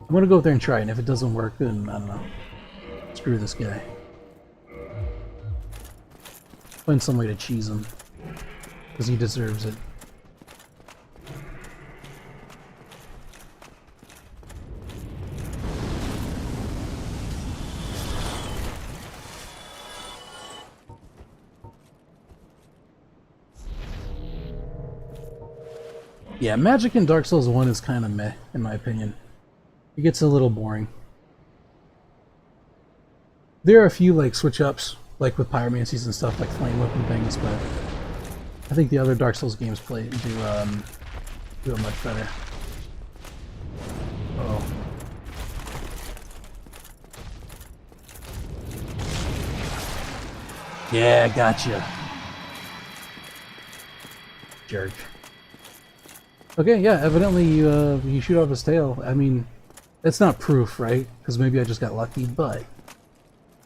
Speaker 1: I'm gonna go up there and try it, and if it doesn't work, then I don't know. Screw this guy. Find some way to cheese him. Because he deserves it. Yeah, magic in Dark Souls 1 is kind of meh, in my opinion. It gets a little boring. There are a few like switch-ups, like with pyromancies and stuff, like flame whip and things, but I think the other Dark Souls games do it much better. Uh-oh. Yeah, gotcha. Jerk. Okay, yeah, evidently you shoot off his tail. I mean, that's not proof, right? Because maybe I just got lucky, but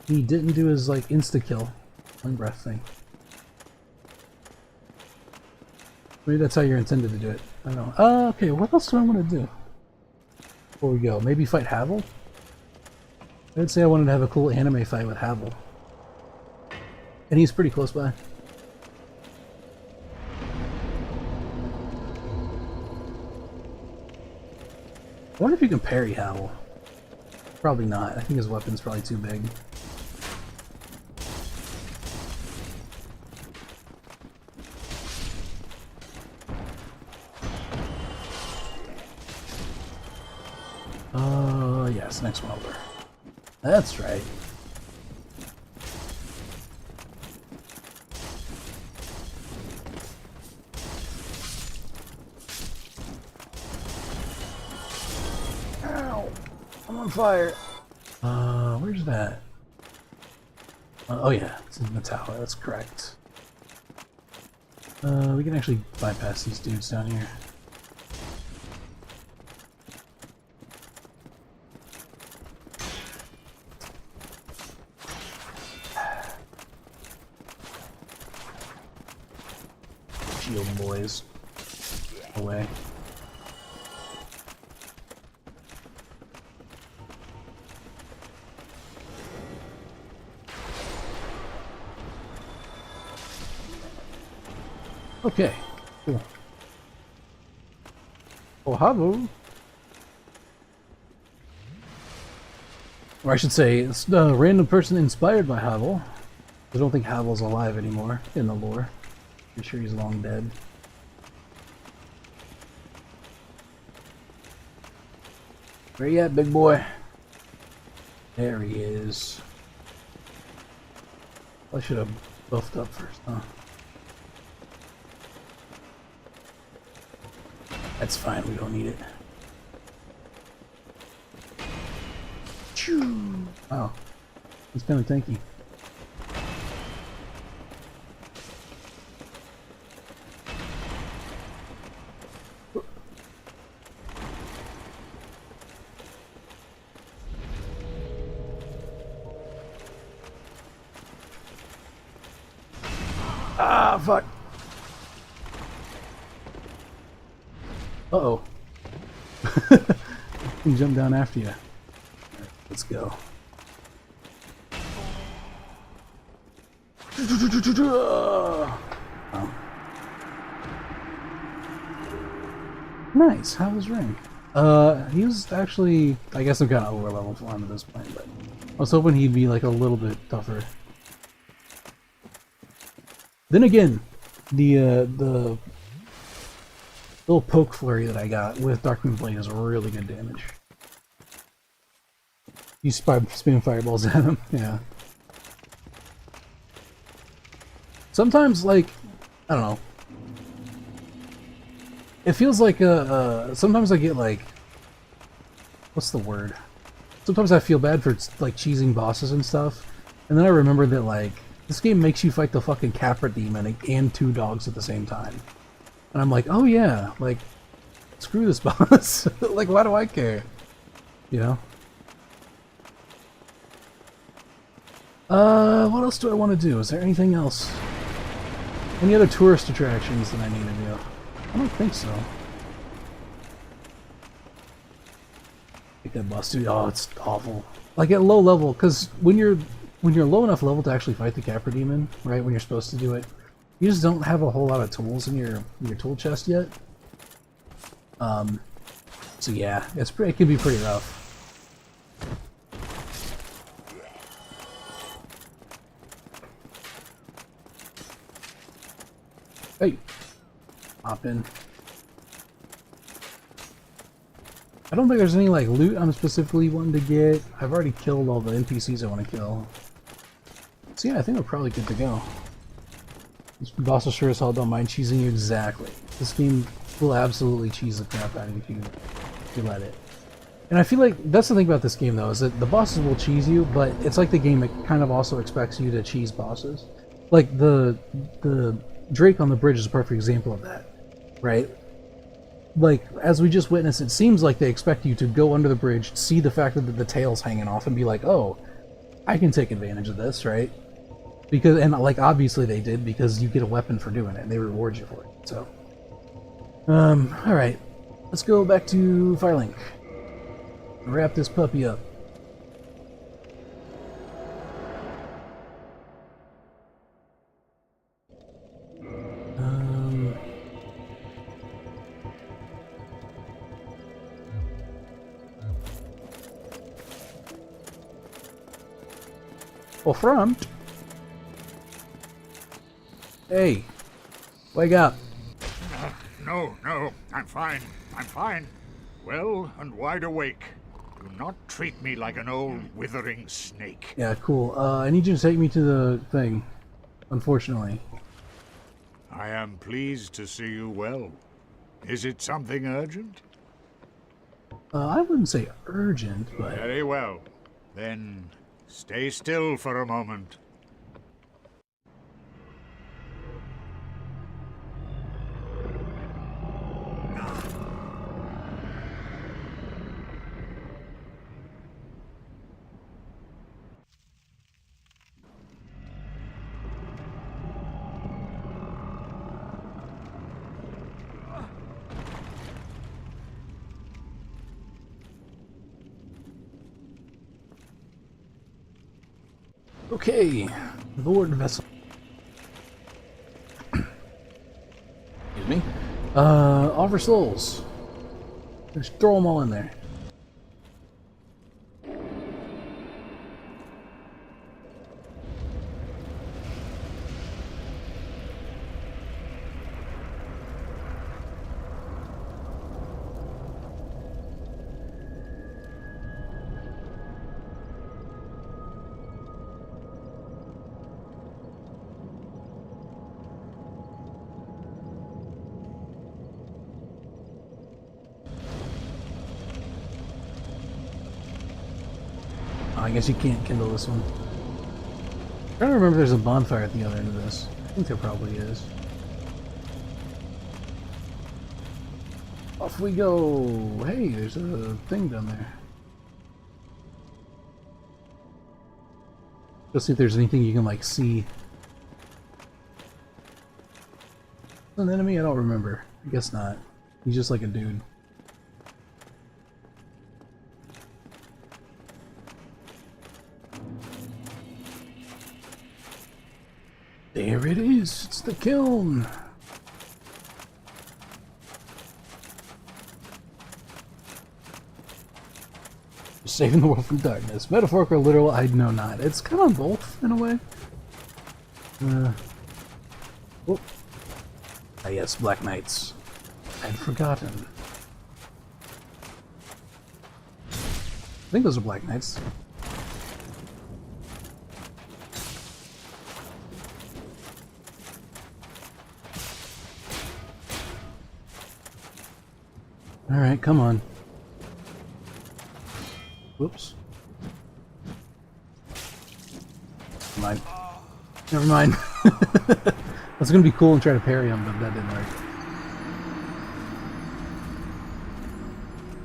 Speaker 1: he didn't do his, like, insta-kill. One breath thing. Maybe that's how you're intended to do it. I don't know. Okay, what else do I want to do before we go? Maybe fight Havel? I'd say I wanted to have a cool anime fight with Havel. And he's pretty close by. I wonder if you can parry Havel. Probably not. I think his weapon's probably too big. Yes, next one over. That's right. Ow! I'm on fire. Where's that? Oh yeah, it's in the tower, that's correct. We can actually bypass these dudes down here. Shield boys. Away. Okay, cool. Oh, Havel. Or I should say, it's a random person inspired by Havel. I don't think Havel's alive anymore in the lore. Pretty sure he's long dead. Where you at, big boy? There he is. I should have buffed up first, huh? That's fine, we don't need it. Choo! Wow. He's kind of tanky. Uh-oh. Can jump down after you. Right, let's go. Oh. Nice. How was Ring? He was actually, I guess I'm kind of over level for him at this point, but I was hoping he'd be like a little bit tougher. Then again, the little poke flurry that I got with Darkmoon Blade is really good damage. You spin fireballs at him, yeah. Sometimes, like, I don't know. It feels like sometimes I get like, what's the word? Sometimes I feel bad for like cheesing bosses and stuff, and then I remember that like this game makes you fight the fucking Capra demon and 2 dogs at the same time, and I'm like, oh yeah, like screw this boss. Like, why do I care? You know? What else do I want to do? Is there anything else? Any other tourist attractions that I need to do? I don't think so. Like that boss, dude. Oh, it's awful. Like at low level, because when you're low enough level to actually fight the Capra demon, right? When you're supposed to do it, you just don't have a whole lot of tools in your tool chest yet. So yeah, it can be pretty rough. Hey, hop in. I don't think there's any like loot I'm specifically wanting to get. I've already killed all the NPCs I want to kill. So yeah, I think we're probably good to go. This boss sure as hell don't mind cheesing you exactly. This game will absolutely cheese the crap out of you if you let it. And I feel like that's the thing about this game though, is that the bosses will cheese you, but it's like the game that kind of also expects you to cheese bosses. Like the Drake on the bridge is a perfect example of that, right? Like, as we just witnessed, it seems like they expect you to go under the bridge, see the fact that the tail's hanging off, and be like, oh, I can take advantage of this, right? Because, and like, obviously they did, because you get a weapon for doing it, and they reward you for it, so. Alright. Let's go back to Firelink. Wrap this puppy up. Well, front. Hey, wake up.
Speaker 8: No, I'm fine. I'm fine. Well and wide awake. Do not treat me like an old withering snake.
Speaker 1: Yeah, cool. I need you to take me to the thing, unfortunately.
Speaker 8: I am pleased to see you well. Is it something urgent?
Speaker 1: I wouldn't say urgent, but...
Speaker 8: Very well. Then stay still for a moment.
Speaker 1: Okay, Lord Vessel. Excuse me. Offer souls. Just throw them all in there. I guess you can't kindle this one. I'm trying to remember if there's a bonfire at the other end of this. I think there probably is. Off we go! Hey, there's a thing down there. Let's see if there's anything you can, like, see. An enemy? I don't remember. I guess not. He's just like a dude. There it is! It's the kiln! Saving the world from darkness. Metaphorical or literal, I know not. It's kind of both, in a way. Oh. Ah yes, Black Knights. I'd forgotten. I think those are Black Knights. Alright, come on. Whoops. Never mind. Never mind. I was gonna be cool and try to parry him, but that didn't work.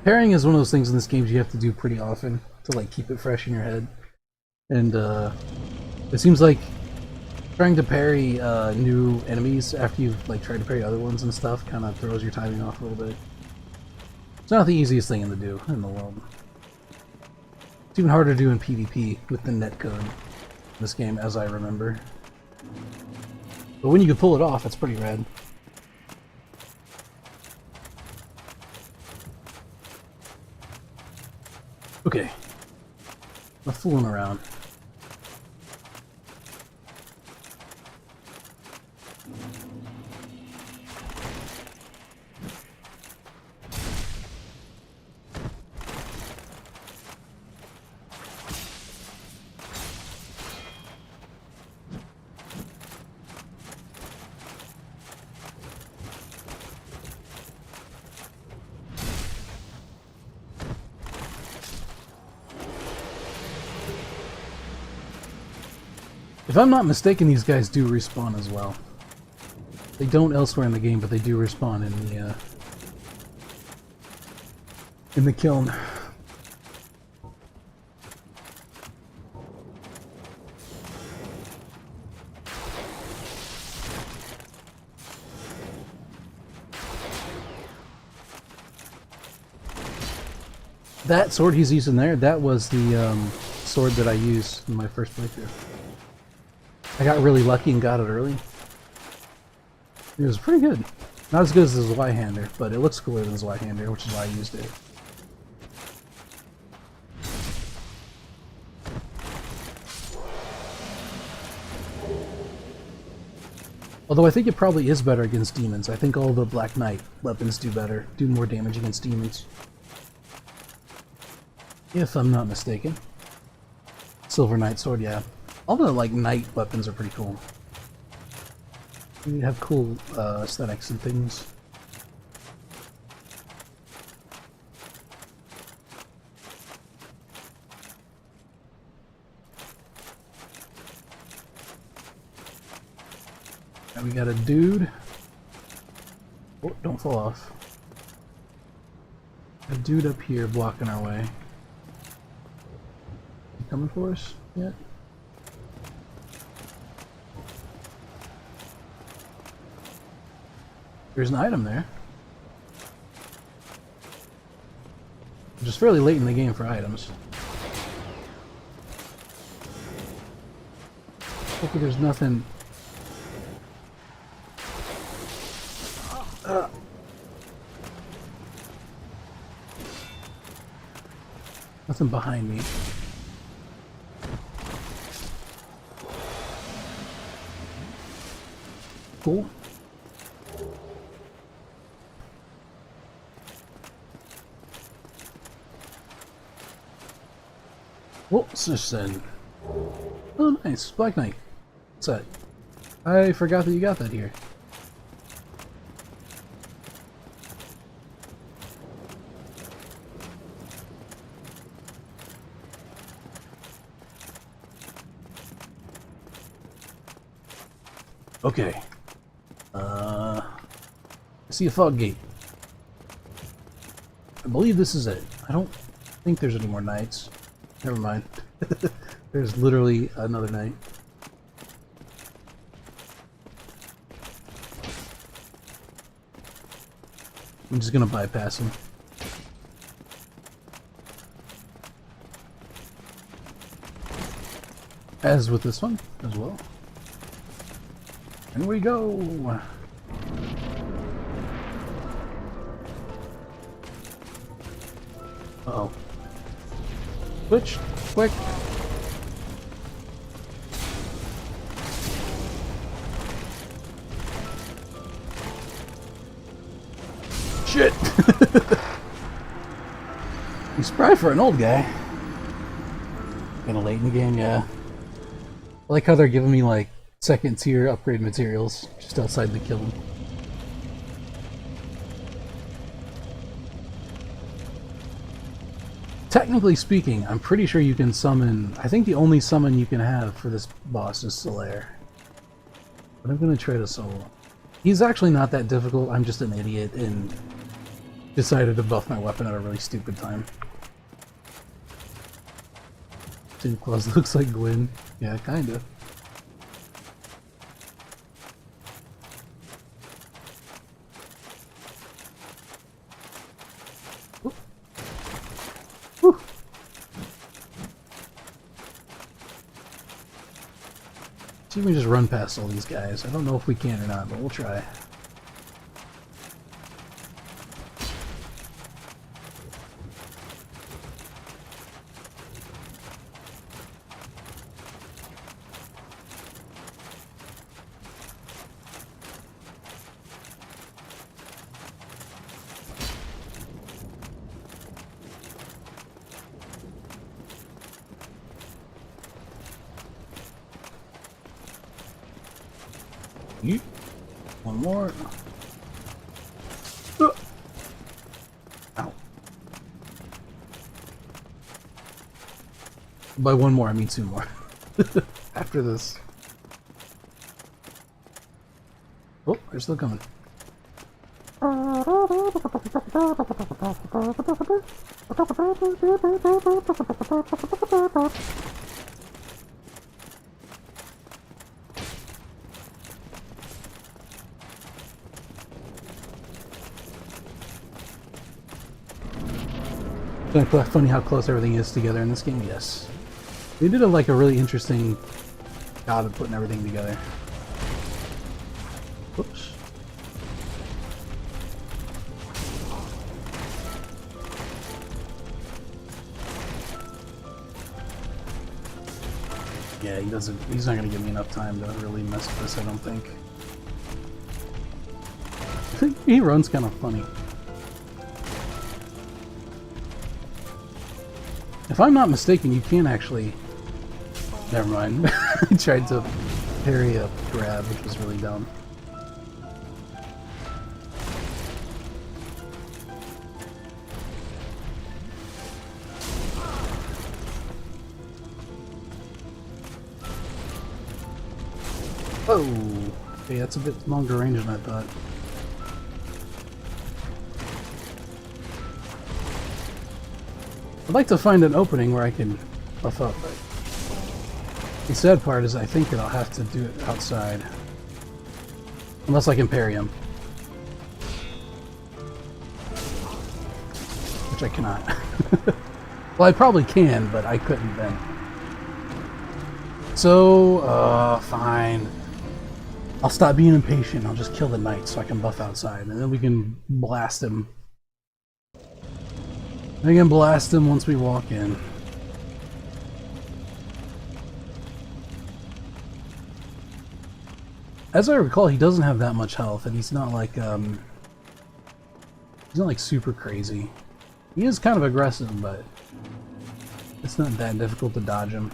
Speaker 1: Parrying is one of those things in this game you have to do pretty often to like keep it fresh in your head. And it seems like trying to parry new enemies after you've like tried to parry other ones and stuff kind of throws your timing off a little bit. It's not the easiest thing to do in the world. It's even harder to do in PvP with the netcode in this game, as I remember. But when you can pull it off, it's pretty rad. Okay. I'm fooling around. If I'm not mistaken, these guys do respawn as well. They don't elsewhere in the game, but they do respawn in the kiln. That sword he's using there, that was the sword that I used in my first playthrough. I got really lucky and got it early. It was pretty good. Not as good as the Zweihander, but it looks cooler than the Zweihander, which is why I used it. Although I think it probably is better against demons. I think all the Black Knight weapons do better, do more damage against demons. If I'm not mistaken. Silver Knight Sword, yeah. All the like knight weapons are pretty cool. They have cool aesthetics and things. Now we got a dude. Oh, don't fall off. A dude up here blocking our way. Coming for us yet? There's an item there. Which is fairly late in the game for items. Hopefully there's nothing... nothing behind me. Cool. What's this then? Oh, nice. Black Knight. What's that? I forgot that you got that here. Okay. I see a fog gate. I believe this is it. I don't think there's any more knights. Never mind. There's literally another knight. I'm just gonna bypass him. As with this one as well. And we go! Uh-oh. Switch! Quick! Shit! He's spry for an old guy. Kinda late in the game, yeah. I like how they're giving me like second tier upgrade materials just outside the kill. Technically speaking, I'm pretty sure you can summon... I think the only summon you can have for this boss is Solaire. But I'm gonna try to solo. He's actually not that difficult, I'm just an idiot and decided to buff my weapon at a really stupid time. Santa Claus looks like Gwen. Yeah, kinda. See if we can just run past all these guys. I don't know if we can or not, but we'll try. Yeet. One more. Ow. By one more, I mean two more. After this. Oh, they're still coming. Isn't it funny how close everything is together in this game? Yes. They did a really interesting job of putting everything together. Whoops. Yeah, he's not gonna give me enough time to really mess with this, I don't think. I think he runs kind of funny. If I'm not mistaken, you can actually... Never mind. I tried to parry a grab, which was really dumb. Oh! Okay, that's a bit longer range than I thought. I'd like to find an opening where I can buff up, but the sad part is I think that I'll have to do it outside. Unless I can parry him. Which I cannot. Well, I probably can, but I couldn't then. So, fine. I'll stop being impatient. I'll just kill the knight so I can buff outside, and then we can blast him. I can blast him once we walk in. As I recall, he doesn't have that much health, and he's not like super crazy. He is kind of aggressive, but it's not that difficult to dodge him.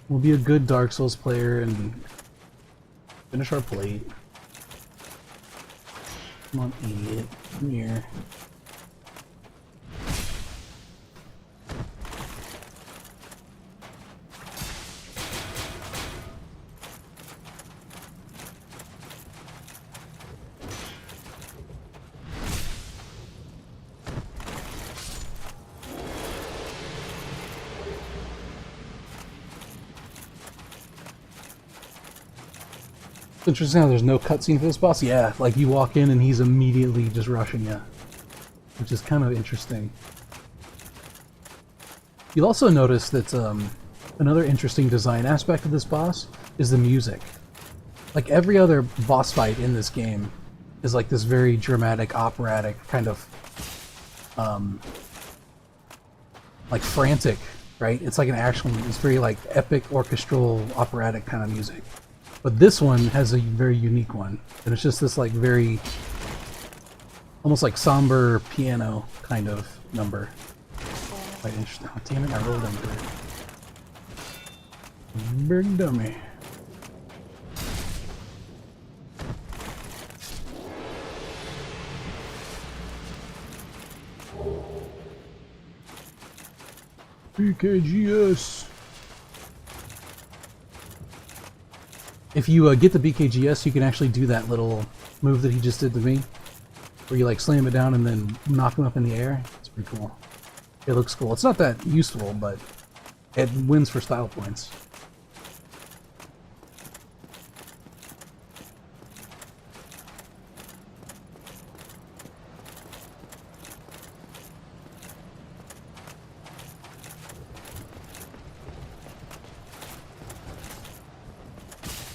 Speaker 1: We'll be a good Dark Souls player and finish our plate. Come on, idiot. Come here. It's interesting how there's no cutscene for this boss. Yeah, like you walk in and he's immediately just rushing you, which is kind of interesting. You'll also notice that another interesting design aspect of this boss is the music. Like every other boss fight in this game is like this very dramatic, operatic kind of like frantic, right? It's like an actual, it's very like epic, orchestral, operatic kind of music. But this one has a very unique one, and it's just this like very, almost like somber piano kind of number. Quite interesting. Oh, damn it, I rolled into it. Big dummy. BKGS. If you get the BKGS, you can actually do that little move that he just did to me, where you like slam it down and then knock him up in the air. It's pretty cool. It looks cool. It's not that useful, but it wins for style points.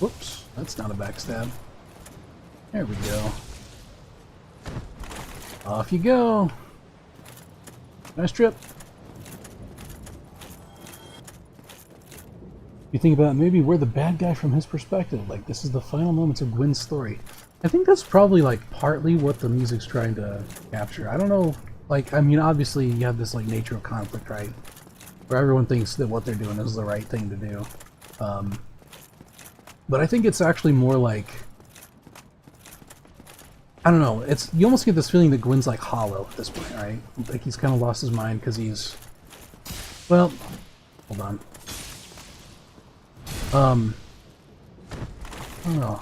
Speaker 1: Whoops, that's not a backstab. There we go. Off you go. Nice trip. You think about maybe we're the bad guy from his perspective. Like this is the final moments of Gwyn's story. I think that's probably like partly what the music's trying to capture. I don't know. Like, I mean, obviously you have this like nature of conflict, right? Where everyone thinks that what they're doing is the right thing to do. But I think it's actually more like, I don't know, it's, you almost get this feeling that Gwyn's like hollow at this point, right? Like he's kind of lost his mind because he's, well, hold on. I don't know.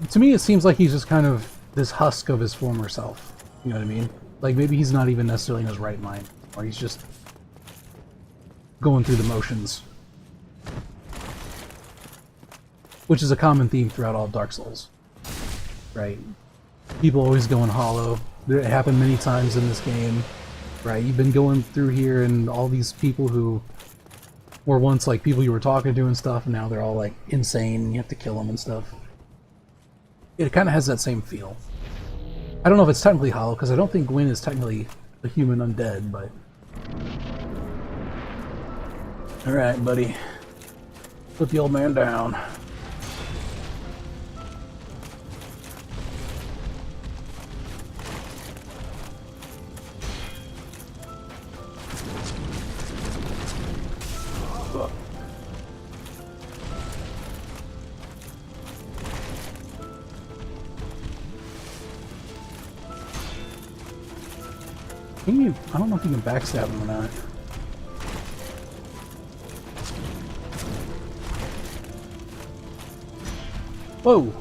Speaker 1: To me it seems like he's just kind of this husk of his former self, you know what I mean? Like maybe he's not even necessarily in his right mind, or he's just going through the motions. Which is a common theme throughout all Dark Souls, right? People always going hollow. It happened many times in this game, right? You've been going through here and all these people who were once like people you were talking to and stuff, and now they're all like insane and you have to kill them and stuff. It kind of has that same feel. I don't know if it's technically hollow, because I don't think Gwyn is technically a human undead, but... Alright, buddy. Put the old man down. I don't know if you can backstab him or not. Whoa!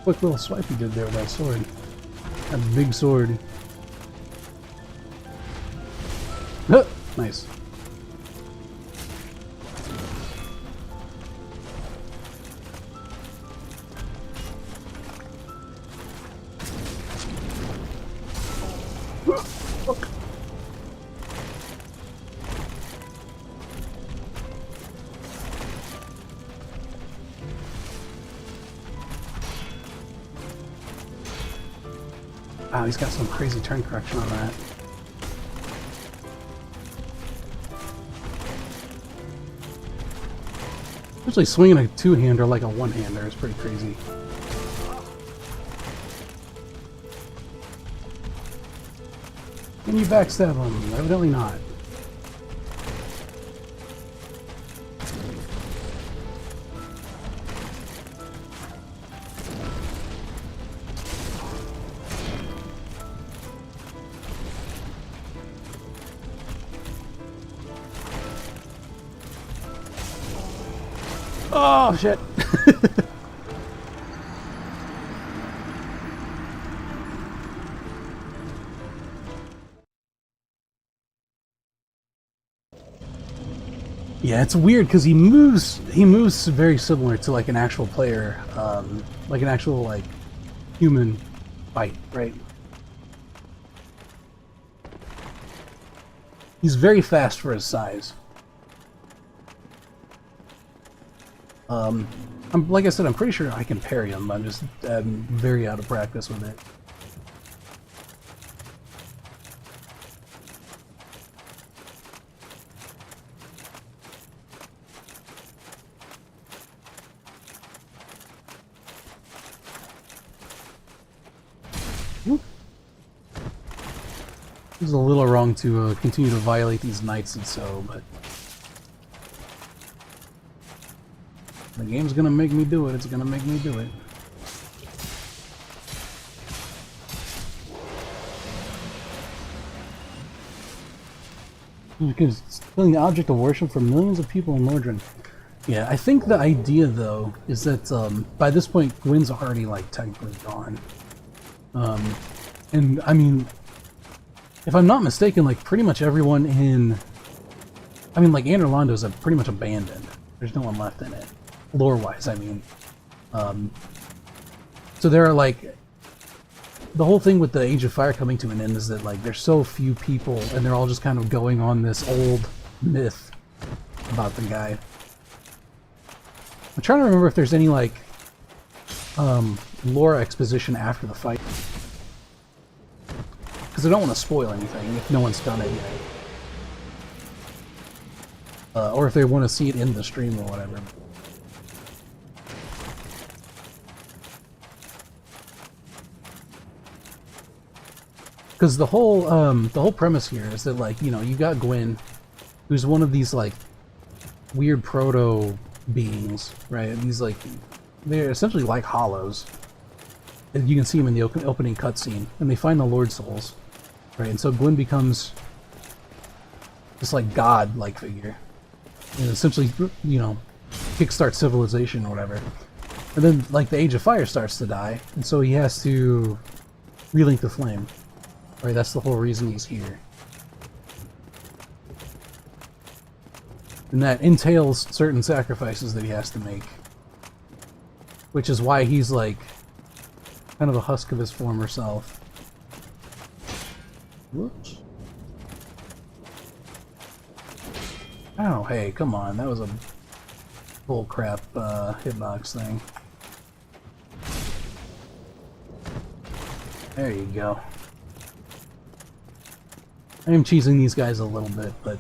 Speaker 1: Quick little swipe he did there with that sword. That big sword. Nice. Wow, he's got some crazy turn correction on that. Especially swinging a two-hander like a one-hander is pretty crazy. Can you backstab him? Evidently not. Oh, shit. Yeah, it's weird because he moves very similar to like an actual player, like an actual like human fight, right? He's very fast for his size. Like I said, I'm pretty sure I can parry him. I'm very out of practice with it. It was a little wrong to continue to violate these knights and so, but the game's gonna make me do it. It's gonna make me do it. Because it's killing the object of worship for millions of people in Mordrin. Yeah, I think the idea though is that by this point Gwyn's already like technically gone. And I mean, if I'm not mistaken, like pretty much everyone in, I mean, like Anor Londo's pretty much abandoned. There's no one left in it, lore-wise. I mean, so there are like the whole thing with the Age of Fire coming to an end is that like there's so few people, and they're all just kind of going on this old myth about the guy. I'm trying to remember if there's any like lore exposition after the fight. Because I don't want to spoil anything if no one's done it yet. Or if they want to see it in the stream or whatever. Because the whole premise here is that, like, you know, you got Gwyn, who's one of these like weird proto beings, right? These like, they're essentially like hollows. And you can see them in the opening cutscene, and they find the Lord Souls. Right, and so Gwyn becomes this like god-like figure, and essentially, you know, kickstart civilization or whatever. And then like the Age of Fire starts to die, and so he has to relink the flame. Right, that's the whole reason he's here. And that entails certain sacrifices that he has to make, which is why he's like kind of a husk of his former self. Whoops. Oh, hey, come on. That was a bullcrap hitbox thing. There you go. I am cheesing these guys a little bit, but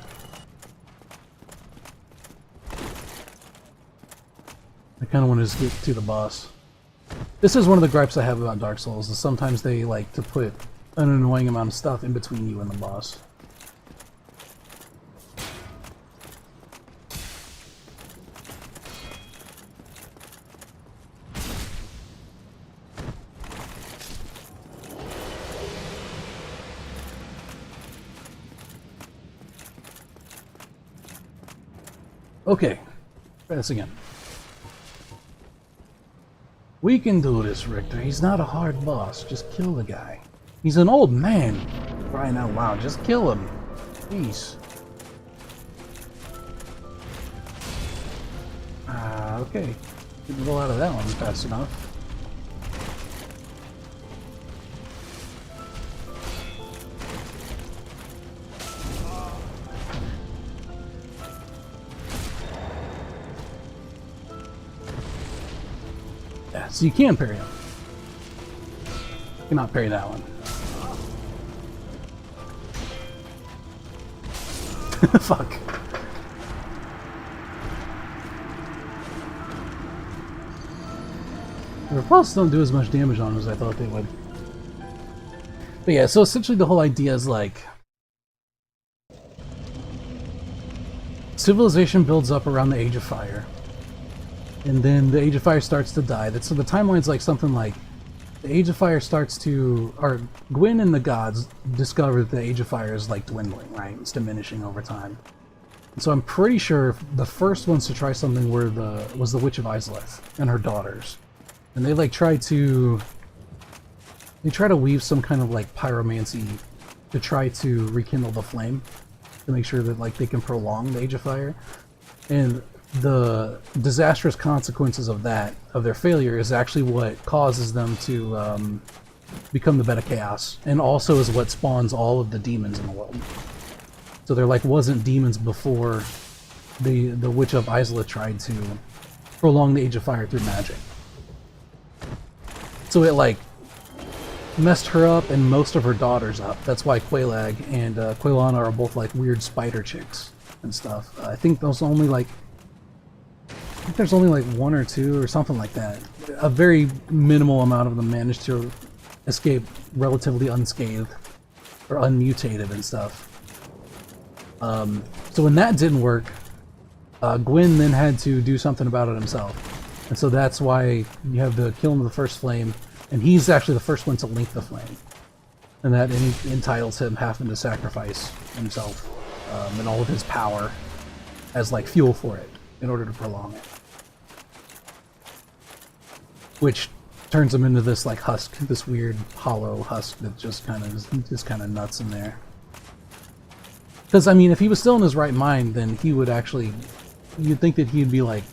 Speaker 1: I kind of want to just get to the boss. This is one of the gripes I have about Dark Souls, is sometimes they like to put an annoying amount of stuff in between you and the boss. Okay, try this again. We can do this, Richter. He's not a hard boss. Just kill the guy. He's an old man. Crying out loud. Just kill him. Please. Okay. Didn't roll out of that one fast enough. Yeah, so you can parry him. You cannot parry that one. Fuck. The repulses don't do as much damage on them as I thought they would. But yeah, so essentially the whole idea is like civilization builds up around the Age of Fire. And then the Age of Fire starts to die. So the timeline's like something like the Age of Fire starts to, or Gwyn and the gods discover that the Age of Fire is like dwindling, right? It's diminishing over time. And so I'm pretty sure the first ones to try something was the Witch of Izalith and her daughters. And they like try to weave some kind of like pyromancy to try to rekindle the flame, to make sure that like they can prolong the Age of Fire. And the disastrous consequences of that, of their failure, is actually what causes them to become the Beta Chaos, and also is what spawns all of the demons in the world. So there like wasn't demons before the Witch of Isola tried to prolong the Age of Fire through magic. So it like messed her up and most of her daughters up. That's why Quelaag and Quelana are both like weird spider chicks and stuff. I think there's only like one or two or something like that. A very minimal amount of them managed to escape relatively unscathed or unmutated and stuff. So when that didn't work, Gwyn then had to do something about it himself. And so that's why you have the Kiln of the First Flame, and he's actually the first one to link the flame. And that entitles him having to sacrifice himself and all of his power as like fuel for it in order to prolong it. Which turns him into this like husk, this weird hollow husk that just kind of nuts in there. Because I mean, if he was still in his right mind, then he would actually, you'd think that he'd be like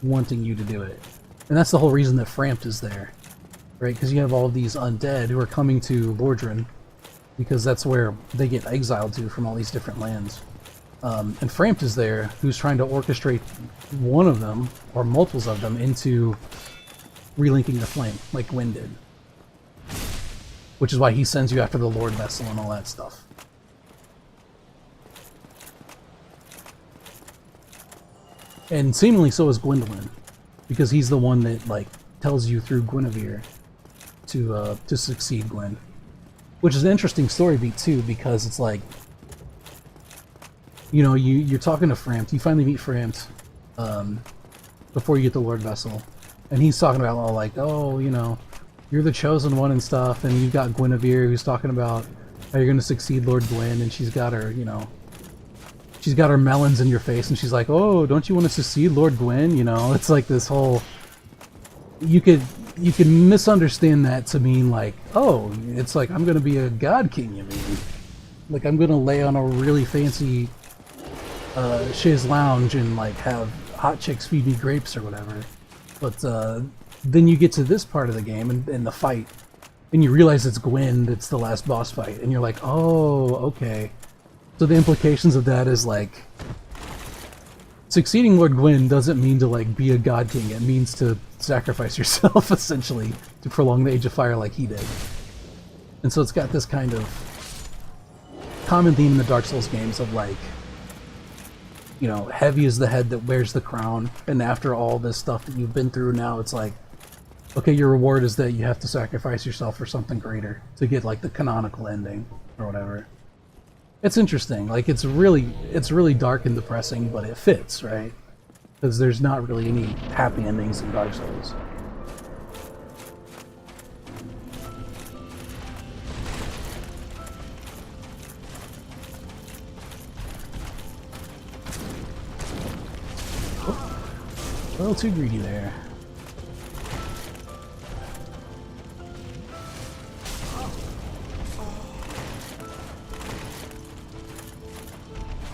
Speaker 1: wanting you to do it. And that's the whole reason that Frampt is there, right? Because you have all of these undead who are coming to Lordran, because that's where they get exiled to from all these different lands. And Frampt is there, who's trying to orchestrate one of them, or multiples of them, into relinking the flame, like Gwyn did. Which is why he sends you after the Lord Vessel and all that stuff. And seemingly so is Gwendolyn, because he's the one that like tells you through Guinevere to succeed Gwyn. Which is an interesting story beat too, because it's like, you know, you're talking to Frampt, you finally meet Frampt before you get the Lord Vessel, and he's talking about all like, oh, you know, you're the chosen one and stuff, and you've got Guinevere who's talking about how you're going to succeed Lord Gwyn, and she's got her, you know, she's got her melons in your face, and she's like, oh, don't you want to succeed Lord Gwyn? You know, it's like this whole, you could misunderstand that to mean like, oh, it's like, I'm going to be a god king, you mean? Like, I'm going to lay on a really fancy chaise lounge and like have hot chicks feed me grapes or whatever. But then you get to this part of the game and the fight, and you realize it's Gwyn that's the last boss fight, and you're like, oh, okay. So the implications of that is like, succeeding Lord Gwyn doesn't mean to like be a god king, it means to sacrifice yourself essentially to prolong the Age of Fire like he did. And so it's got this kind of common theme in the Dark Souls games of like, you know, heavy is the head that wears the crown, and after all this stuff that you've been through now, it's like, okay, your reward is that you have to sacrifice yourself for something greater to get like the canonical ending or whatever. It's interesting. Like, it's really dark and depressing, but it fits, right? Because there's not really any happy endings in Dark Souls. Oh, a little too greedy there.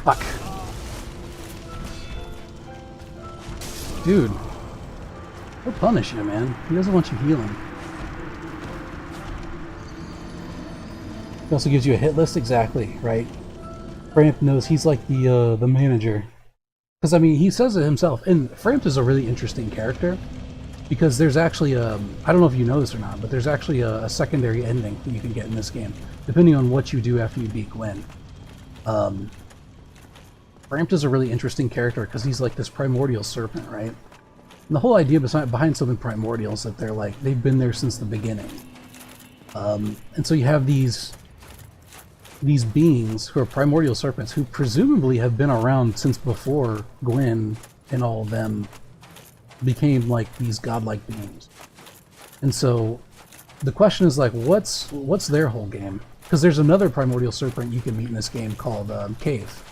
Speaker 1: Fuck. Dude. He'll punish you, man. He doesn't want you healing. He also gives you a hit list, exactly, right? Frampt knows he's like the manager. Because, I mean, he says it himself. And Frampt is a really interesting character. Because there's actually a... I don't know if you know this or not, but there's actually a secondary ending that you can get in this game. Depending on what you do after you beat Gwyn. Frampt is a really interesting character because he's like this primordial serpent, right? And the whole idea behind something primordial is that they're like, they've been there since the beginning. And so you have these beings who are primordial serpents who presumably have been around since before Gwyn and all of them became like these godlike beings. And so the question is like, what's their whole game? Because there's another primordial serpent you can meet in this game called Cave,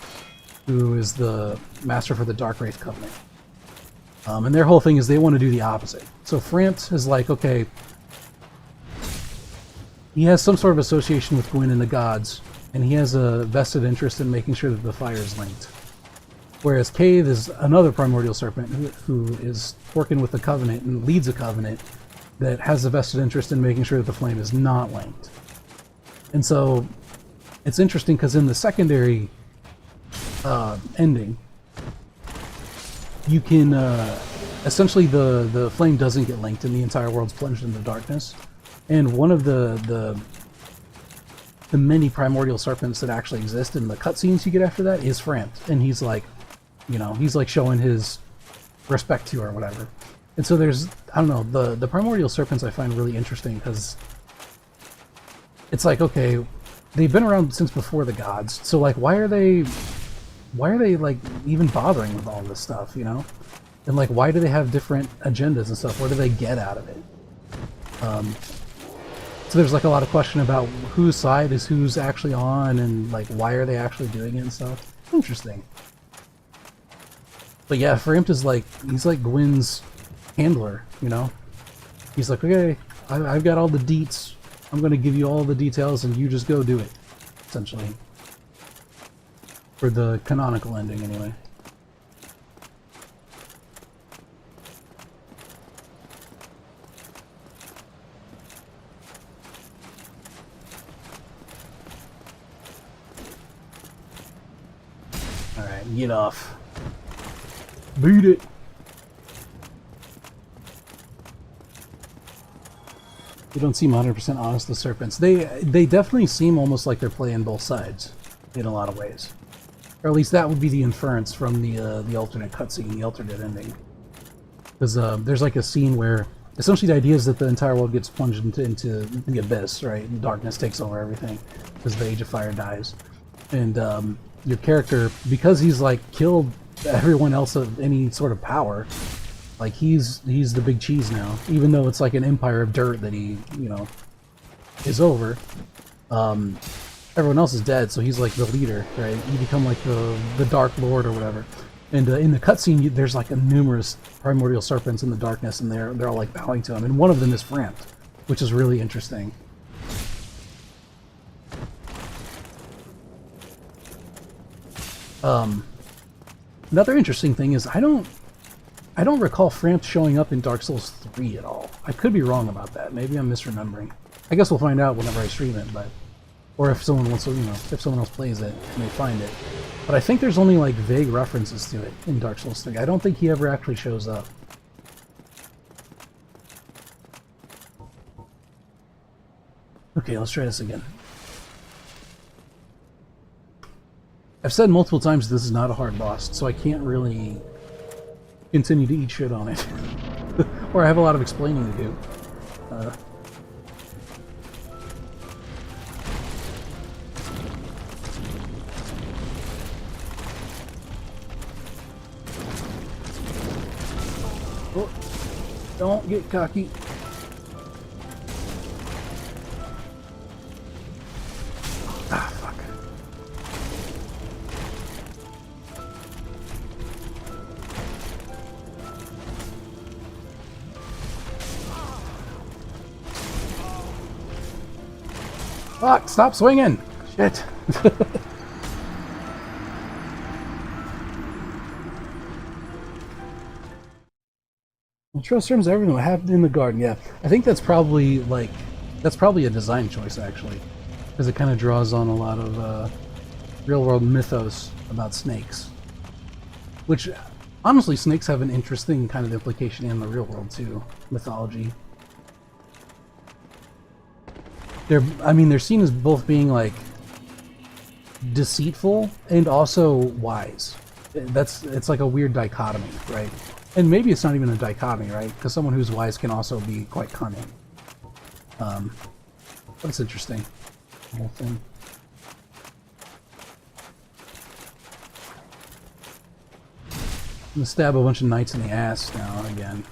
Speaker 1: who is the master for the Dark Wraith Covenant. And their whole thing is they want to do the opposite. So Frampt is like, okay, he has some sort of association with Gwyn and the gods, and he has a vested interest in making sure that the fire is linked. Whereas Cave is another primordial serpent who is working with the Covenant and leads a Covenant that has a vested interest in making sure that the flame is not linked. And so it's interesting because in the secondary ending, you can essentially the flame doesn't get linked and the entire world's plunged into darkness. And one of the many primordial serpents that actually exist in the cutscenes you get after that is Frampt, and he's like, you know, he's like showing his respect to her or whatever. And so there's, I don't know, the primordial serpents I find really interesting because it's like, okay, they've been around since before the gods, so like why are they like even bothering with all this stuff, you know? And like why do they have different agendas and stuff? What do they get out of it? So there's like a lot of question about whose side is who's actually on and like why are they actually doing it and stuff. Interesting. But yeah, Frampt is like, he's like Gwyn's handler, you know? He's like, okay, I've got all the deets. I'm going to give you all the details and you just go do it, essentially. For the canonical ending, anyway. Alright, get off. Beat it! They don't seem 100% honest, the serpents. They definitely seem almost like they're playing both sides, in a lot of ways. Or at least that would be the inference from the alternate cutscene, the alternate ending. Because there's like a scene where essentially the idea is that the entire world gets plunged into the abyss, right? And darkness takes over everything because the Age of Fire dies. And your character, because he's like killed everyone else of any sort of power, like he's the big cheese now, even though it's like an empire of dirt that he, you know, is over. Everyone else is dead, so he's like the leader, right? You become like the Dark Lord or whatever. And in the cutscene, there's like a numerous primordial serpents in the darkness, and they're all like bowing to him. And one of them is Frampt, which is really interesting. Another interesting thing is I don't recall Frampt showing up in Dark Souls 3 at all. I could be wrong about that. Maybe I'm misremembering. I guess we'll find out whenever I stream it, but or if someone wants to, you know, if someone else plays it and they find it. But I think there's only like vague references to it in Dark Souls 3. I don't think he ever actually shows up. Okay, let's try this again. I've said multiple times this is not a hard boss, so I can't really continue to eat shit on it. Or I have a lot of explaining to do. Oh, don't get cocky. Ah, fuck. Fuck, stop swinging! Shit. Well, Trostram's everything. What happened in the garden? Yeah, I think that's probably like, that's probably a design choice actually, because it kind of draws on a lot of real-world mythos about snakes. Which, honestly, snakes have an interesting kind of implication in the real world too. Mythology. They're seen as both being like deceitful and also wise. It's like a weird dichotomy, right? And maybe it's not even a dichotomy, right? Because someone who's wise can also be quite cunning. But it's interesting, the whole thing. I'm gonna stab a bunch of knights in the ass now again.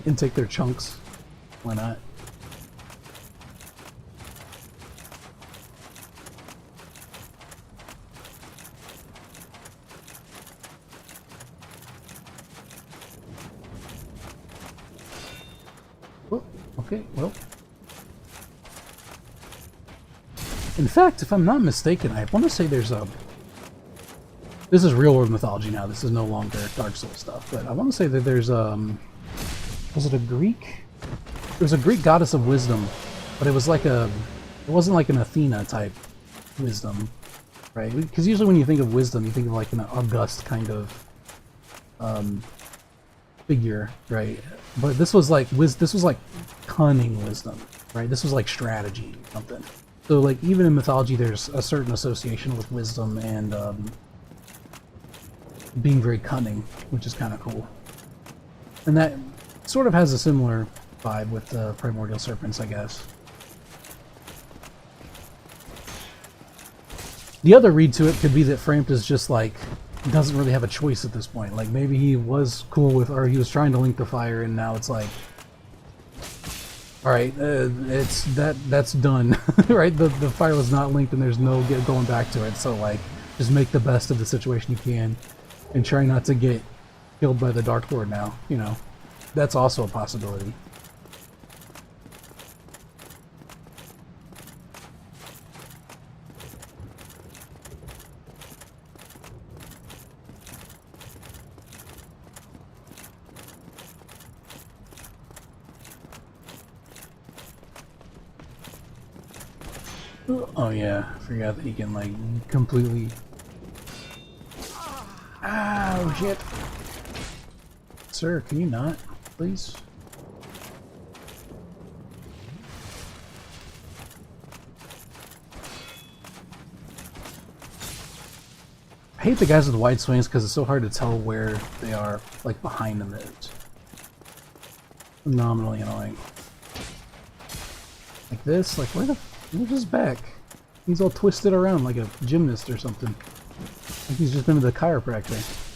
Speaker 1: And take their chunks. Why not? Oh, okay, well. In fact, if I'm not mistaken, I want to say there's a... This is real world mythology now. This is no longer Dark Souls stuff. But I want to say that there's was it a Greek? There was a Greek goddess of wisdom, but it was like a... It wasn't like an Athena type wisdom, right? Because usually when you think of wisdom, you think of like an august kind of figure, right? But this was like cunning wisdom, right? This was like strategy or something. So like even in mythology, there's a certain association with wisdom and being very cunning, which is kind of cool. And that sort of has a similar vibe with the primordial serpents, I guess. The other read to it could be that Framped is just like, doesn't really have a choice at this point. Like maybe he was cool with, or he was trying to link the fire, and now it's like, all right, that's done, right? The fire was not linked, and there's no going back to it. So like, just make the best of the situation you can, and try not to get killed by the Dark Lord now. You know, that's also a possibility. Oh yeah, I forgot that he can like completely... Ow, shit! Sir, can you not, please? I hate the guys with wide swings because it's so hard to tell where they are, like behind them. It's phenomenally annoying. Like this, like where's his back? He's all twisted around like a gymnast or something. Like he's just been to the chiropractor.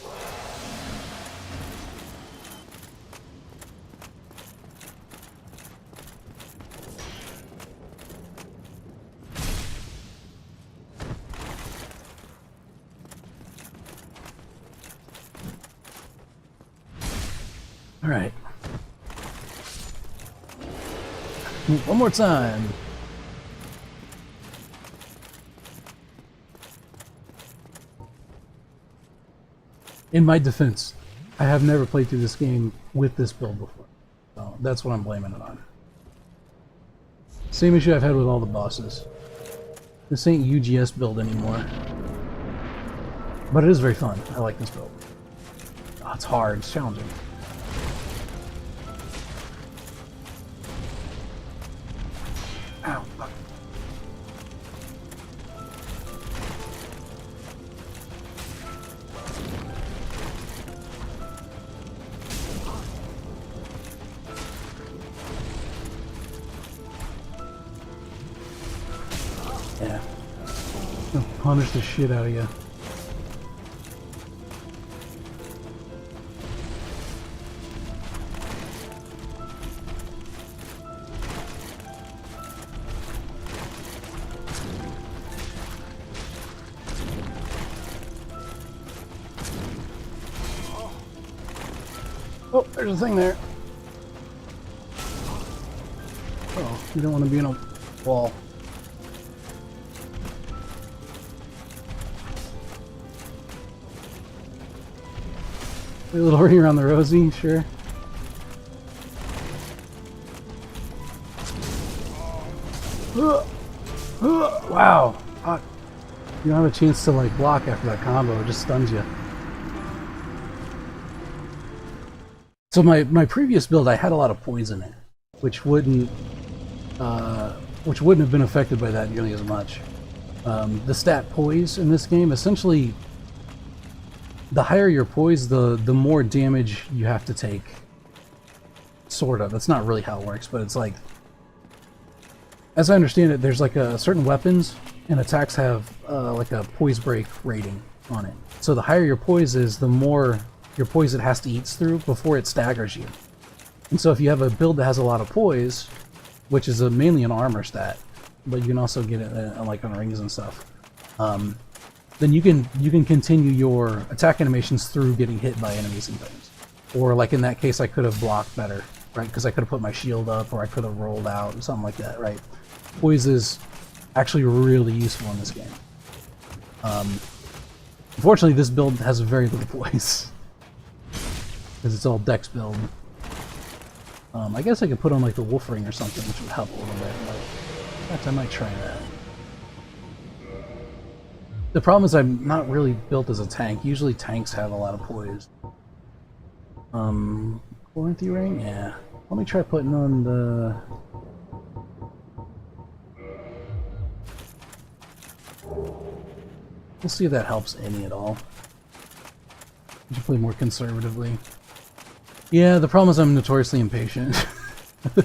Speaker 1: All right. One more time. In my defense, I have never played through this game with this build before. So that's what I'm blaming it on. Same issue I've had with all the bosses. This ain't UGS build anymore. But it is very fun. I like this build. Oh, it's hard. It's challenging. Ow. Fuck. Yeah. I'll punish the shit out of you. Oh, there's a thing there. Oh, you don't want to be in a wall. A little ring around the rosy, sure. Wow. You don't have a chance to like block after that combo, it just stuns you. So my previous build, I had a lot of poison in it, which wouldn't have been affected by that nearly as much. The stat poise in this game, essentially, the higher your poise, the more damage you have to take. Sort of. That's not really how it works, but it's like, as I understand it, there's like a certain weapons and attacks have like a poise break rating on it. So the higher your poise is, the more your poise it has to eat through before it staggers you. And so if you have a build that has a lot of poise, which is mainly an armor stat, but you can also get it like on rings and stuff, then you can continue your attack animations through getting hit by enemies and things. Or like in that case, I could have blocked better, right? Because I could have put my shield up, or I could have rolled out, or something like that, right? Poise is actually really useful in this game. Unfortunately, this build has very little poise because it's all dex build. I guess I could put on like the wolf ring or something, which would help a little bit. But in fact, I might try that. The problem is I'm not really built as a tank. Usually tanks have a lot of poise. Quarantine ring? Yeah. Let me try putting on the... We'll see if that helps any at all. I should play more conservatively. Yeah, the problem is I'm notoriously impatient. I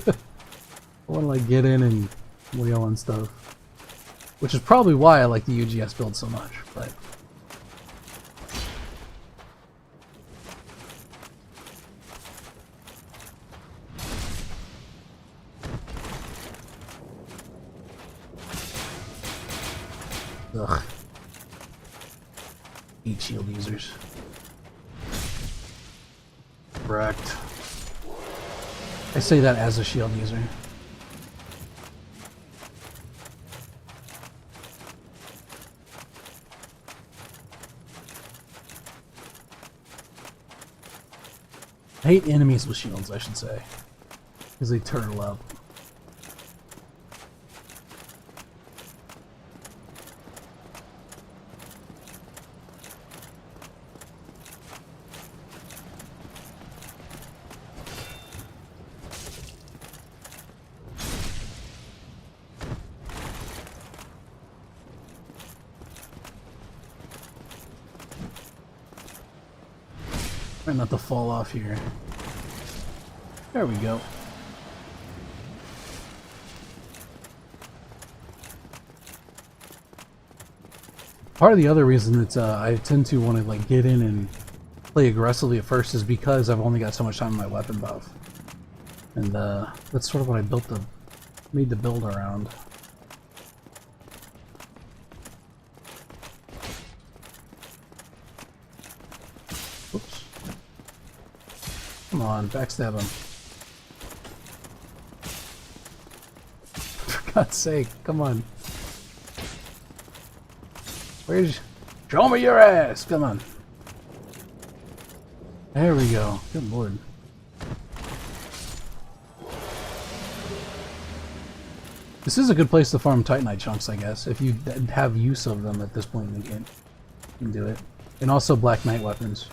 Speaker 1: want to like get in and wheel on stuff. Which is probably why I like the UGS build so much, but... Ugh. Eat shield users. Correct. I say that as a shield user. I hate enemies with shields, I should say. Because they turtle up. Try not to fall off here. There we go. Part of the other reason that I tend to want to like get in and play aggressively at first is because I've only got so much time on my weapon buff, and that's sort of what I made the build around. Oops. Come on, backstab him. For God's sake, come on. Show me your ass! Come on. There we go. Good lord. This is a good place to farm Titanite chunks, I guess. If you have use of them at this point in the game, you can do it. And also Black Knight weapons.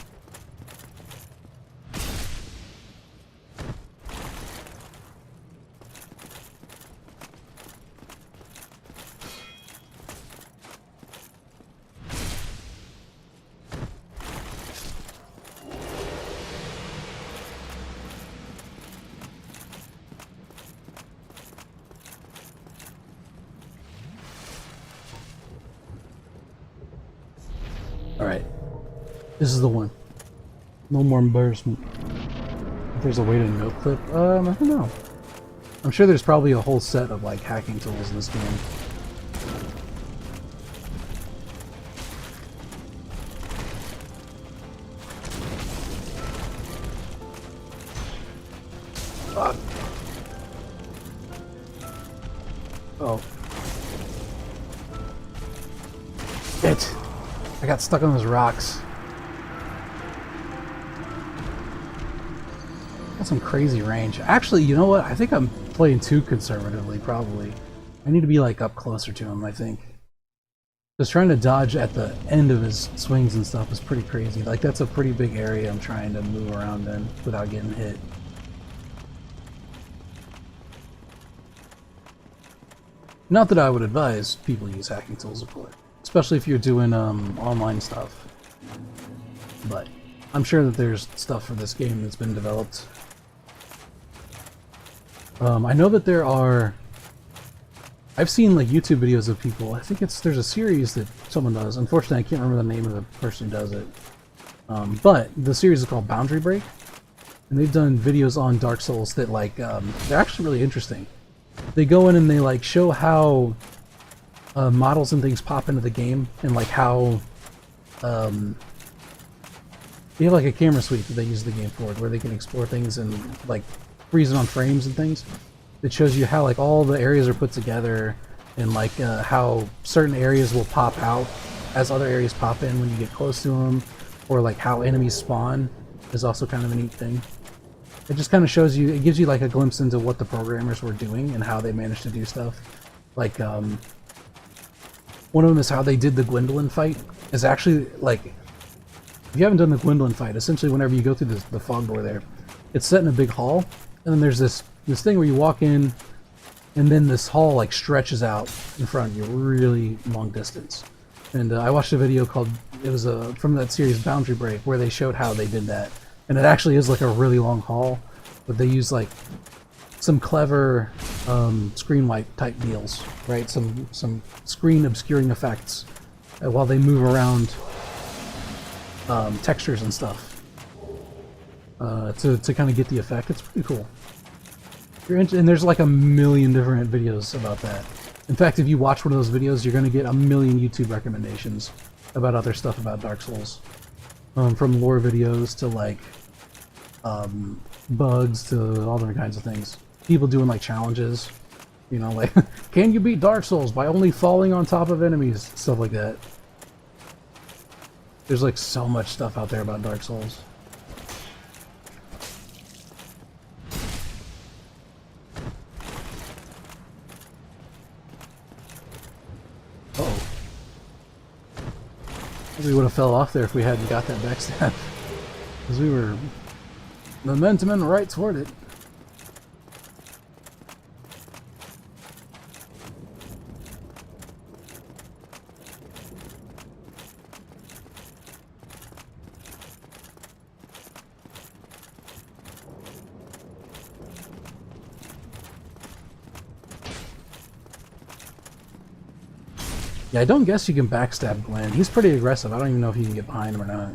Speaker 1: Alright. This is the one. No more embarrassment. If there's a way to no clip, I don't know. I'm sure there's probably a whole set of like hacking tools in this game. Fuck. Oh. It. I got stuck on those rocks. Got some crazy range. Actually, you know what? I think I'm playing too conservatively, probably. I need to be like up closer to him, I think. Just trying to dodge at the end of his swings and stuff is pretty crazy. Like, that's a pretty big area I'm trying to move around in without getting hit. Not that I would advise people use hacking tools, of course. Especially if you're doing online stuff. But I'm sure that there's stuff for this game that's been developed. I know that there are... I've seen like YouTube videos of people. I think there's a series that someone does. Unfortunately, I can't remember the name of the person who does it. But the series is called Boundary Break. And they've done videos on Dark Souls that like, they're actually really interesting. They go in and they like show how models and things pop into the game, and like how you have like a camera sweep that they use the game for, where they can explore things and like freeze it on frames and things. It shows you how like all the areas are put together, and like how certain areas will pop out as other areas pop in when you get close to them, or like how enemies spawn is also kind of a neat thing. It just kind of shows you, it gives you like a glimpse into what the programmers were doing and how they managed to do stuff. Like, one of them is how they did the Gwendolyn fight. Is actually, like, if you haven't done the Gwendolyn fight, essentially whenever you go through the fog door there, it's set in a big hall, and then there's this thing where you walk in, and then this hall like stretches out in front of you, really long distance. And I watched a video called, it was from that series Boundary Break, where they showed how they did that. And it actually is like a really long hall, but they use like some clever screen wipe type deals, right? Some screen obscuring effects while they move around textures and stuff to kind of get the effect. It's pretty cool. And there's like a million different videos about that. In fact, if you watch one of those videos, you're going to get a million YouTube recommendations about other stuff about Dark Souls. From lore videos to like bugs to all different kinds of things. People doing like challenges, you know, like can you beat Dark Souls by only falling on top of enemies, stuff like that. There's like so much stuff out there about Dark Souls. Uh-oh. We would have fell off there if we hadn't got that backstab. Because we were momentum right toward it. Yeah, I don't guess you can backstab Glenn. He's pretty aggressive. I don't even know if you can get behind him or not.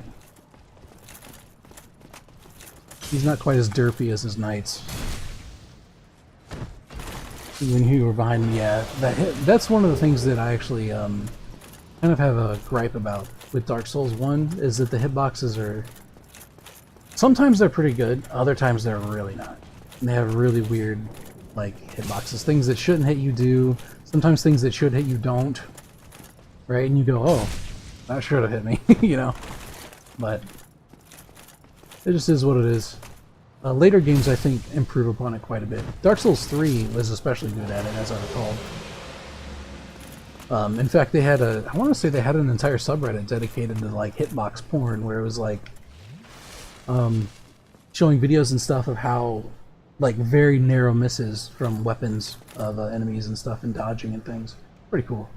Speaker 1: He's not quite as derpy as his knights. When you were behind me, yeah, that's one of the things that I actually kind of have a gripe about with Dark Souls 1, is that the hitboxes are... Sometimes they're pretty good, other times they're really not. And they have really weird, like, hitboxes. Things that shouldn't hit you do, sometimes things that should hit you don't. Right? And you go, oh, that should have hit me, you know? But it just is what it is. Later games, I think, improve upon it quite a bit. Dark Souls 3 was especially good at it, as I recall. In fact, they had I want to say they had an entire subreddit dedicated to, like, hitbox porn, where it was, like, showing videos and stuff of how, like, very narrow misses from weapons of enemies and stuff, and dodging and things. Pretty cool.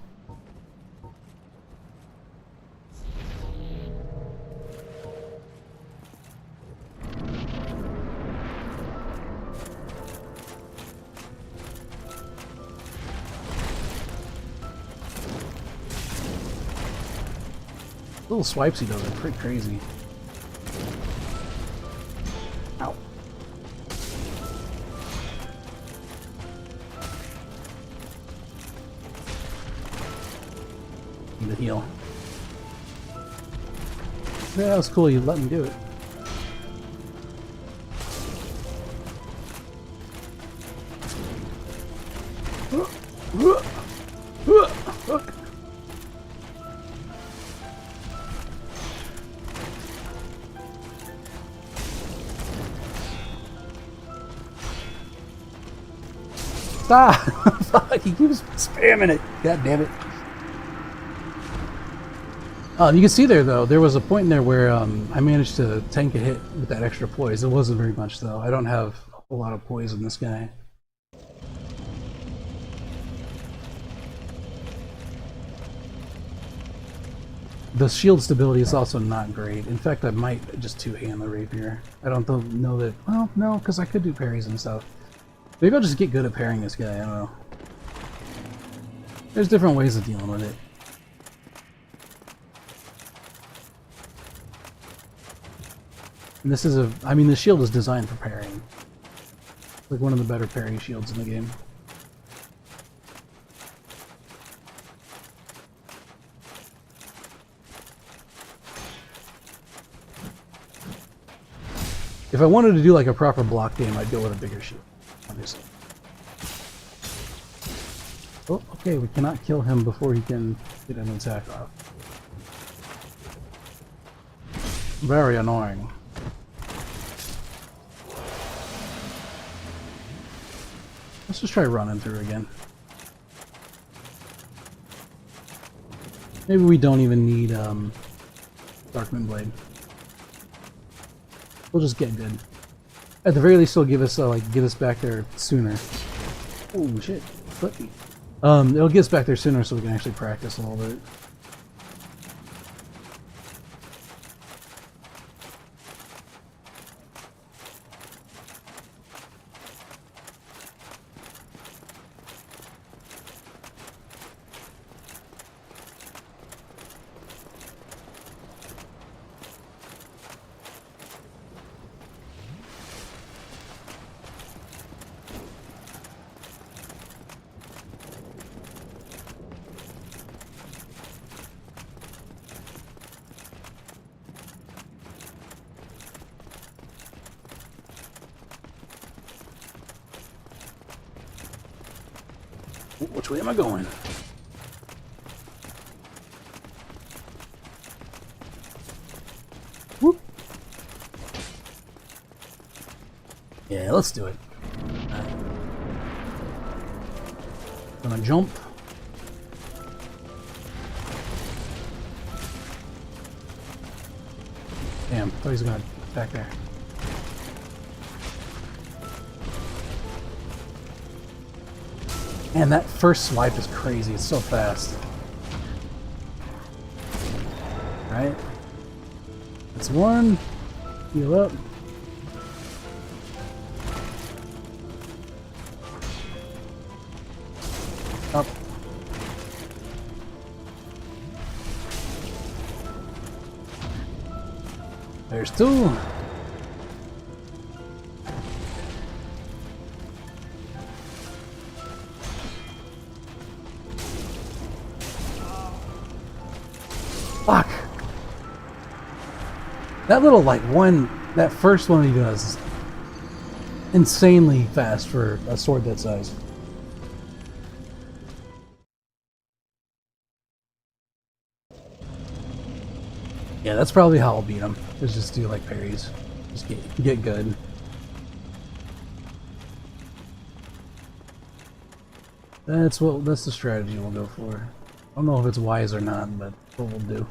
Speaker 1: Little swipes he does are pretty crazy. Ow. Need to heal. Yeah, that was cool. You let me do it. Stop! Fuck, he keeps spamming it. God damn it. You can see there, though, there was a point in there where I managed to tank a hit with that extra poise. It wasn't very much, though. I don't have a whole lot of poise in this guy. The shield stability is also not great. In fact, I might just two-hand the rapier. I don't know that... Well, no, because I could do parries and stuff. Maybe I'll just get good at parrying this guy, I don't know. There's different ways of dealing with it. And this is I mean, the shield is designed for parrying. It's like one of the better parry shields in the game. If I wanted to do like a proper block game, I'd go with a bigger shield, obviously. Oh, okay, we cannot kill him before he can get an attack off. Very annoying. Let's just try running through again. Maybe we don't even need Darkmoon Blade. We'll just get good. At the very least, it'll give us get us back there sooner. Oh shit, flippy. It'll get us back there sooner so we can actually practice a little bit. Which way am I going? Whoop. Yeah, let's do it. Gonna jump. Damn, thought he was gonna back there. Man, that first swipe is crazy. It's so fast. Right? That's one. Heal up. Up. There's two. Fuck! That little, that first one he does is insanely fast for a sword that size. Yeah, that's probably how I'll beat him. Is just do, parries. Just get good. That's the strategy we'll go for. I don't know if it's wise or not, but what we'll do.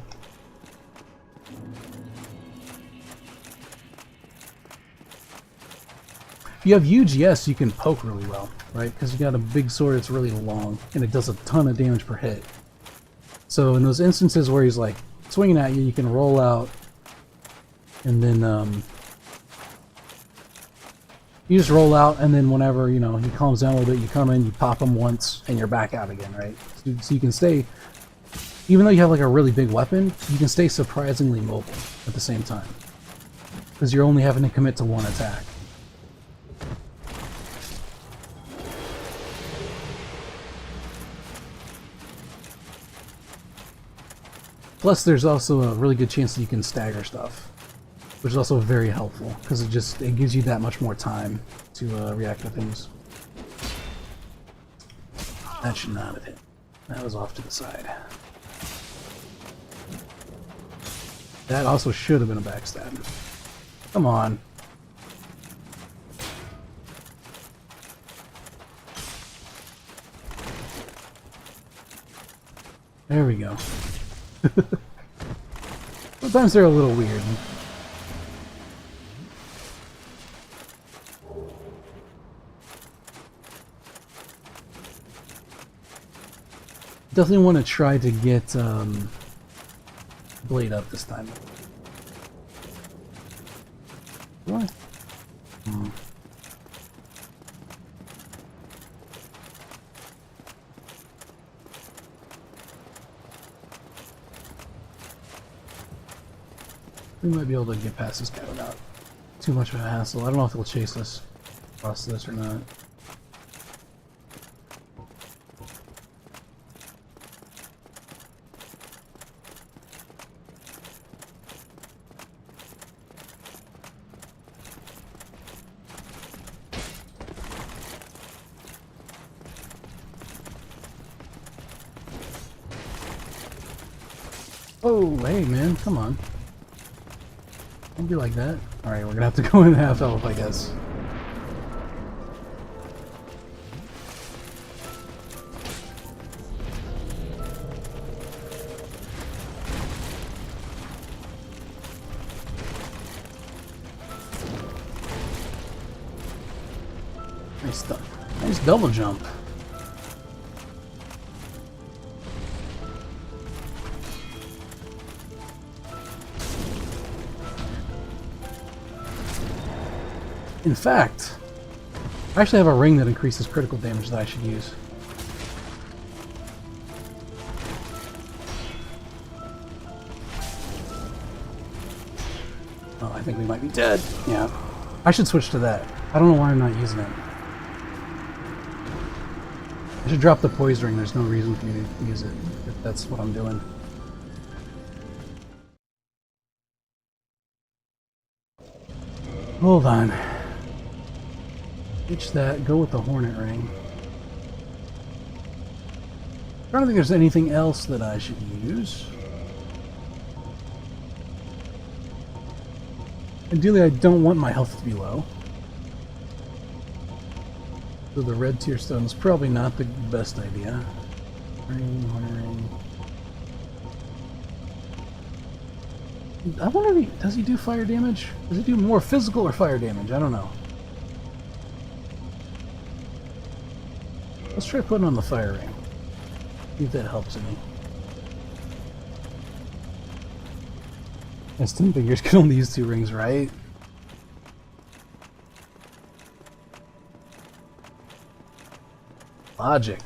Speaker 1: If you have UGS, you can poke really well, right? Because you got a big sword that's really long, and it does a ton of damage per hit. So in those instances where he's swinging at you, you can roll out, and then you just roll out, and then whenever he calms down a little bit, you come in, you pop him once, and you're back out again, right? So you can stay. Even though you have a really big weapon, you can stay surprisingly mobile at the same time. Because you're only having to commit to one attack. Plus there's also a really good chance that you can stagger stuff. Which is also very helpful, because it gives you that much more time to react to things. That should not have hit. That was off to the side. That also should have been a backstab. Come on. There we go. Sometimes they're a little weird. Definitely want to try to get Blade up this time. What? We might be able to get past this guy without too much of a hassle. I don't know if he'll chase us across this or not. Oh, hey man, come on. Don't be like that. Alright, we're gonna have to go in half health, I guess. Nice double jump. In fact, I actually have a ring that increases critical damage that I should use. Oh, I think we might be dead. Yeah. I should switch to that. I don't know why I'm not using it. I should drop the poise ring. There's no reason for me to use it if that's what I'm doing. Hold on. Ditch that. Go with the hornet ring. I don't think there's anything else that I should use. Ideally, I don't want my health to be low. So the red tier stone is probably not the best idea. Ring, hornet ring. I wonder if does he do fire damage? Does he do more physical or fire damage? I don't know. Let's try putting on the fire ring. See if that helps any. As 10 fingers can only use 2 rings, right? Logic.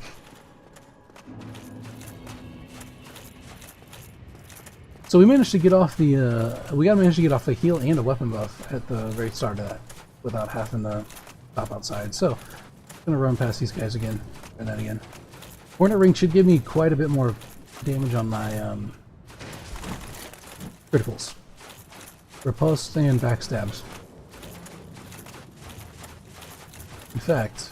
Speaker 1: So we managed to get off the, managed to get off a heal and a weapon buff at the very start of that without having to stop outside. So, I'm gonna run past these guys again, and then again. Hornet ring should give me quite a bit more damage on my, criticals. Riposte and backstabs. In fact,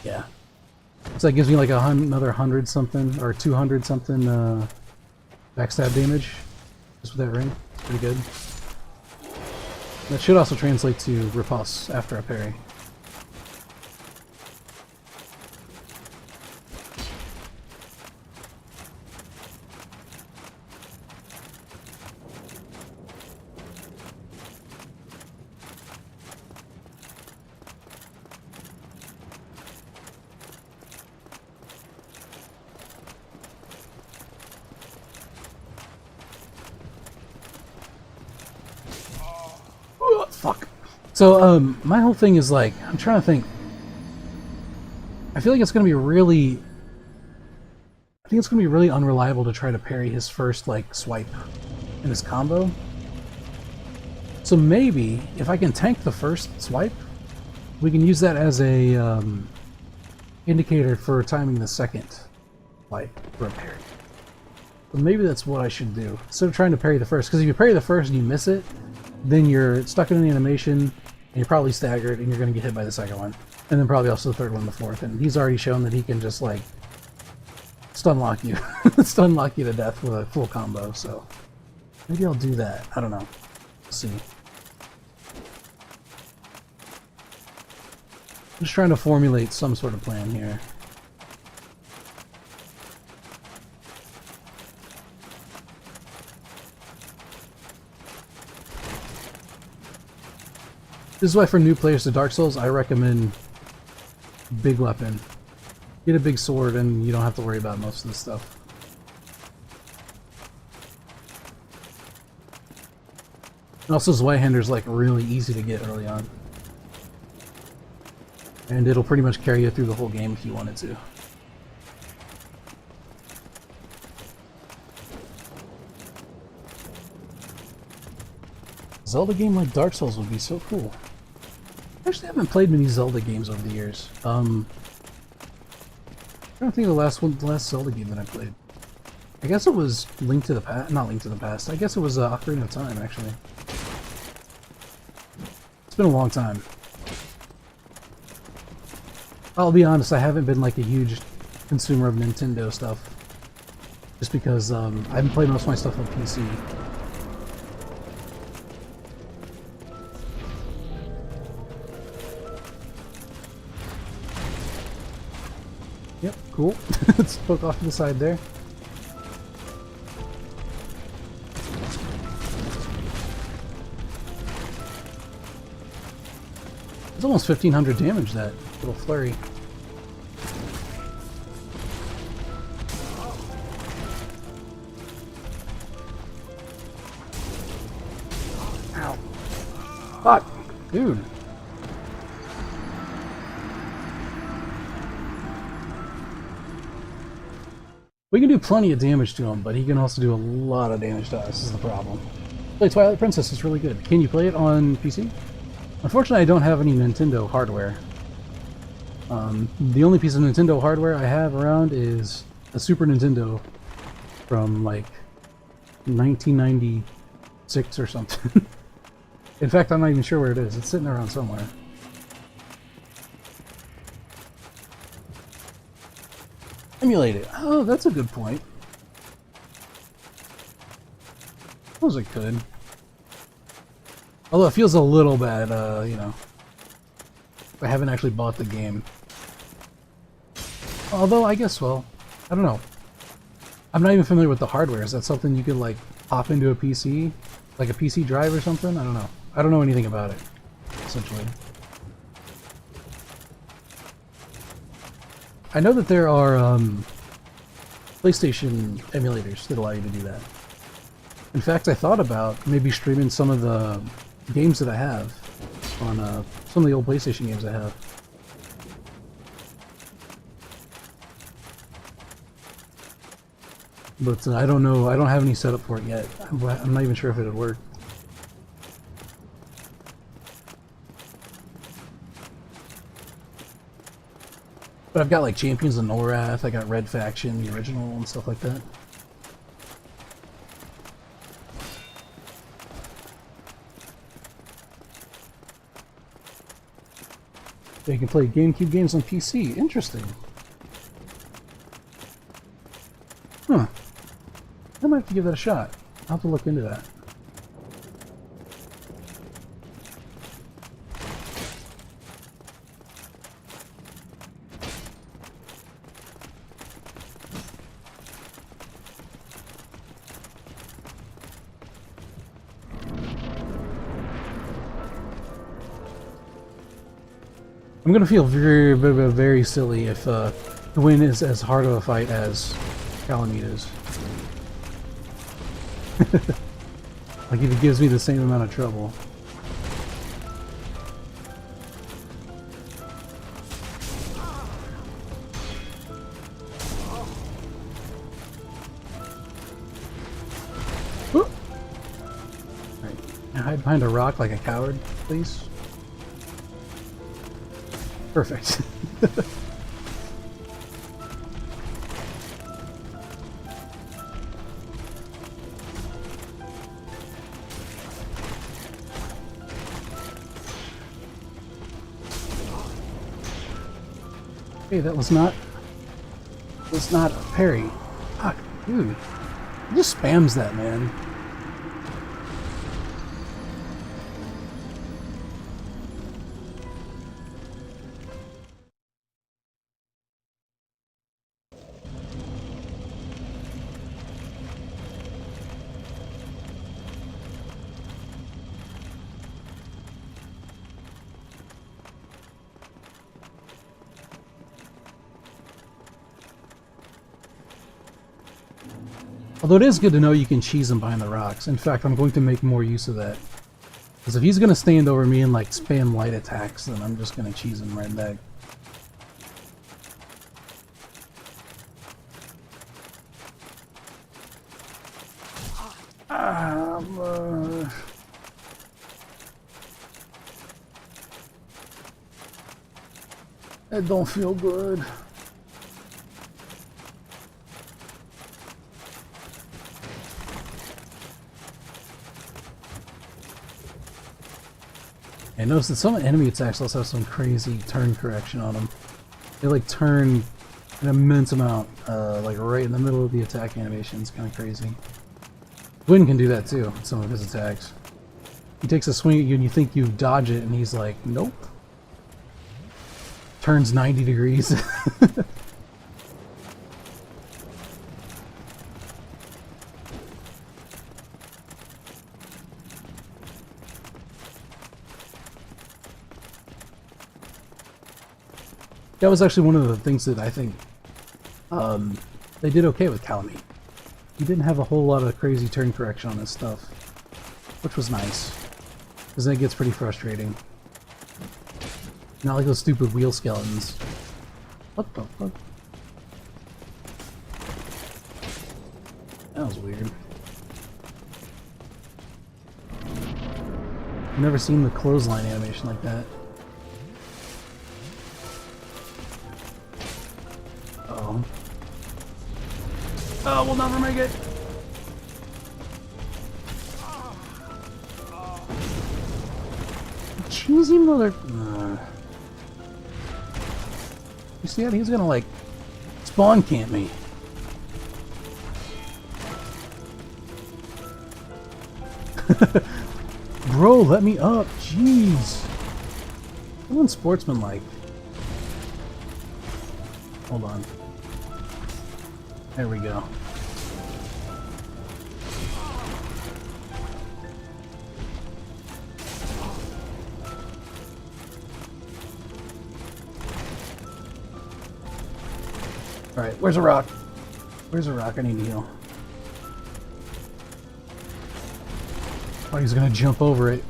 Speaker 1: yeah. So that gives me like another 100 something or 200 something backstab damage just with that ring. It's pretty good. That should also translate to riposte after a parry. Fuck. So, my whole thing is like, I'm trying to think. I feel like it's gonna be really... I think it's gonna be really unreliable to try to parry his first, like, swipe in his combo. So maybe, if I can tank the first swipe, we can use that as a, indicator for timing the second swipe for a parry. So maybe that's what I should do. Instead of trying to parry the first, because if you parry the first and you miss it, then you're stuck in an animation, and you're probably staggered, and you're going to get hit by the second one. And then probably also the third one and the fourth. And he's already shown that he can just, like, stun lock you. Stun lock you to death with a full combo, so... maybe I'll do that. I don't know. We'll see. I'm just trying to formulate some sort of plan here. This is why for new players to Dark Souls, I recommend big weapon. Get a big sword and you don't have to worry about most of this stuff. And also Zweihander's like really easy to get early on. And it'll pretty much carry you through the whole game if you wanted to. Zelda game like Dark Souls would be so cool. I actually haven't played many Zelda games over the years. I don't think the last Zelda game that I played. I guess it was Link to the Past. Not Link to the Past. I guess it was Ocarina of Time, actually. It's been a long time. I'll be honest, I haven't been like a huge consumer of Nintendo stuff. Just because I've been playing most of my stuff on PC. Yep, cool. Let's poke off to the side there. It's almost 1500 damage, that little flurry. Ow. Fuck! Dude. We can do plenty of damage to him, but he can also do a lot of damage to us, is the problem. Play Twilight Princess is really good. Can you play it on PC? Unfortunately, I don't have any Nintendo hardware. The only piece of Nintendo hardware I have around is a Super Nintendo from, like, 1996 or something. In fact, I'm not even sure where it is. It's sitting around somewhere. Emulate it. Oh, that's a good point. I suppose it could. Although it feels a little bad, you know, I haven't actually bought the game. Although, I guess, well, I don't know. I'm not even familiar with the hardware. Is that something you could, like, pop into a PC? Like a PC drive or something? I don't know. I don't know anything about it, essentially. I know that there are, PlayStation emulators that allow you to do that. In fact, I thought about maybe streaming some of the games that I have on some of the old PlayStation games I have. But I don't know, I don't have any setup for it yet. I'm not even sure if it would work. But I've got like Champions of Norath, I got Red Faction, the original, and stuff like that. So you can play GameCube games on PC. Interesting. Huh. I might have to give that a shot. I'll have to look into that. I'm gonna feel very silly if Gwyn is as hard of a fight as Calamite is. Like if it gives me the same amount of trouble. Whoop. Right. Now hide behind a rock like a coward, please. Perfect. Hey, that was not a parry. Fuck, dude. He just spams that, man. Although it is good to know you can cheese him behind the rocks. In fact, I'm going to make more use of that. Because if he's going to stand over me and like spam light attacks, then I'm just going to cheese him right back. That don't feel good. I noticed that some enemy attacks also have some crazy turn correction on them. They like turn an immense amount, like right in the middle of the attack animation. It's kind of crazy. Gwyn can do that too, some of his attacks. He takes a swing at you and you think you dodge it and he's like, nope. Turns 90 degrees. That was actually one of the things that I think they did okay with Calamite. He didn't have a whole lot of crazy turn correction on his stuff, which was nice, because then it gets pretty frustrating. Not like those stupid wheel skeletons. What the fuck? That was weird. I've never seen the clothesline animation like that. Uh-oh. Oh, we'll never make it! Cheesy mother... You see that? He's gonna, like, spawn camp me. Bro, let me up! Jeez! I'm unsportsmanlike. Hold on. There we go. Alright, where's a rock? Where's a rock? I need to heal. Oh, he's gonna jump over it.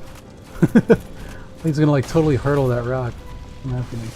Speaker 1: He's gonna like totally hurdle that rock. I'm happening.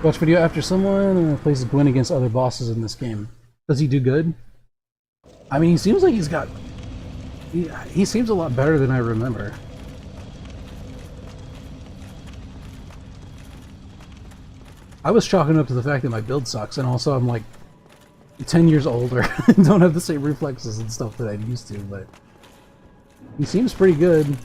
Speaker 1: Watch video after someone plays Gwyn against other bosses in this game. Does he do good? I mean, he seems like he's got... He seems a lot better than I remember. I was chalking up to the fact that my build sucks, and also I'm like 10 years older and don't have the same reflexes and stuff that I used to, but he seems pretty good.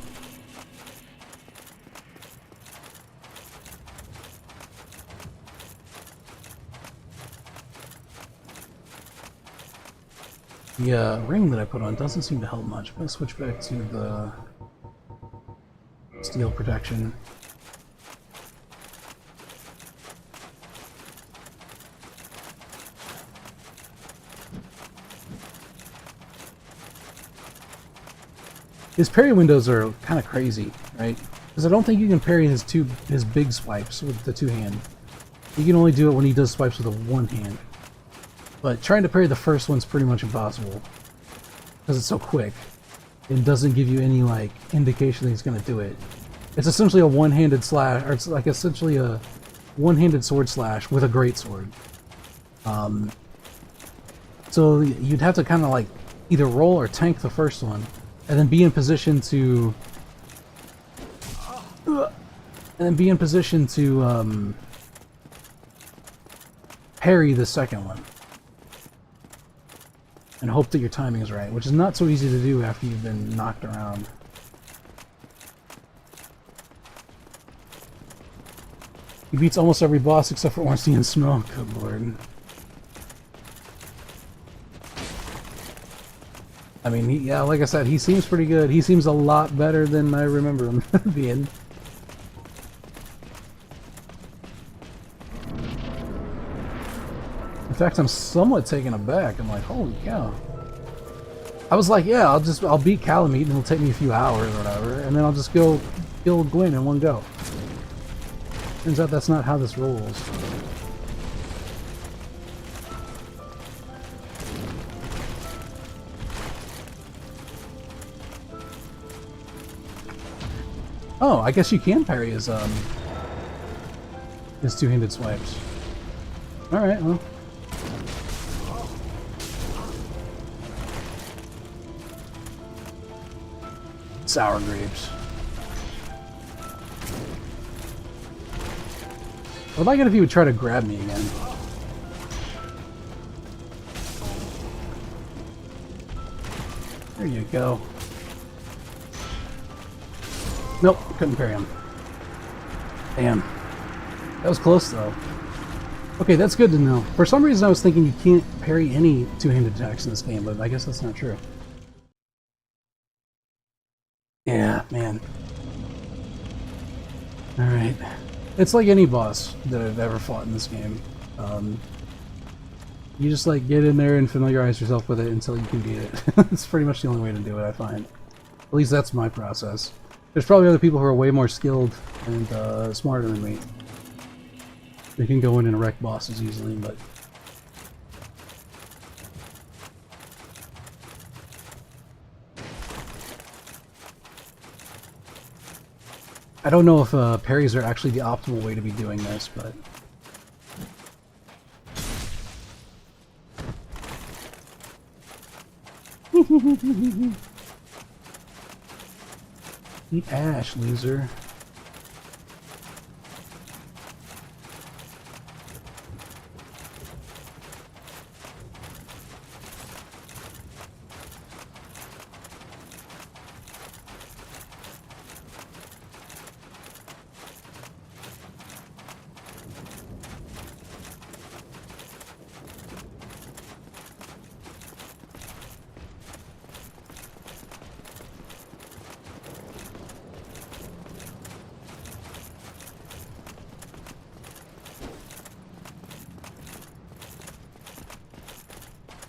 Speaker 1: The ring that I put on doesn't seem to help much. I'm going to switch back to the steel protection. His parry windows are kind of crazy, right? Because I don't think you can parry his big swipes with the two hand. You can only do it when he does swipes with the one hand. But trying to parry the first one's pretty much impossible. Because it's so quick. It doesn't give you any, like, indication that he's going to do it. It's essentially a one-handed slash, or it's like essentially a one-handed sword slash with a great sword. So you'd have to kind of, like, either roll or tank the first one, and then be in position to... parry the second one. And hope that your timing is right, which is not so easy to do after you've been knocked around. He beats almost every boss except for Ornstein and Smoke. Good lord. I mean, yeah, like I said, he seems pretty good. He seems a lot better than I remember him being. In fact, I'm somewhat taken aback. I'm like, holy cow. I was like, yeah, I'll beat Calamite and it'll take me a few hours or whatever, and then I'll just go kill Gwyn in one go. Turns out that's not how this rolls. Oh, I guess you can parry his two-handed swipes. Alright, well. Sour grapes. I would like it if he would try to grab me again. There you go. Nope, couldn't parry him. Damn. That was close though. Okay, that's good to know. For some reason I was thinking you can't parry any two-handed attacks in this game, but I guess that's not true. Yeah, man. Alright. It's like any boss that I've ever fought in this game. You just like get in there and familiarize yourself with it until you can beat it. It's pretty much the only way to do it, I find. At least that's my process. There's probably other people who are way more skilled and smarter than me. They can go in and wreck bosses easily, but... I don't know if parries are actually the optimal way to be doing this, but... Eat ash, loser.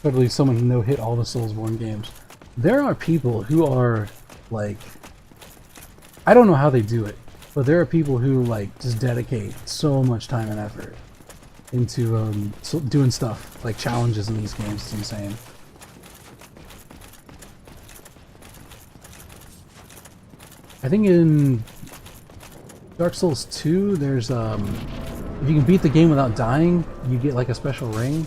Speaker 1: I believe someone no-hit all the Soulsborne games. There are people who are, like... I don't know how they do it, but there are people who, like, just dedicate so much time and effort into doing stuff, like challenges in these games. It's insane. I think in Dark Souls 2, there's, if you can beat the game without dying, you get, like, a special ring.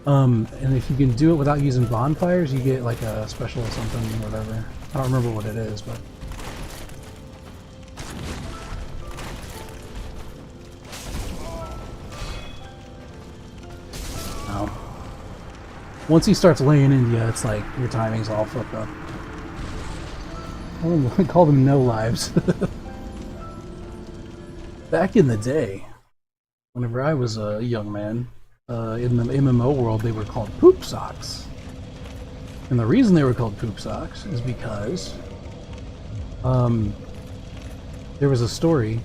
Speaker 1: And if you can do it without using bonfires, you get like a special or something, whatever. I don't remember what it is, but... No. Once he starts laying into you, it's like your timing's all fucked up. I call them no lives. Back in the day, whenever I was a young man, in the MMO world, they were called poop socks. And the reason they were called poop socks is because there was a story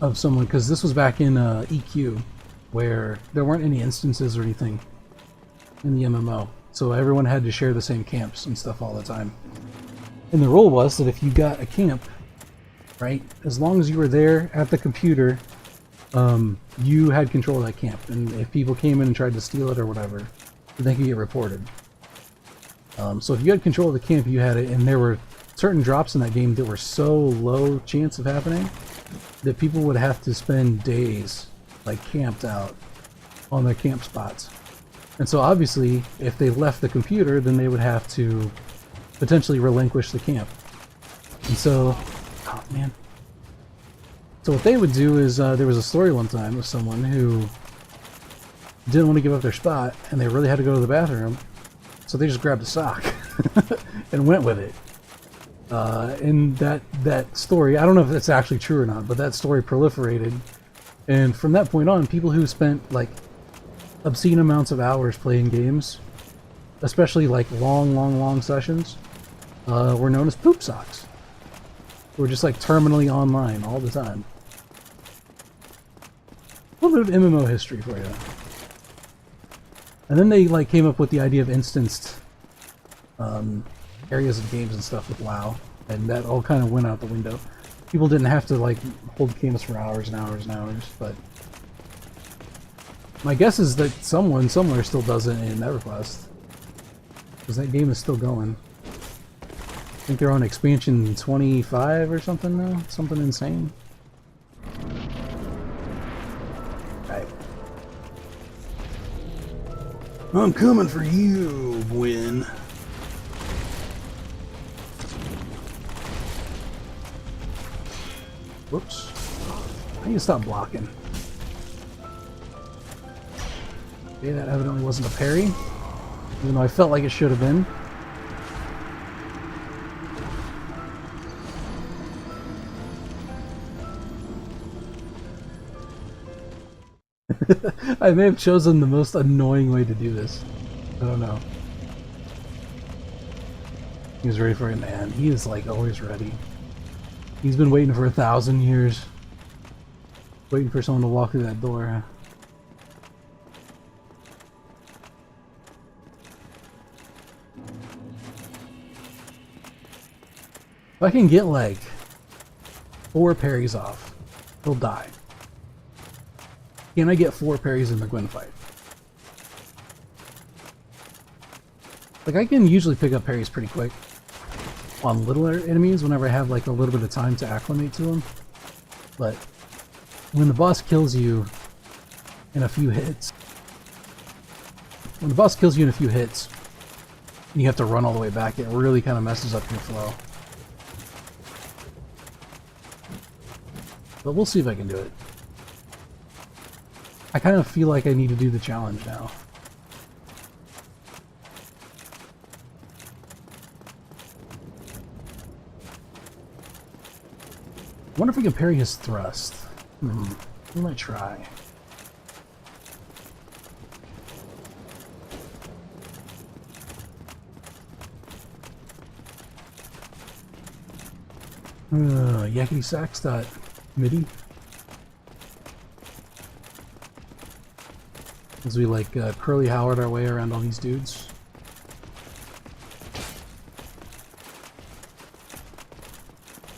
Speaker 1: of someone, because this was back in EQ, where there weren't any instances or anything in the MMO. So everyone had to share the same camps and stuff all the time. And the rule was that if you got a camp, right, as long as you were there at the computer, you had control of that camp, and if people came in and tried to steal it or whatever, they could get reported. So if you had control of the camp, you had it, and there were certain drops in that game that were so low chance of happening that people would have to spend days, like, camped out on their camp spots. And so obviously, if they left the computer, then they would have to potentially relinquish the camp. And so, oh man. So what they would do is, there was a story one time of someone who didn't want to give up their spot, and they really had to go to the bathroom, so they just grabbed a sock and went with it. And that story, I don't know if it's actually true or not, but that story proliferated, and from that point on, people who spent like obscene amounts of hours playing games, especially like long sessions, were known as poop socks. They were just like terminally online all the time. A little bit of MMO history for you. And then they like came up with the idea of instanced areas of games and stuff with WoW, and that all kind of went out the window. People didn't have to like hold games for hours and hours and hours, but my guess is that someone somewhere still does it in EverQuest, because that game is still going. I think they're on expansion 25 or something now, something insane. Right. I'm coming for you, Gwyn. Whoops. I need to stop blocking. Okay, that evidently wasn't a parry. Even though I felt like it should have been. I may have chosen the most annoying way to do this. I don't know. He was ready for it, man. He is like always ready. He's been waiting for 1,000 years. Waiting for someone to walk through that door. If I can get like 4 parries off, he'll die. Can I get 4 parries in the Gwyn fight? Like, I can usually pick up parries pretty quick on littler enemies whenever I have like a little bit of time to acclimate to them. But when the boss kills you in a few hits, and you have to run all the way back, it really kind of messes up your flow. But we'll see if I can do it. I kind of feel like I need to do the challenge now. I wonder if we can parry his thrust. We might try. Yakety sax MIDI. As we like Curly Howard our way around all these dudes.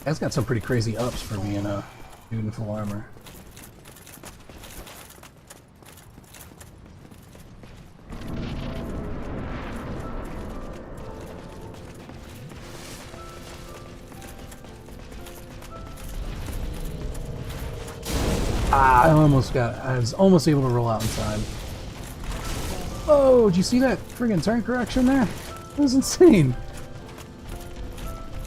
Speaker 1: That's got some pretty crazy ups for being a dude in full armor. I was almost able to roll out in time. Oh, did you see that friggin' turn correction there? That was insane.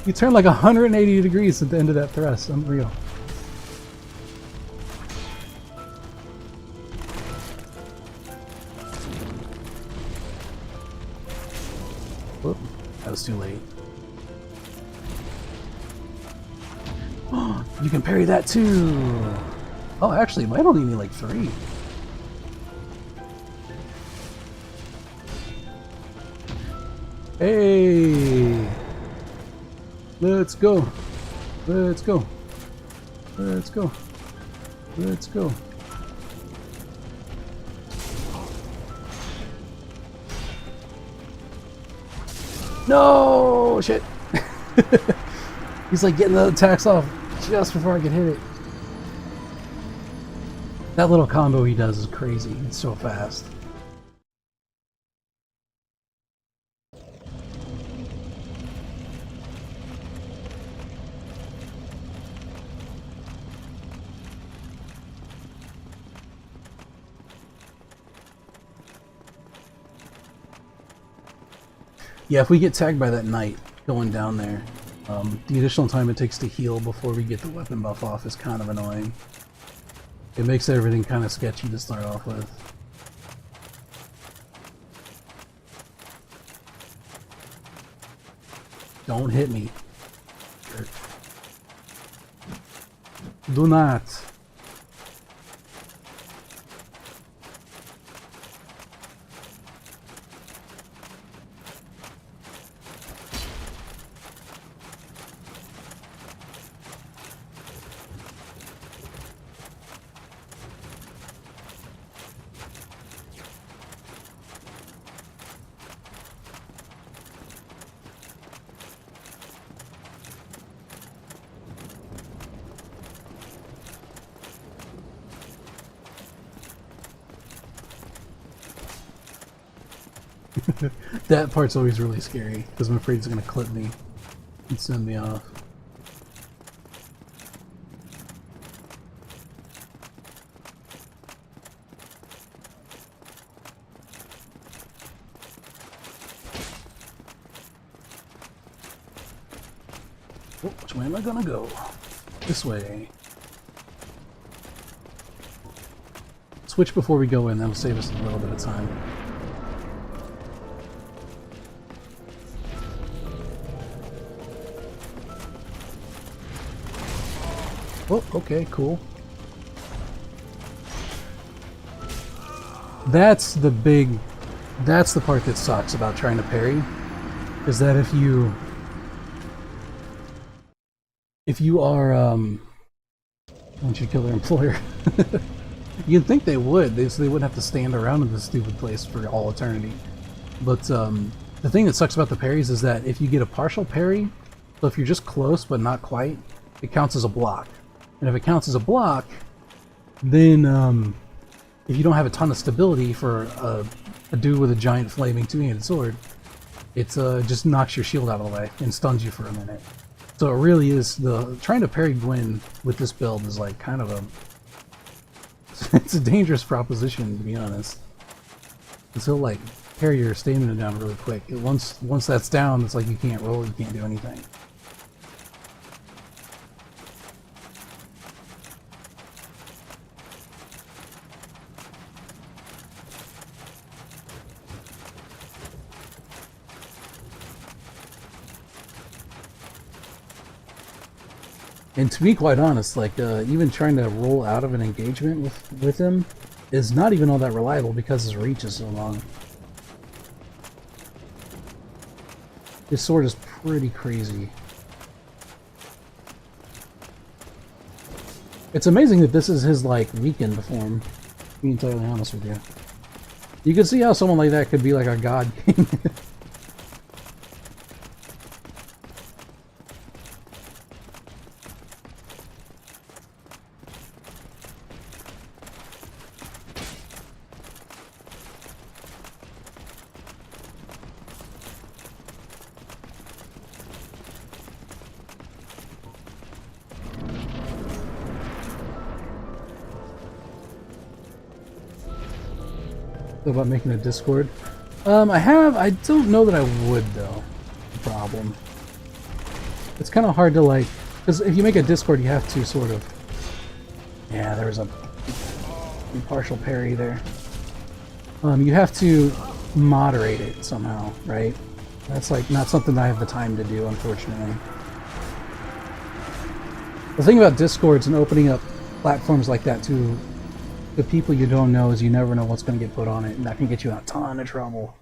Speaker 1: You turned like 180 degrees at the end of that thrust. Unreal. Whoop, that was too late. You can parry that too! Oh, actually, it might only need like 3. Hey! Let's go! Let's go! Let's go! Let's go! No! Shit! He's like getting the attacks off just before I can hit it. That little combo he does is crazy. It's so fast. Yeah, if we get tagged by that knight going down there, the additional time it takes to heal before we get the weapon buff off is kind of annoying. It makes everything kind of sketchy to start off with. Don't hit me. Do not. That part's always really scary, because I'm afraid it's going to clip me and send me off. Oh, which way am I going to go? This way. switch before we go in. That'll save us a little bit of time. Oh, okay, cool. That's the part that sucks about trying to parry, is that if you are, why don't you kill their employer? You'd think they would, so they wouldn't have to stand around in this stupid place for all eternity. But the thing that sucks about the parries is that if you get a partial parry, so if you're just close but not quite, it counts as a block. And if it counts as a block, then if you don't have a ton of stability for a dude with a giant flaming two-handed sword, it just knocks your shield out of the way and stuns you for a minute. So it really is, trying to parry Gwyn with this build is like kind of it's a dangerous proposition, to be honest. Because he'll like parry your stamina down really quick. Once that's down, it's like you can't roll, you can't do anything. And to be quite honest, like even trying to roll out of an engagement with him is not even all that reliable because his reach is so long. His sword is pretty crazy. It's amazing that this is his like weakened form, to be entirely honest with you. You can see how someone like that could be like a god king. About making a Discord. I don't know that I would though. The problem. It's kind of hard to like, because if you make a Discord, you have to sort of. Yeah, there was a partial parry there. You have to moderate it somehow, right? That's like not something I have the time to do, unfortunately. The thing about Discords and opening up platforms like that to the people you don't know is you never know what's going to get put on it, and that can get you in a ton of trouble.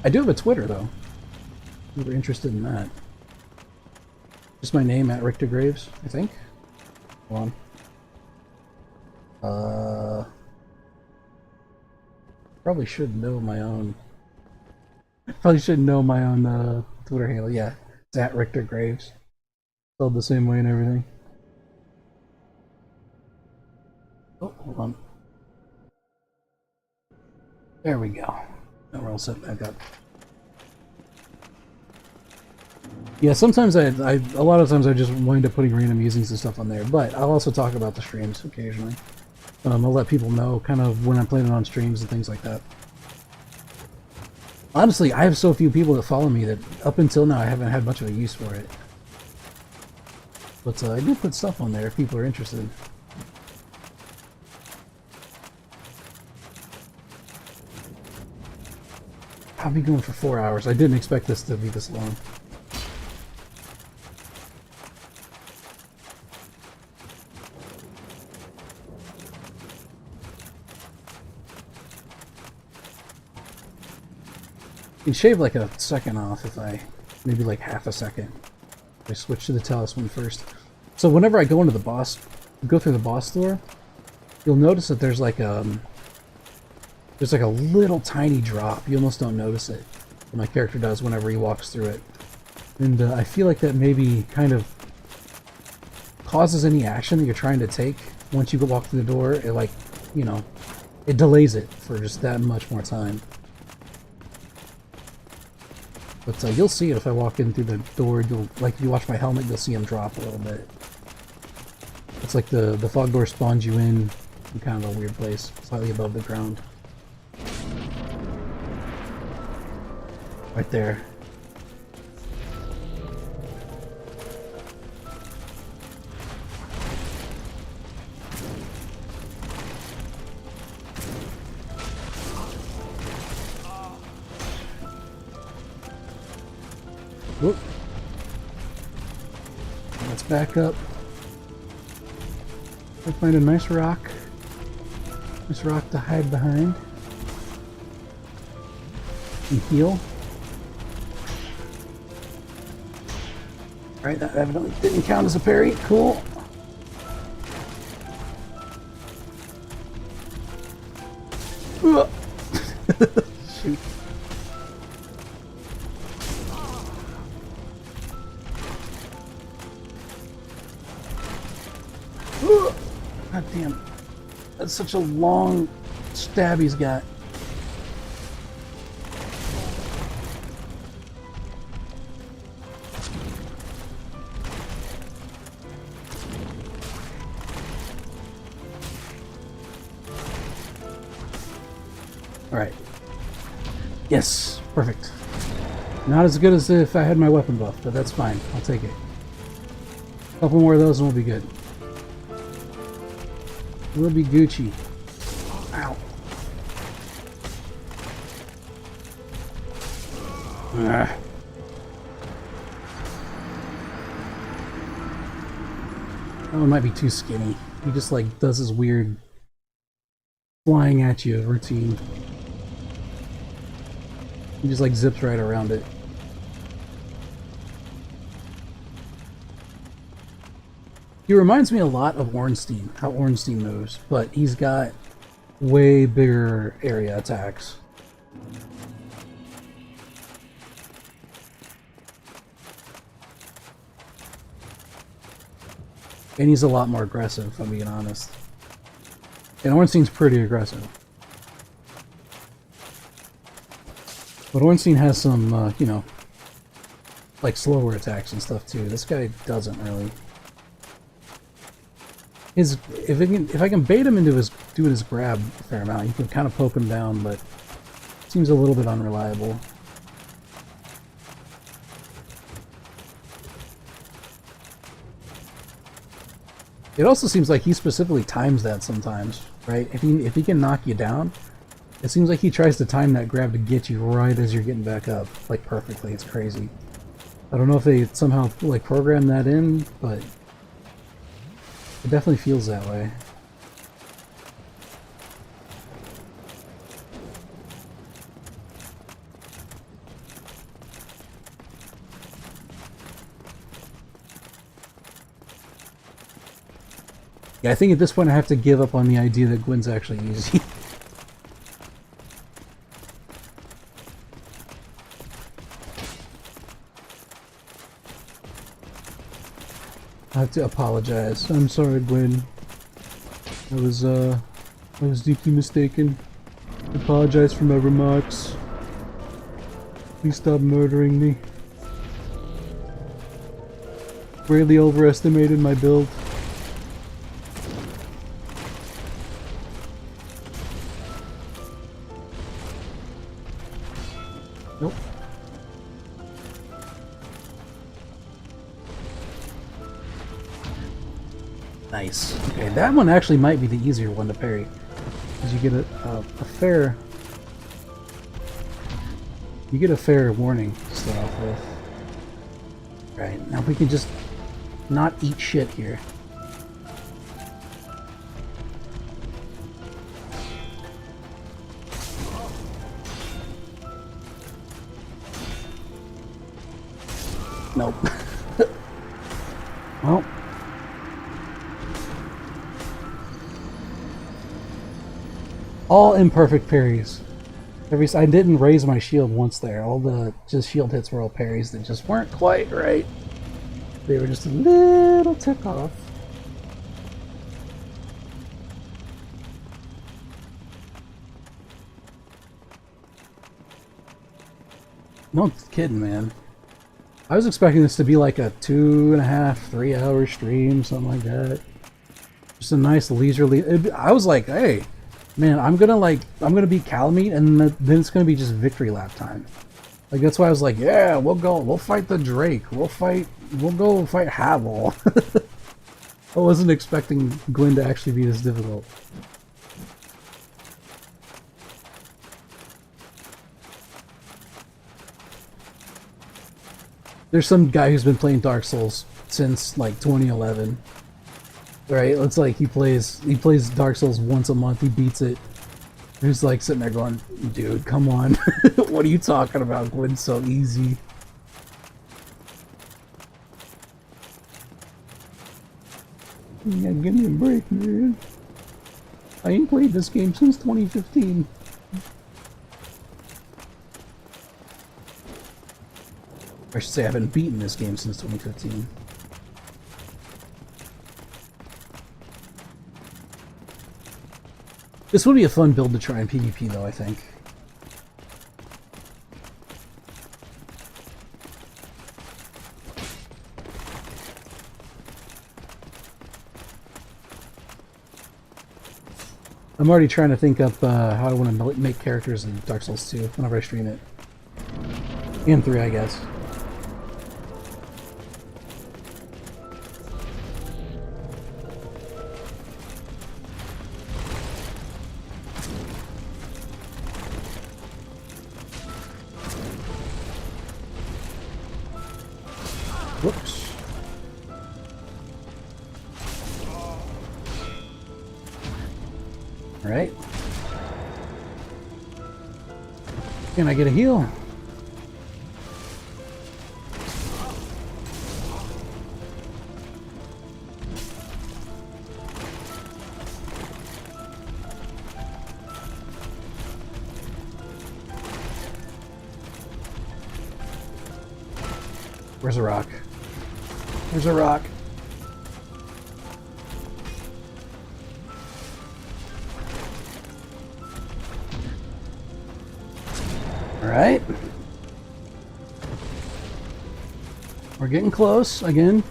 Speaker 1: I do have a Twitter though, if you're interested in that. Just my name at Richter Graves, I think. Hold on. Probably should know my own. Probably should know my own Twitter handle. Yeah, it's at Richter Graves. Spelled the same way and everything. Oh, hold on. There we go. Now we're all set back up. Yeah, sometimes a lot of times I just wind up putting random musings and stuff on there, but I'll also talk about the streams occasionally. I'll let people know kind of when I'm planning on streams and things like that. Honestly, I have so few people that follow me that up until now I haven't had much of a use for it. But I do put stuff on there if people are interested. I'll be going for 4 hours. I didn't expect this to be this long. You can shave like a second off if maybe like half a second. I switch to the talisman first. So whenever I go into the boss, go through the boss door, you'll notice that there's like a little tiny drop. You almost don't notice it. My character does whenever he walks through it. And I feel like that maybe kind of causes any action that you're trying to take. Once you walk through the door, it like, you know, it delays it for just that much more time. But you'll see it if I walk in through the door. Like if you watch my helmet, you'll see him drop a little bit. It's like the fog door spawns you in kind of a weird place, slightly above the ground. Right there. Whoop. Let's back up. Let's find a nice rock. Nice rock to hide behind. And heal. Alright, that evidently didn't count as a parry. Cool. Shoot. God damn. That's such a long stab he's got. Alright. Yes, perfect. Not as good as if I had my weapon buff, but that's fine. I'll take it. A couple more of those and we'll be good. We'll be Gucci. Ow. Ah. That one might be too skinny. He just like does his weird flying at you routine. He just like zips right around it. He reminds me a lot of Ornstein, how Ornstein moves, but he's got way bigger area attacks. And he's a lot more aggressive, if I'm being honest. And Ornstein's pretty aggressive. But Ornstein has some, you know, like slower attacks and stuff too. This guy doesn't really. If I can bait him into doing his grab a fair amount, you can kind of poke him down, but it seems a little bit unreliable. It also seems like he specifically times that sometimes, right? If he can knock you down, it seems like he tries to time that grab to get you right as you're getting back up, like perfectly. It's crazy. I don't know if they somehow like program that in, but it definitely feels that way. Yeah, I think at this point I have to give up on the idea that Gwyn's actually easy. I have to apologize. I'm sorry, Gwyn. I was deeply mistaken. I apologize for my remarks. Please stop murdering me. Greatly overestimated my build. Nope. Nice. Okay, that one actually might be the easier one to parry, because you get a fair warning to start off with. Right, now we can just not eat shit here. Nope. Well. All imperfect parries. I didn't raise my shield once there. All the just shield hits were all parries that just weren't quite right. They were just a little tick off. No kidding, man. I was expecting this to be like a 2.5, 3 hour stream, something like that. Just a nice leisurely. I was like, hey, man, I'm gonna beat Calamite, and then it's gonna be just victory lap time. Like that's why I was like, yeah, we'll fight the Drake, we'll go fight Havel. I wasn't expecting Gwyn to actually be this difficult. There's some guy who's been playing Dark Souls since like 2011. Right? It's like he plays Dark Souls once a month. He beats it. Who's like sitting there going, "Dude, come on! What are you talking about? Gwyn's so easy." Yeah, give me a break, man. I ain't played this game since 2015. I should say I haven't beaten this game since 2015. This would be a fun build to try in PvP though, I think. I'm already trying to think up how I want to make characters in Dark Souls 2 whenever I stream it. And 3, I guess. Whoops. Alright. Can I get a heal? Where's a rock? There's a rock. Alright. We're getting close again.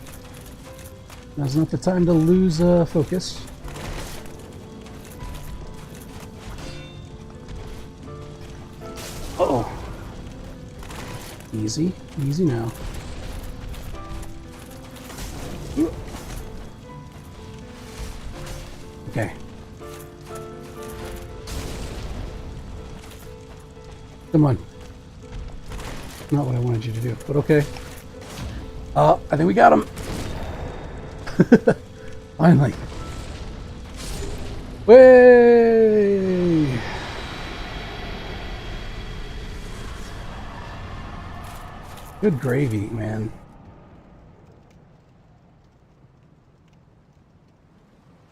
Speaker 1: Now's not the time to lose focus. Uh-oh. Easy. Easy now. Okay. Come on. Not what I wanted you to do, but okay. I think we got him. Finally. Way! Good gravy, man.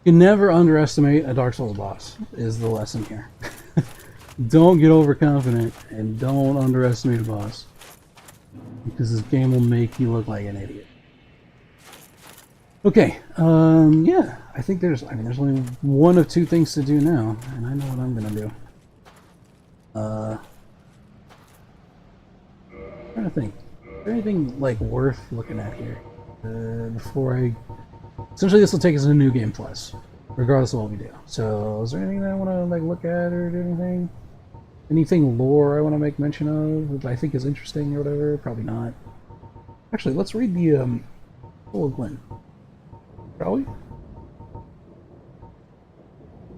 Speaker 1: You can never underestimate a Dark Souls boss, is the lesson here. Don't get overconfident and don't underestimate a boss. Because this game will make you look like an idiot. Okay, yeah, I think there's only one of two things to do now, and I know what I'm gonna do. Trying to think. Is there anything, like, worth looking at here? Before I... Essentially, this will take us into New Game Plus, regardless of what we do. So, is there anything that I want to, like, look at or do anything? Anything lore I want to make mention of that I think is interesting or whatever? Probably not. Actually, let's read the, Soul of Gwyn. Shall we?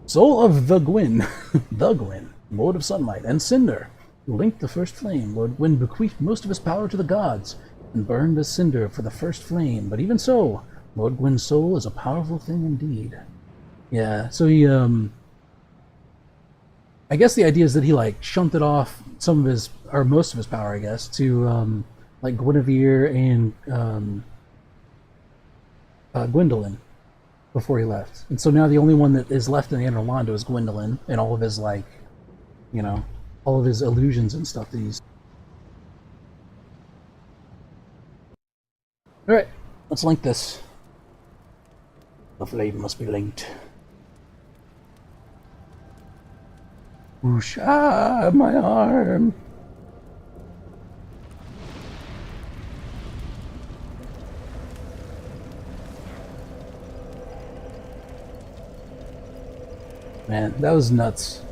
Speaker 1: Soul of the Gwyn. The Gwyn, Lord of Sunlight and Cinder, who linked the first flame. Lord Gwyn bequeathed most of his power to the gods, and burned as cinder for the first flame. But even so, Lord Gwyn's soul is a powerful thing indeed. Yeah, so he, I guess the idea is that he, like, shunted off some of his, or most of his power, I guess, to, like, Guinevere and, Gwendolyn before he left. And so now the only one that is left in the Anor Londo is Gwendolyn, and all of his, like, you know, all of his illusions and stuff that he's... Alright, let's link this. The flame must be linked. Whoosh, ah, my arm. Man, that was nuts.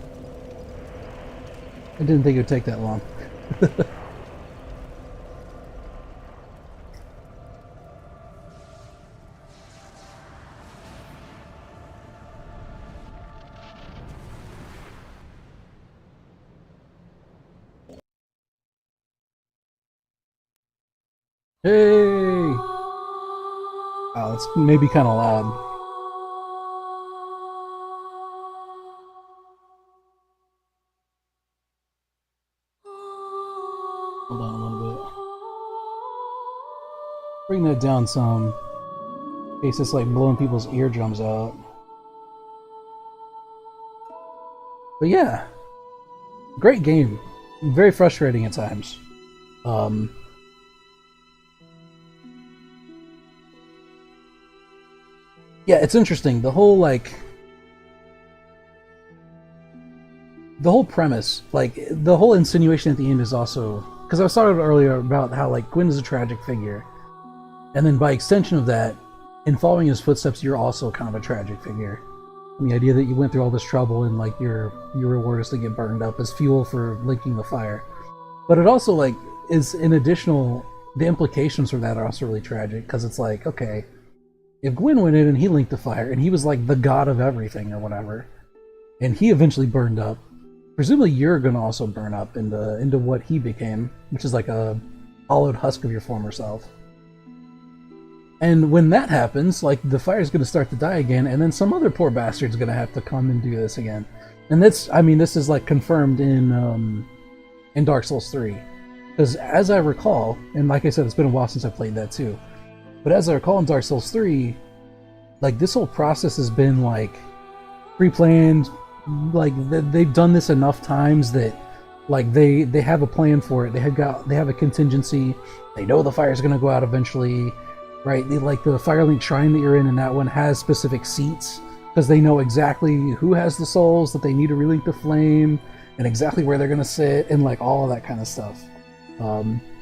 Speaker 1: I didn't think it would take that long. Hey! Oh, it's maybe kind of loud. Hold on a little bit. Bring that down some. In case it's like blowing people's eardrums out. But yeah. Great game. Very frustrating at times. Yeah, it's interesting. The whole premise, like the whole insinuation at the end is also, because I was talking earlier about how like Gwyn is a tragic figure, and then by extension of that, in following his footsteps, you're also kind of a tragic figure. And the idea that you went through all this trouble and like your reward is to get burned up as fuel for linking the fire. But it also like is an additional, the implications for that are also really tragic, because it's like, okay, if Gwyn went in and he linked the fire and he was like the god of everything or whatever, and he eventually burned up, presumably you're gonna also burn up into what he became, which is like a hollowed husk of your former self. And when that happens, like the fire's gonna start to die again, and then some other poor bastard's gonna have to come and do this again. And this, I mean, this is like confirmed in Dark Souls 3, because as I recall, and like I said, it's been a while since I played that too. But as I recall in Dark Souls 3, like this whole process has been like pre-planned, like they've done this enough times that like they have a plan for it. They have a contingency. They know the fire's gonna go out eventually, right? Like the Firelink Shrine that you're in that one has specific seats because they know exactly who has the souls that they need to relink the flame and exactly where they're gonna sit and like all of that kind of stuff.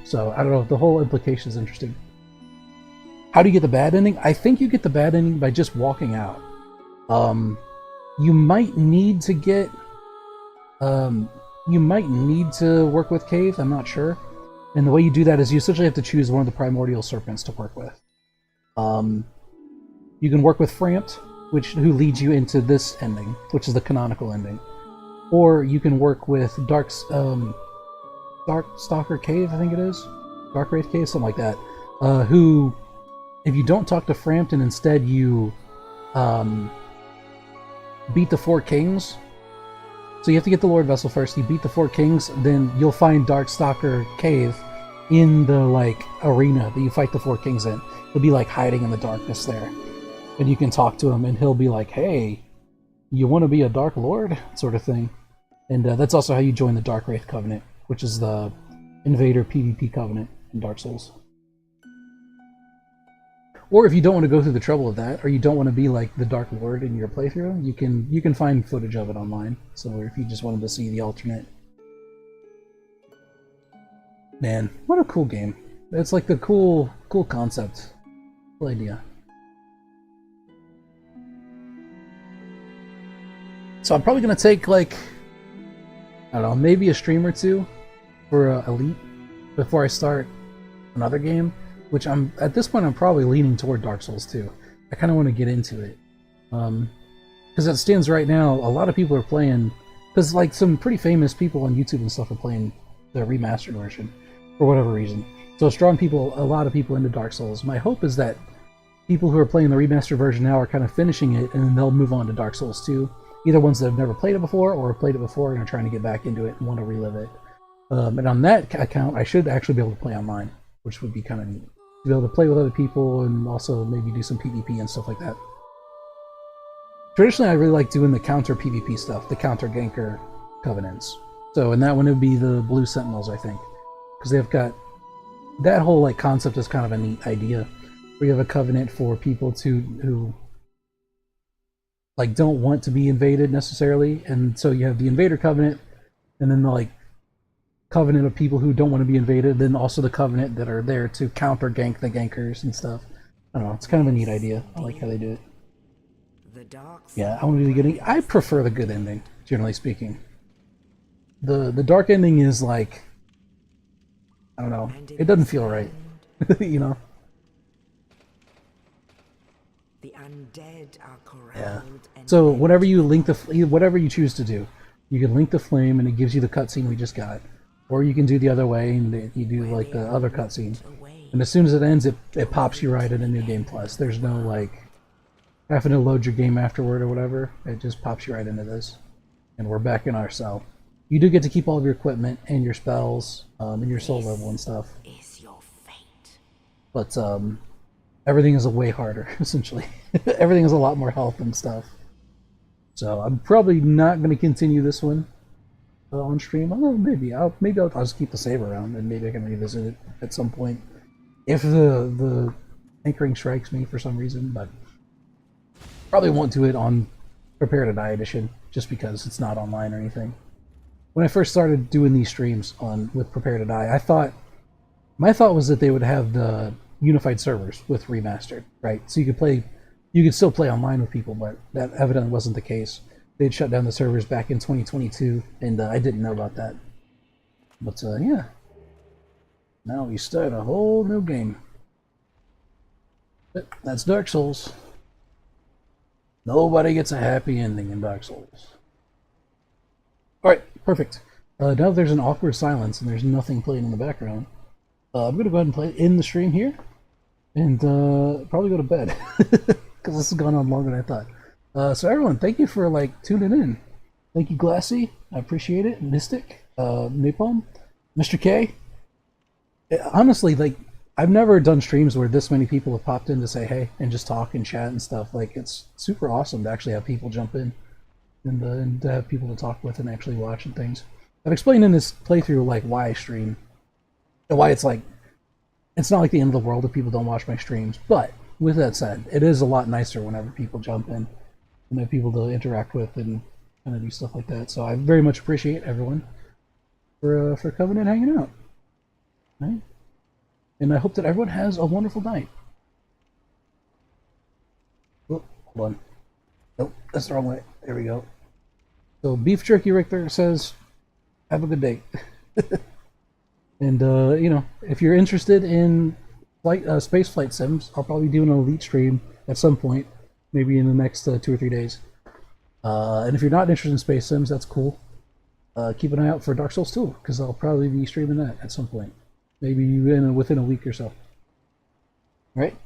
Speaker 1: So I don't know. The whole implication is interesting. How do you get the bad ending? I think you get the bad ending by just walking out. You might need to get... you might need to work with Cave, I'm not sure. And the way you do that is you essentially have to choose one of the primordial serpents to work with. You can work with Frampt, who leads you into this ending, which is the canonical ending. Or you can work with Darkstalker Cave, I think it is? Darkwraith Cave, something like that. Who... If you don't talk to Frampt and instead you beat the 4 kings, so you have to get the Lord Vessel first, you beat the 4 kings, then you'll find Darkstalker Cave in the like arena that you fight the 4 kings in. He'll be like hiding in the darkness there. And you can talk to him and he'll be like, hey, you want to be a Dark Lord? Sort of thing. And that's also how you join the Darkwraith Covenant, which is the Invader PvP Covenant in Dark Souls. Or if you don't want to go through the trouble of that, or you don't want to be like the Dark Lord in your playthrough, you can find footage of it online. So if you just wanted to see the alternate. Man, what a cool game. It's like the cool concept. Cool idea. So I'm probably going to take like, I don't know, maybe a stream or two for Elite before I start another game. Which at this point I'm probably leaning toward Dark Souls 2. I kind of want to get into it. Because it stands right now, a lot of people are playing, because like some pretty famous people on YouTube and stuff are playing the remastered version, for whatever reason. So it's drawn a lot of people into Dark Souls. My hope is that people who are playing the remastered version now are kind of finishing it, and then they'll move on to Dark Souls 2. Either ones that have never played it before, or have played it before and are trying to get back into it and want to relive it. And on that account, I should actually be able to play online, which would be kind of neat. To be able to play with other people and also maybe do some PvP and stuff like that. Traditionally, I really like doing the counter PvP stuff, the counter ganker covenants. So in that one, it would be the Blue Sentinels, I think, because they've got that whole like concept is kind of a neat idea. Where you have a covenant for people who like don't want to be invaded necessarily, and so you have the Invader Covenant, and then the like covenant of people who don't want to be invaded, then also the covenant that are there to counter gank the gankers and stuff. I don't know, it's kind of a neat idea. I like how they do it. Yeah, I want to do the good ending. I prefer the good ending, generally speaking. The dark ending is like, I don't know, it doesn't feel right. You know?
Speaker 9: The undead are corralled.
Speaker 1: Yeah. So whatever you link whatever you choose to do, you can link the flame and it gives you the cutscene we just got. Or you can do the other way and you do like the other cutscene. And And as soon as it ends, it pops you right into New Game Plus. There's no, like, having to load your game afterward or whatever. It just pops you right into this. And we're back in our cell. You do get to keep all of your equipment and your spells, and your soul level and stuff.
Speaker 9: Is your fate.
Speaker 1: But, everything is way harder, essentially. Everything has a lot more health and stuff. So I'm probably not going to continue this one on stream. Although maybe I'll just keep the save around, and maybe I can revisit it at some point if the anchoring strikes me for some reason. But probably won't do it on Prepare to Die edition, just because it's not online or anything. When I first started doing these streams with Prepare to Die, my thought was that they would have the unified servers with remastered, right? So you could still play online with people, but that evidently wasn't the case. They'd shut down the servers back in 2022, and I didn't know about that. But yeah, now we start a whole new game. But that's Dark Souls. Nobody gets a happy ending in Dark Souls. Alright, perfect. Now there's an awkward silence and there's nothing playing in the background. I'm going to go ahead and play it in the stream here. And probably go to bed. Because this has gone on longer than I thought. So everyone, thank you for tuning in. Thank you, Glassy. I appreciate it. Mystic. Napalm. Mr. K. Honestly, I've never done streams where this many people have popped in to say hey and just talk and chat and stuff. It's super awesome to actually have people jump in and to have people to talk with and actually watch and things. I've explained in this playthrough why I stream and why it's not like the end of the world if people don't watch my streams. But with that said, it is a lot nicer whenever people jump in and have people to interact with and kind of do stuff like that. So I very much appreciate everyone for coming and hanging out. Right? And I hope that everyone has a wonderful night. Oh, hold on. Nope, that's the wrong way. There we go. So Beef Jerky Richter says, have a good day. And, if you're interested in space flight sims, I'll probably do an Elite stream at some point, maybe in the next 2 or 3 days. And if you're not interested in space sims, that's cool. Keep an eye out for Dark Souls 2, because I'll probably be streaming that at some point. Maybe within a week or so. All right?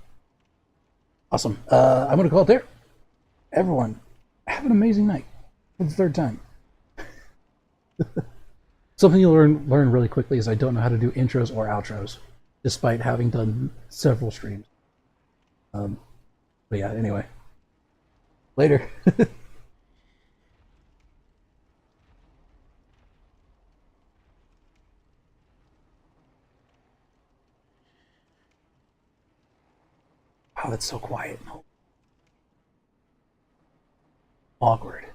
Speaker 1: Awesome. I'm going to call it there. Everyone, have an amazing night for the 3rd time. Something you'll learn really quickly is I don't know how to do intros or outros, despite having done several streams. But yeah, anyway. Later. Oh, that's so quiet. Awkward.